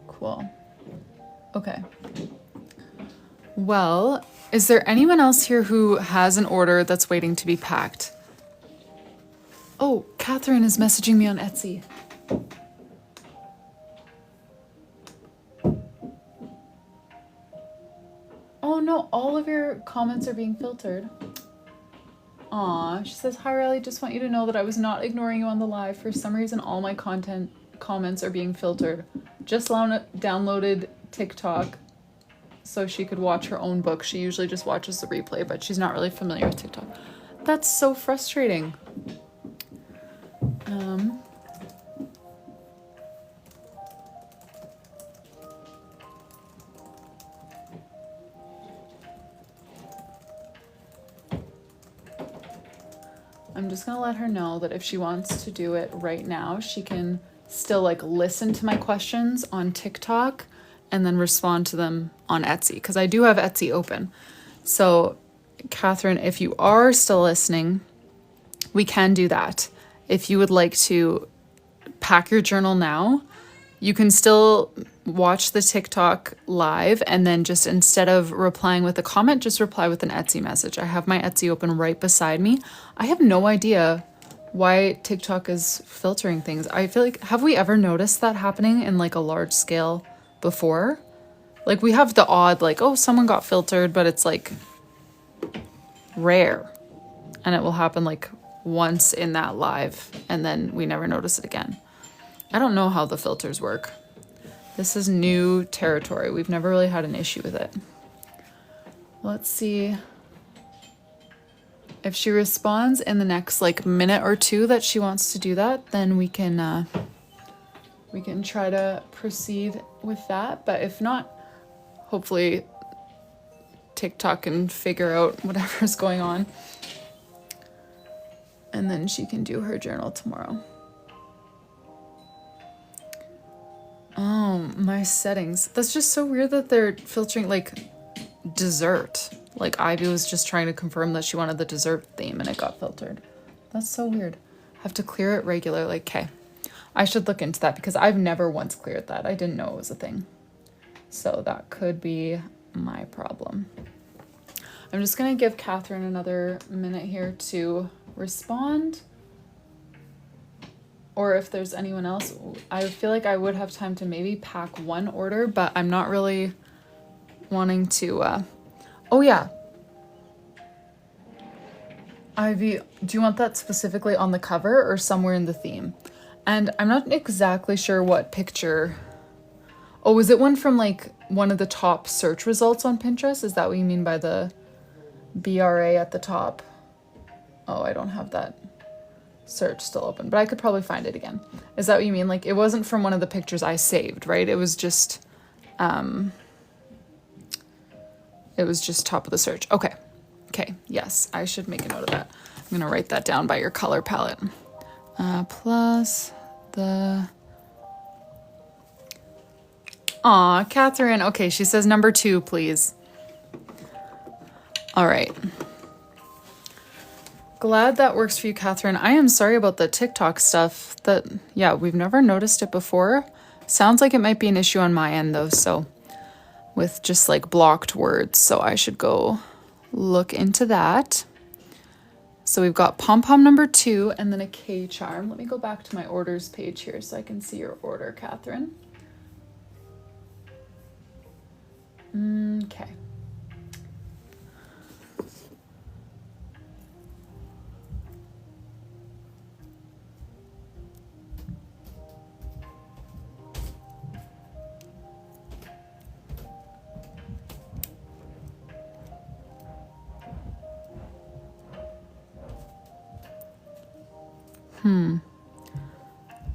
Cool. Okay. Well, is there anyone else here who has an order that's waiting to be packed? Oh, Catherine is messaging me on Etsy. Oh no, all of your comments are being filtered. Aw, she says, hi Rylee, just want you to know that I was not ignoring you on the live. For some reason, all my comments are being filtered. Just downloaded TikTok so she could watch her own book. She usually just watches the replay, but she's not really familiar with TikTok. That's so frustrating. I'm just gonna let her know that if she wants to do it right now, she can still like listen to my questions on TikTok and then respond to them on Etsy, because I do have Etsy open. So Catherine, if you are still listening, we can do that. If you would like to pack your journal now, you can still watch the TikTok live and then just instead of replying with a comment, just reply with an Etsy message. I have my Etsy open right beside me. I have no idea why TikTok is filtering things. I feel like, have we ever noticed that happening in like a large scale before? Like we have the odd like, oh, someone got filtered, but it's like rare. And it will happen like once in that live and then we never notice it again. I don't know how the filters work. This is new territory. We've never really had an issue with it. Let's see if she responds in the next like minute or two that she wants to do that, then we can try to proceed with that. But if not, hopefully TikTok can figure out whatever's going on. And then she can do her journal tomorrow. Oh, my settings. That's just so weird that they're filtering like dessert. Like Ivy was just trying to confirm that she wanted the dessert theme and it got filtered. That's so weird. Have to clear it regularly. Okay. I should look into that because I've never once cleared that. I didn't know it was a thing. So that could be my problem. I'm just going to give Catherine another minute here to respond. Or if there's anyone else, I feel like I would have time to maybe pack one order, but I'm not really wanting to, oh yeah. Ivy, do you want that specifically on the cover or somewhere in the theme? And I'm not exactly sure what picture. Oh, is it one from like one of the top search results on Pinterest? Is that what you mean by the BRA at the top? Oh, I don't have that search still open, but I could probably find it again. Is that what you mean? Like it wasn't from one of the pictures I saved, right? It was just top of the search. Okay. Yes, I should make a note of that. I'm gonna write that down by your color palette. Plus the... Aw, Catherine. Okay, she says number 2, please. All right. Glad that works for you, Catherine. I am sorry about the TikTok stuff. Yeah, we've never noticed it before. Sounds like it might be an issue on my end though, so with just like blocked words. So I should go look into that. So we've got pom-pom number 2 and then a K charm. Let me go back to my orders page here so I can see your order, Catherine. Okay.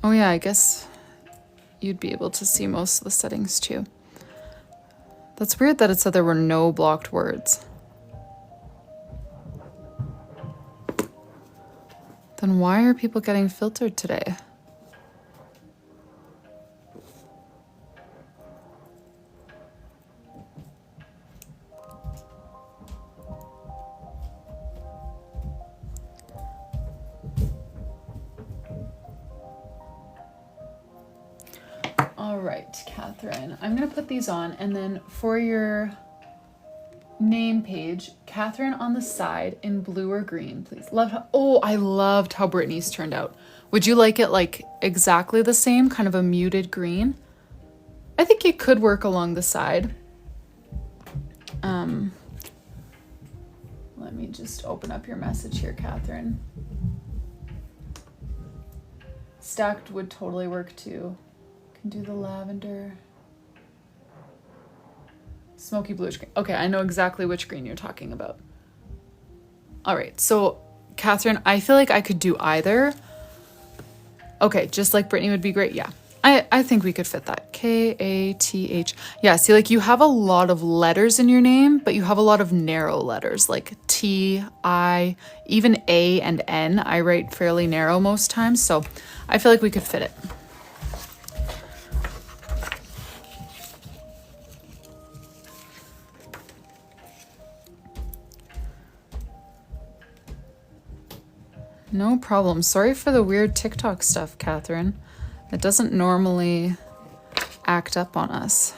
Oh yeah, I guess you'd be able to see most of the settings too. That's weird that it said there were no blocked words. Then why are people getting filtered today? All right, Catherine, I'm gonna put these on and then for your name page, Catherine on the side in blue or green, please. I loved how Brittany's turned out. Would you like it like exactly the same, kind of a muted green? I think it could work along the side. Let me just open up your message here, Catherine. Stacked would totally work too. Can do the lavender. Smoky bluish green. Okay, I know exactly which green you're talking about. All right, so Catherine, I feel like I could do either. Okay, just like Brittany would be great. Yeah, I think we could fit that. K-A-T-H. Yeah, see, like you have a lot of letters in your name, but you have a lot of narrow letters like T, I, even A and N. I write fairly narrow most times, so I feel like we could fit it. No problem. Sorry for the weird TikTok stuff, Catherine. It doesn't normally act up on us.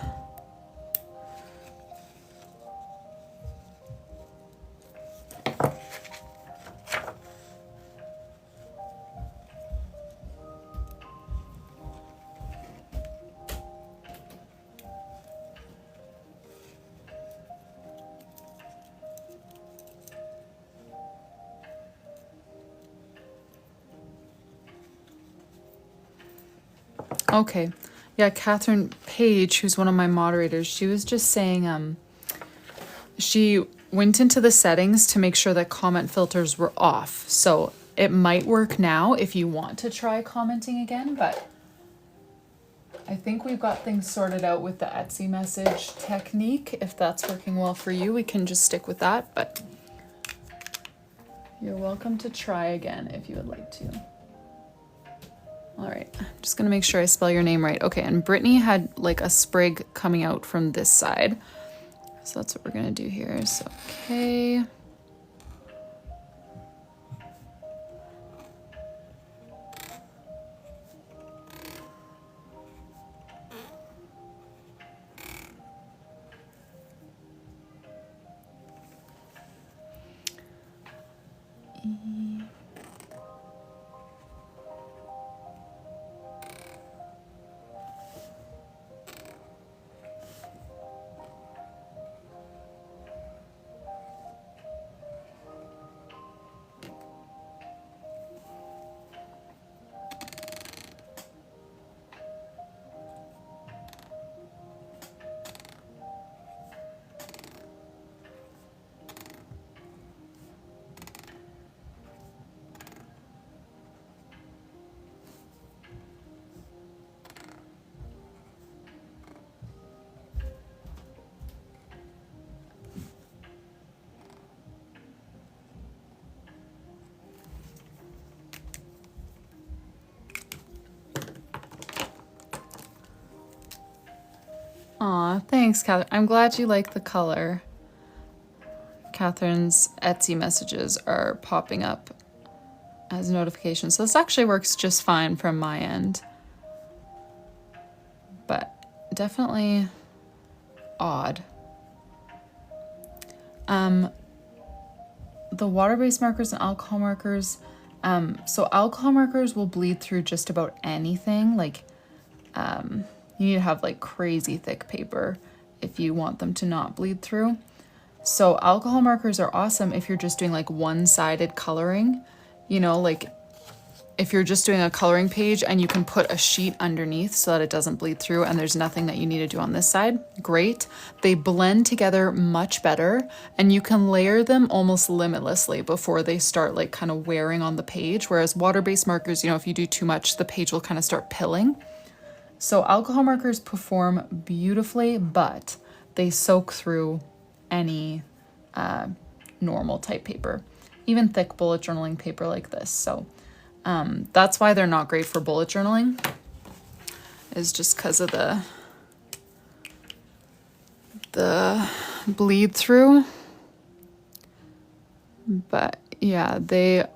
Okay. Yeah, Catherine Page, who's one of my moderators, she was just saying she went into the settings to make sure that comment filters were off. So it might work now if you want to try commenting again, but I think we've got things sorted out with the Etsy message technique. If that's working well for you, we can just stick with that, but you're welcome to try again if you would like to. All right, I'm just gonna make sure I spell your name right. Okay, and Brittany had like a sprig coming out from this side. So that's what we're gonna do here. So, okay. Aw, thanks, Catherine. I'm glad you like the color. Catherine's Etsy messages are popping up as notifications. So this actually works just fine from my end. But definitely odd. The water-based markers and alcohol markers. So alcohol markers will bleed through just about anything. Like, you need to have like crazy thick paper if you want them to not bleed through. So alcohol markers are awesome if you're just doing like one-sided coloring, you know, like if you're just doing a coloring page and you can put a sheet underneath so that it doesn't bleed through and there's nothing that you need to do on this side, great. They blend together much better and you can layer them almost limitlessly before they start like kind of wearing on the page. Whereas water-based markers, you know, if you do too much, the page will kind of start pilling. So alcohol markers perform beautifully, but they soak through any normal type paper, even thick bullet journaling paper like this. So that's why they're not great for bullet journaling, is just because of the bleed through. But yeah, they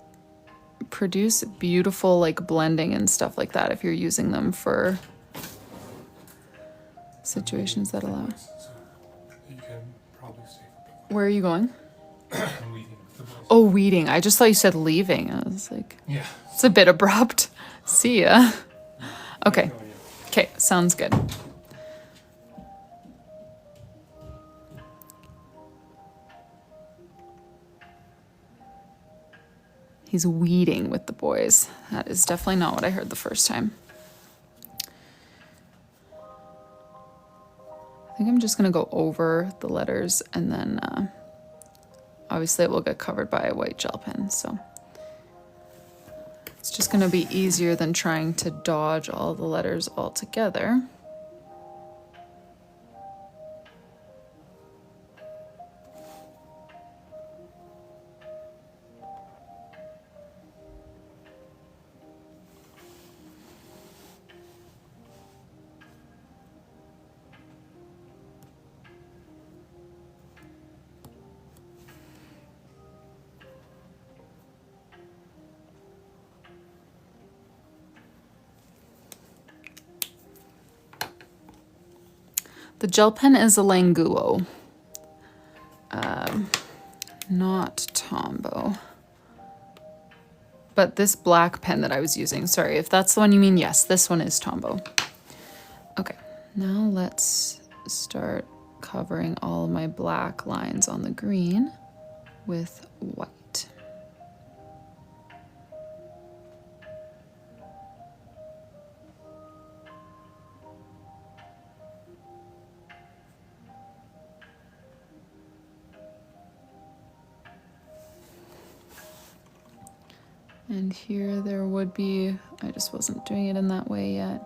produce beautiful like blending and stuff like that if you're using them for situations that allow.
You can probably stay for a bit.
Where are you going?
I'm leaving with the boys.
Oh, weeding. I just thought you said leaving. I was like,
Yeah.
it's a bit abrupt. See ya. Okay. Okay, sounds good. He's weeding with the boys. That is definitely not what I heard the first time. I think I'm just gonna go over the letters and then obviously it will get covered by a white gel pen, so it's just gonna be easier than trying to dodge all the letters all together. The gel pen is a Languo. Not Tombow. But this black pen that I was using, sorry, if that's the one you mean, yes, this one is Tombow. Okay, now let's start covering all my black lines on the green with white. And here there would be, I just wasn't doing it in that way yet.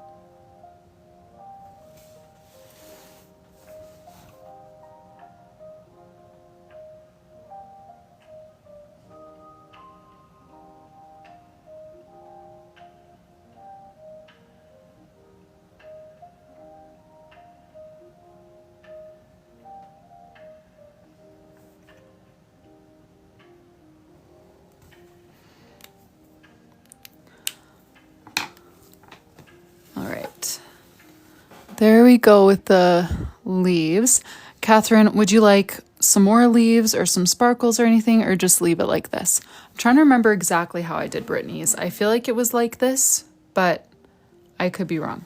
There we go with the leaves. Catherine, would you like some more leaves or some sparkles or anything, or just leave it like this? I'm trying to remember exactly how I did Brittany's. I feel like it was like this, but I could be wrong.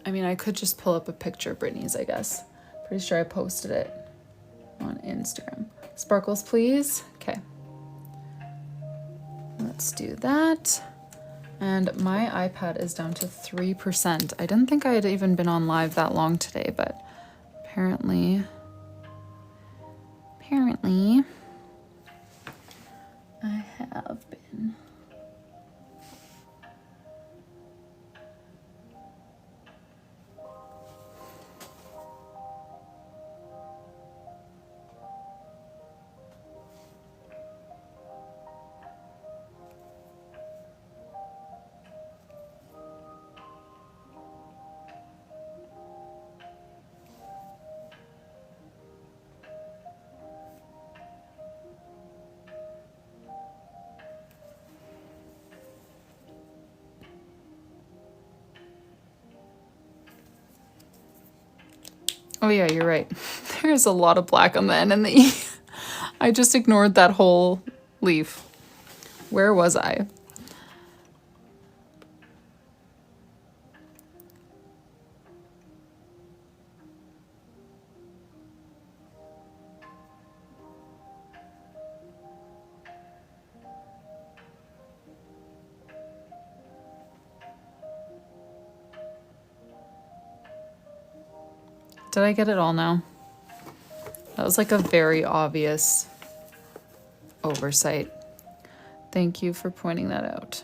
I mean, I could just pull up a picture of Brittany's, I guess. Pretty sure I posted it on Instagram. Sparkles, please. Okay. Let's do that. And my iPad is down to 3%. I didn't think I had even been on live that long today, but apparently I have been. Oh yeah, you're right. There's a lot of black on the N and the E. I just ignored that whole leaf. Where was I? Did I get it all now? That was like a very obvious oversight. Thank you for pointing that out.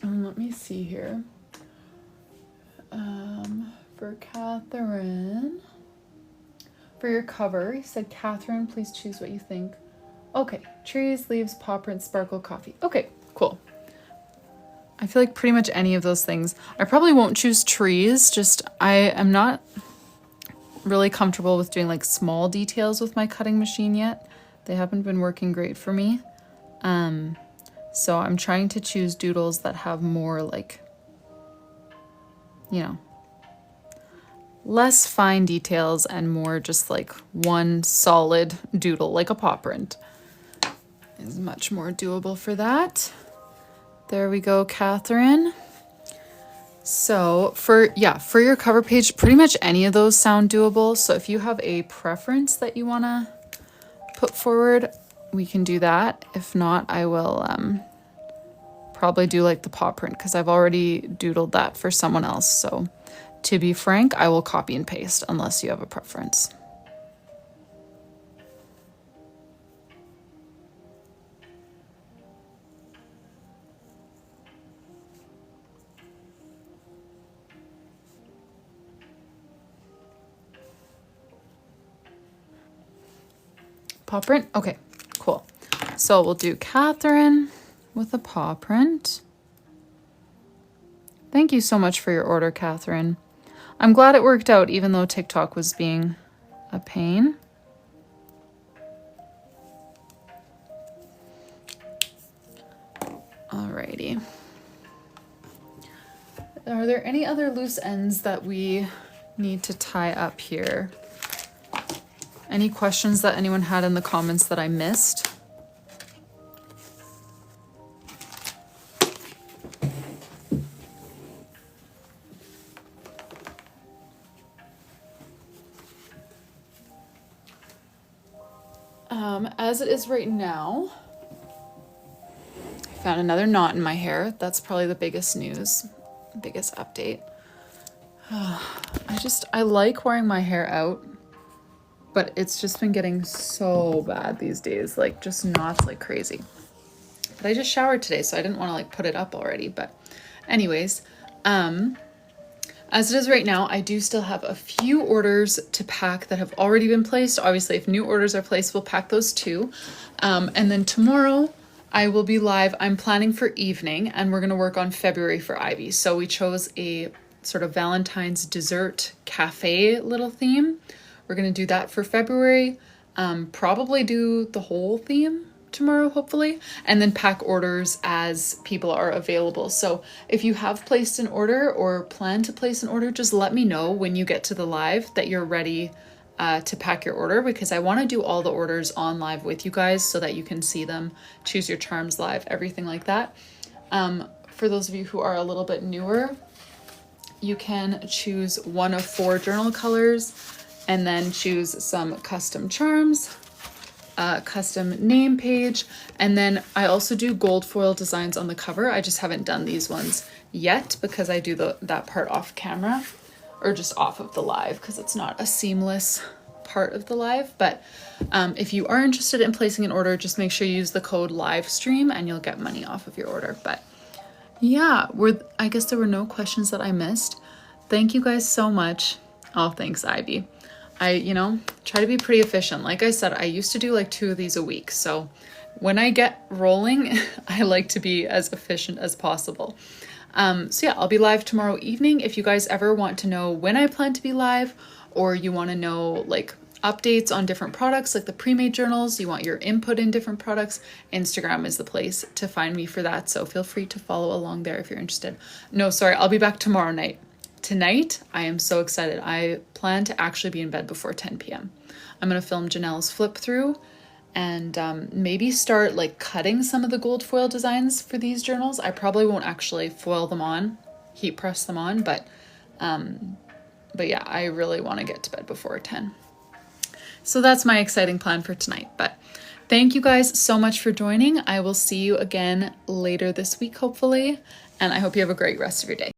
Let me see here. For Catherine, for your cover, you said, Catherine, please choose what you think. Okay, trees, leaves, paw prints, sparkle, coffee. Okay, cool. I feel like pretty much any of those things. I probably won't choose trees, just I am not really comfortable with doing like small details with my cutting machine yet. They haven't been working great for me. So I'm trying to choose doodles that have more like, you know, less fine details and more just like one solid doodle, like a paw print. Is much more doable for that. There we go, Catherine. So for your cover page, pretty much any of those sound doable. So if you have a preference that you want to put forward, we can do that. If not, I will probably do like the paw print because I've already doodled that for someone else. So to be frank, I will copy and paste unless you have a preference. Paw print? Okay, cool. So we'll do Catherine with a paw print. Thank you so much for your order, Catherine. I'm glad it worked out even though TikTok was being a pain. Alrighty. Are there any other loose ends that we need to tie up here? Any questions that anyone had in the comments that I missed? As it is right now, I found another knot in my hair. That's probably the biggest news, biggest update. I like wearing my hair out, but it's just been getting so bad these days, like just knots like crazy. But I just showered today, so I didn't want to like put it up already. But anyways, as it is right now, I do still have a few orders to pack that have already been placed. Obviously, if new orders are placed, we'll pack those too. And then tomorrow I will be live. I'm planning for evening and we're going to work on February for Ivy. So we chose a sort of Valentine's dessert cafe little theme. We're going to do that for February. Probably do the whole theme tomorrow, hopefully, and then pack orders as people are available. So if you have placed an order or plan to place an order, just let me know when you get to the live that you're ready to pack your order, because I want to do all the orders on live with you guys so that you can see them, choose your charms live, everything like that. For those of you who are a little bit newer, you can choose one of 4 journal colors and then choose some custom charms, custom name page, and then I also do gold foil designs on the cover. I just haven't done these ones yet because I do that part off camera or just off of the live because it's not a seamless part of the live. But if you are interested in placing an order, just make sure you use the code livestream and you'll get money off of your order. But yeah, I guess there were no questions that I missed. Thank you guys so much. Oh, thanks, Ivy. I try to be pretty efficient. Like I said, I used to do like 2 of these a week. So when I get rolling, I like to be as efficient as possible. So yeah, I'll be live tomorrow evening. If you guys ever want to know when I plan to be live, or you want to know like updates on different products, like the pre-made journals, you want your input in different products, Instagram is the place to find me for that. So feel free to follow along there if you're interested. No, sorry, I'll be back tomorrow night. Tonight, I am so excited. I plan to actually be in bed before 10 p.m. I'm going to film Janelle's flip through and maybe start like cutting some of the gold foil designs for these journals. I probably won't actually foil them on, heat press them on, but yeah, I really want to get to bed before 10. So that's my exciting plan for tonight. But thank you guys so much for joining. I will see you again later this week, hopefully. And I hope you have a great rest of your day.